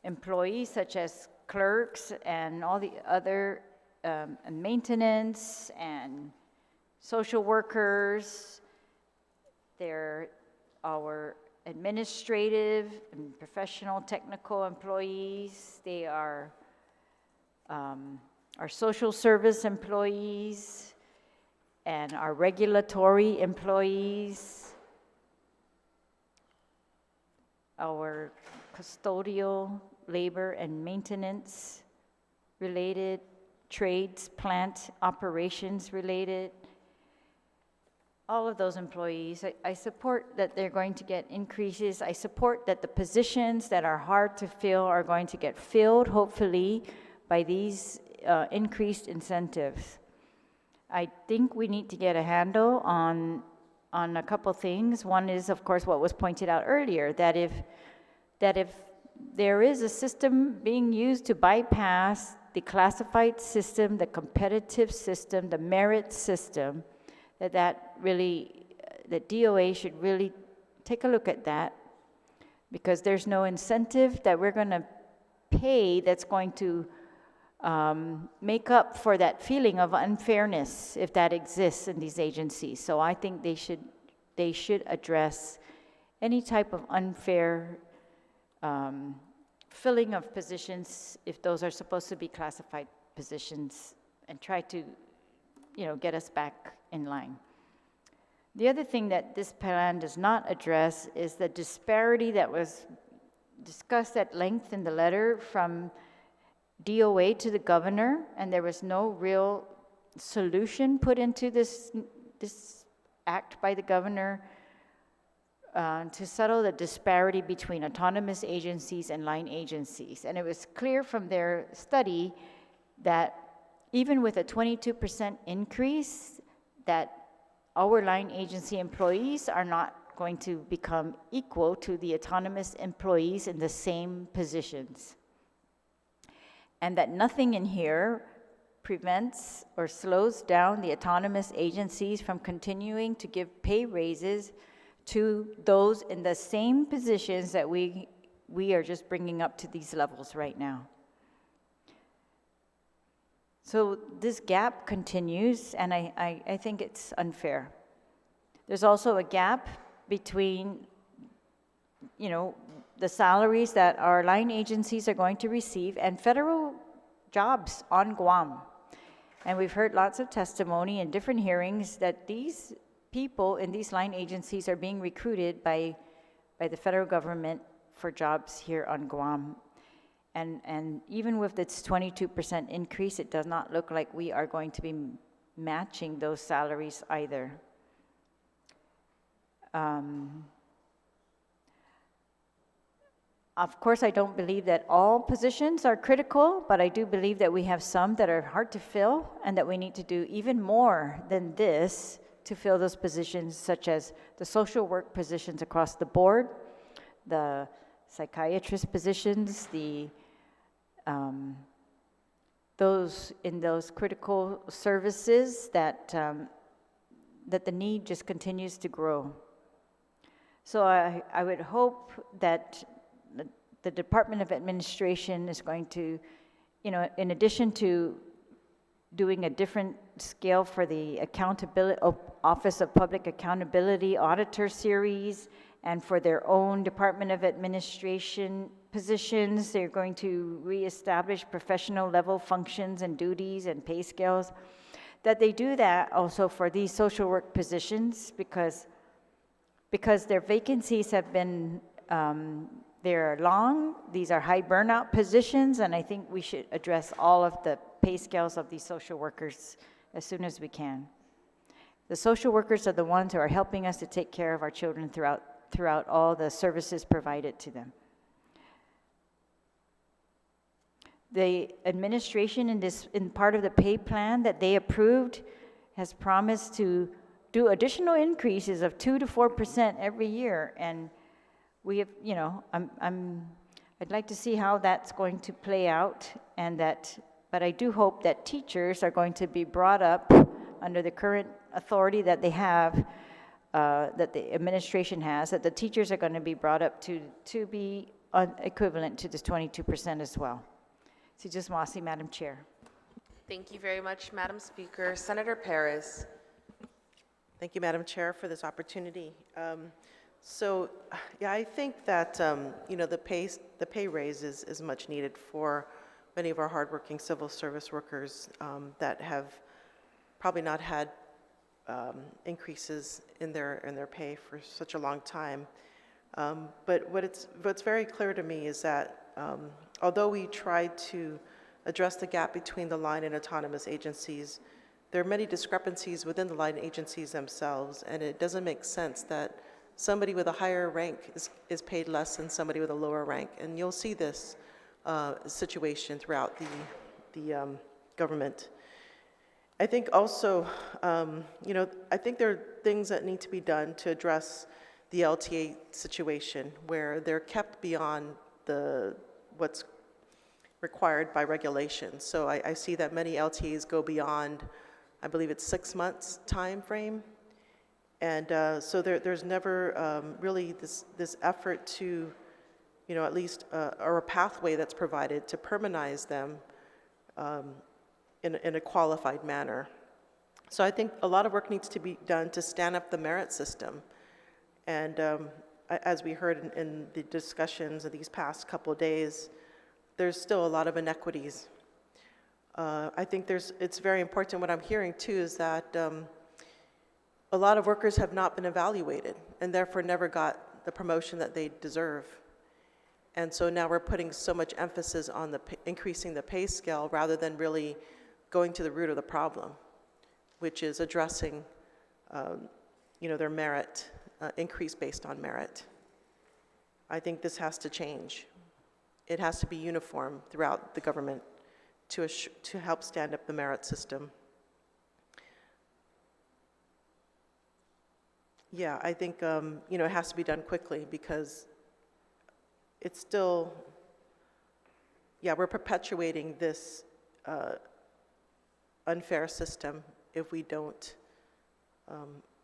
employees such as clerks and all the other maintenance and social workers. They're our administrative and professional technical employees. They are our social service employees and our regulatory employees, our custodial, labor and maintenance related, trades, plant operations related, all of those employees. I support that they're going to get increases. I support that the positions that are hard to fill are going to get filled, hopefully, by these increased incentives. I think we need to get a handle on a couple things. One is, of course, what was pointed out earlier, that if there is a system being used to bypass the classified system, the competitive system, the merit system, that DOA should really take a look at that, because there's no incentive that we're going to pay that's going to make up for that feeling of unfairness if that exists in these agencies. So I think they should address any type of unfair filling of positions, if those are supposed to be classified positions, and try to, get us back in line. The other thing that this plan does not address is the disparity that was discussed at length in the letter from DOA to the governor, and there was no real solution put into this act by the governor to settle the disparity between autonomous agencies and line agencies. And it was clear from their study that even with a 22% increase, that our line agency employees are not going to become equal to the autonomous employees in the same positions. And that nothing in here prevents or slows down the autonomous agencies from continuing to give pay raises to those in the same positions that we are just bringing up to these levels right now. So this gap continues, and I think it's unfair. There's also a gap between, the salaries that our line agencies are going to receive and federal jobs on Guam. And we've heard lots of testimony in different hearings that these people in these line agencies are being recruited by the federal government for jobs here on Guam. And even with its 22% increase, it does not look like we are going to be matching those salaries either. Of course, I don't believe that all positions are critical, but I do believe that we have some that are hard to fill and that we need to do even more than this to fill those positions, such as the social work positions across the board, the psychiatrist positions, those in those critical services that the need just continues to grow. So I would hope that the Department of Administration is going to, in addition to doing a different scale for the accountability Office of Public Accountability Auditor Series, and for their own Department of Administration positions, they're going to reestablish professional level functions and duties and pay scales, that they do that also for these social work positions, because their vacancies have been, they're long, these are high burnout positions, and I think we should address all of the pay scales of these social workers as soon as we can. The social workers are the ones who are helping us to take care of our children throughout all the services provided to them. The administration in part of the pay plan that they approved has promised to do additional increases of 2 to 4% every year, and we have, I'd like to see how that's going to play out, but I do hope that teachers are going to be brought up under the current authority that they have, that the administration has, that the teachers are going to be brought up to be equivalent to this 22% as well. Si Diyos Masi, Madam Chair.
Thank you very much, Madam Speaker. Senator Perez.
Thank you, Madam Chair, for this opportunity. I think that, the pay raise is much needed for many of our hardworking civil service workers that have probably not had increases in their pay for such a long time. But what's very clear to me is that although we tried to address the gap between the line and autonomous agencies, there are many discrepancies within the line agencies themselves, and it doesn't make sense that somebody with a higher rank is paid less than somebody with a lower rank. And you'll see this situation throughout the government. I think also, I think there are things that need to be done to address the LTA situation where they're kept beyond what's required by regulations. So I see that many LTAs go beyond, I believe it's 6 months time frame. And so there's never really this effort to, at least, or a pathway that's provided to permanize them in a qualified manner. So I think a lot of work needs to be done to stand up the merit system. And as we heard in the discussions of these past couple of days, there's still a lot of inequities. I think it's very important. What I'm hearing too is that a lot of workers have not been evaluated and therefore never got the promotion that they deserve. And so now we're putting so much emphasis on increasing the pay scale rather than really going to the root of the problem, which is addressing their merit, increase based on merit. I think this has to change. It has to be uniform throughout the government to help stand up the merit system. Yeah, I think it has to be done quickly because it's still, we're perpetuating this unfair system if we don't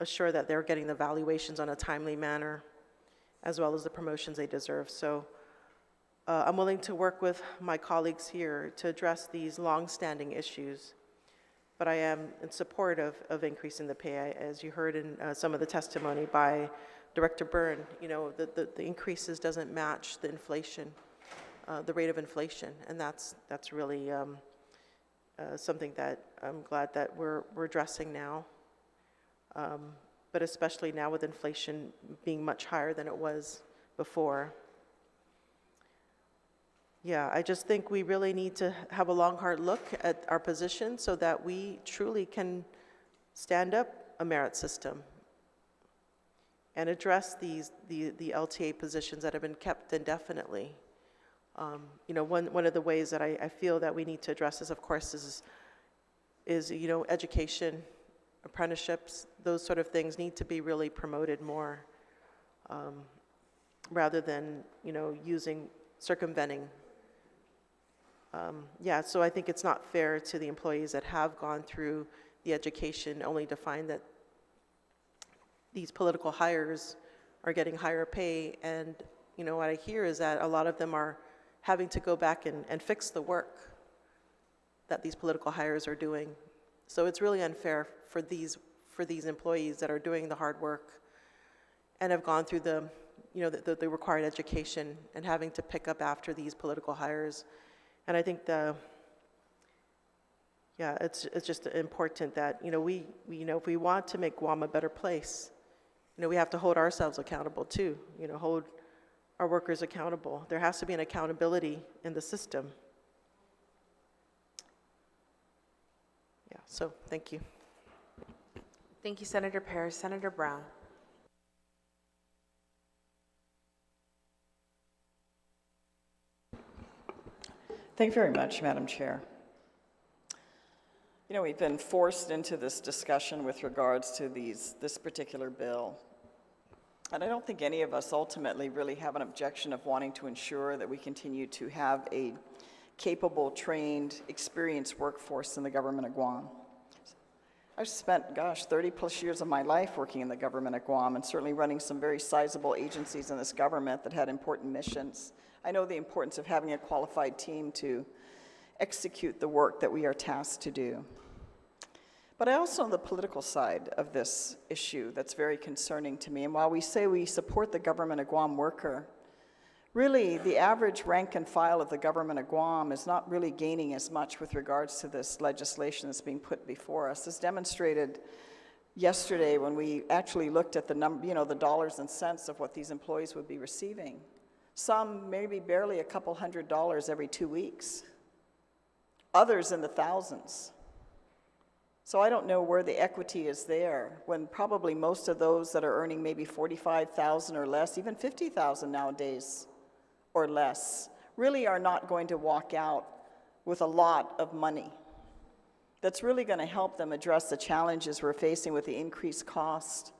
assure that they're getting the valuations on a timely manner as well as the promotions they deserve. So I'm willing to work with my colleagues here to address these long-standing issues, but I am in support of increasing the pay. As you heard in some of the testimony by Director Byrne, the increases doesn't match the inflation, the rate of inflation, and that's really something that I'm glad that we're addressing now, but especially now with inflation being much higher than it was before. Yeah, I just think we really need to have a long, hard look at our position so that we truly can stand up a merit system and address the LTA positions that have been kept indefinitely. One of the ways that I feel that we need to address this, of course, is education, apprenticeships, those sort of things need to be really promoted more, rather than, circumventing. So I think it's not fair to the employees that have gone through the education only to find that these political hires are getting higher pay, and what I hear is that a lot of them are having to go back and fix the work that these political hires are doing. So it's really unfair for these employees that are doing the hard work and have gone through the required education and having to pick up after these political hires. And I think it's just important that we if we want to make Guam a better place, we have to hold ourselves accountable too. Hold our workers accountable. There has to be an accountability in the system. So thank you.
Thank you, Senator Perez. Senator Brown.
Thank you very much, Madam Chair. We've been forced into this discussion with regards to this particular bill. And I don't think any of us ultimately really have an objection of wanting to ensure that we continue to have a capable, trained, experienced workforce in the government of Guam. I've spent, 30 plus years of my life working in the government of Guam and certainly running some very sizable agencies in this government that had important missions. I know the importance of having a qualified team to execute the work that we are tasked to do. But I also know the political side of this issue that's very concerning to me. And while we say we support the government of Guam worker, really the average rank and file of the government of Guam is not really gaining as much with regards to this legislation that's being put before us. As demonstrated yesterday when we actually looked at the number, the dollars and cents of what these employees would be receiving. Some maybe barely a couple $100 every 2 weeks. Others in the thousands. So I don't know where the equity is there when probably most of those that are earning maybe $45,000 or less, even $50,000 nowadays or less, really are not going to walk out with a lot of money that's really going to help them address the challenges we're facing with the increased cost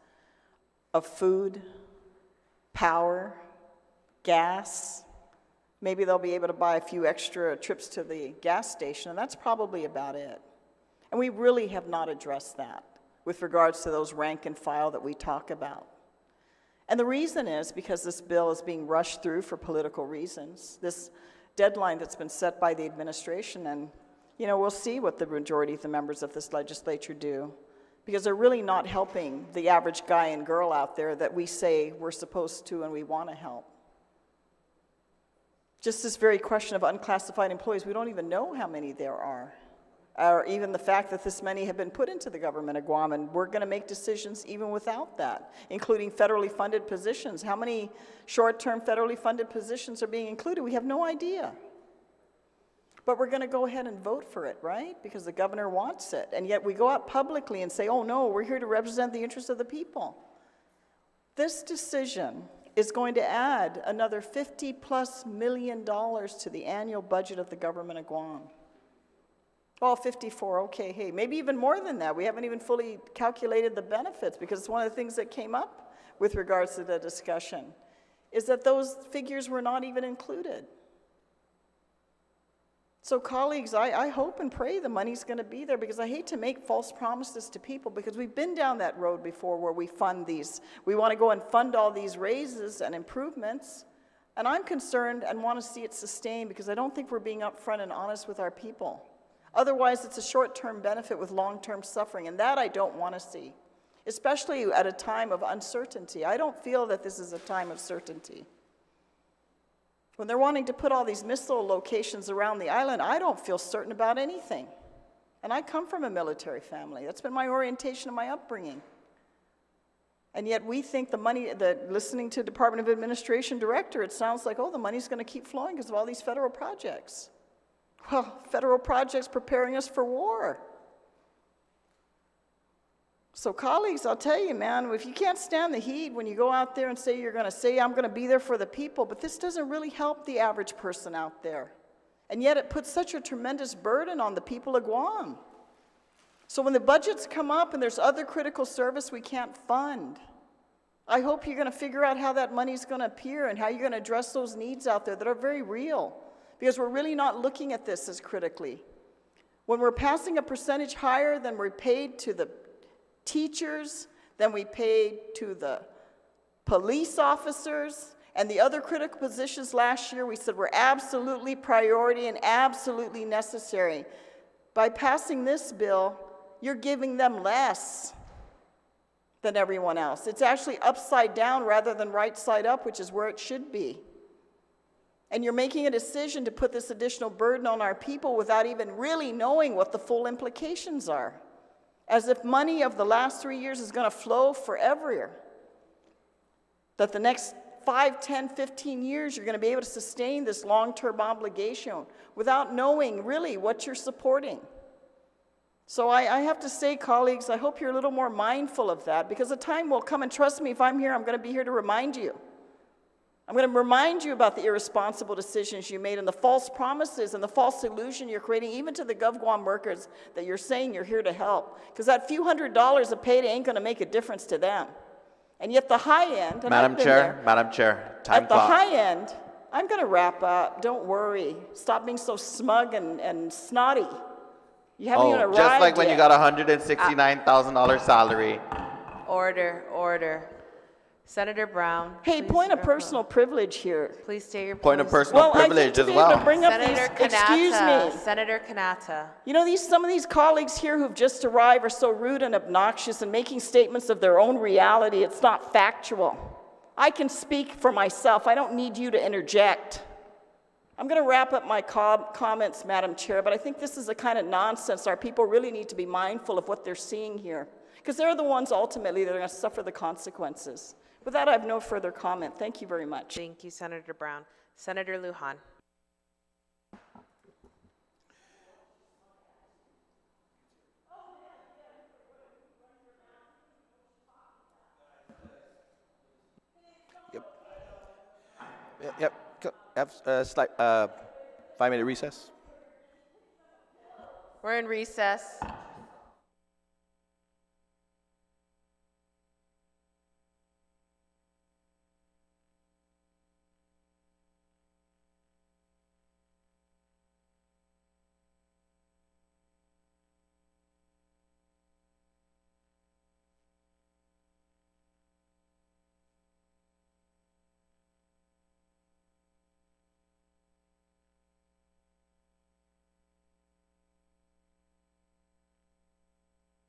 of food, power, gas. Maybe they'll be able to buy a few extra trips to the gas station, and that's probably about it. And we really have not addressed that with regards to those rank and file that we talk about. And the reason is because this bill is being rushed through for political reasons. This deadline that's been set by the administration, and we'll see what the majority of the members of this legislature do, because they're really not helping the average guy and girl out there that we say we're supposed to and we want to help. Just this very question of unclassified employees, we don't even know how many there are. Or even the fact that this many have been put into the government of Guam, and we're going to make decisions even without that, including federally funded positions. How many short-term federally funded positions are being included? We have no idea. But we're going to go ahead and vote for it, right? Because the governor wants it. And yet we go out publicly and say, oh no, we're here to represent the interests of the people. This decision is going to add another $50+ million to the annual budget of the government of Guam. Well, 54, okay, hey, maybe even more than that. We haven't even fully calculated the benefits, because it's one of the things that came up with regards to the discussion, is that those figures were not even included. So colleagues, I hope and pray the money's going to be there, because I hate to make false promises to people, because we've been down that road before where we fund these. We want to go and fund all these raises and improvements, and I'm concerned and want to see it sustained, because I don't think we're being upfront and honest with our people. Otherwise, it's a short-term benefit with long-term suffering, and that I don't want to see, especially at a time of uncertainty. I don't feel that this is a time of certainty. When they're wanting to put all these missile locations around the island, I don't feel certain about anything. And I come from a military family. That's been my orientation and my upbringing. And yet we think the money, listening to Department of Administration director, it sounds like, oh, the money's going to keep flowing because of all these federal projects. Well, federal projects preparing us for war. So colleagues, I'll tell you, man, if you can't stand the heat when you go out there and say you're going to say, I'm going to be there for the people, but this doesn't really help the average person out there. And yet it puts such a tremendous burden on the people of Guam. So when the budgets come up and there's other critical service we can't fund, I hope you're going to figure out how that money's going to appear and how you're going to address those needs out there that are very real, because we're really not looking at this as critically. When we're passing a percentage higher than we're paid to the teachers, than we paid to the police officers, and the other critical positions last year, we said were absolutely priority and absolutely necessary. By passing this bill, you're giving them less than everyone else. It's actually upside down rather than right side up, which is where it should be. And you're making a decision to put this additional burden on our people without even really knowing what the full implications are. As if money of the last 3 years is going to flow forever. That the next 5, 10, 15 years you're going to be able to sustain this long-term obligation without knowing really what you're supporting. So I have to say, colleagues, I hope you're a little more mindful of that, because a time will come, and trust me, if I'm here, I'm going to be here to remind you. I'm going to remind you about the irresponsible decisions you made and the false promises and the false illusion you're creating even to the GovGuam workers that you're saying you're here to help. Because that few $100s of payday ain't going to make a difference to them. And yet the high end, and
Madam
I've been
Chair,
there,
Madam Chair, time
at the
clock.
high end, I'm going to wrap up. Don't worry. Stop being so smug and snotty. You haven't even arrived
Just like when you
yet.
got a $169,000 salary.
Order, order. Senator Brown.
Hey,
please
point of
wrap
personal
up.
privilege here.
Please state your
Point of
post.
personal
Well, I think
privilege
to
as
be able to
well.
bring up
Senator
these, excuse
Kanata.
me.
Senator Kanata.
You know, some of these colleagues here who've just arrived are so rude and obnoxious and making statements of their own reality. It's not factual. I can speak for myself. I don't need you to interject. I'm going to wrap up my comments, Madam Chair, but I think this is the kind of nonsense our people really need to be mindful of what they're seeing here, because they're the ones ultimately that are going to suffer the consequences. With that, I have no further comment. Thank you very much.
Thank you, Senator Brown. Senator Lujan.
Yep. Have a slight 5-minute recess.
We're in recess.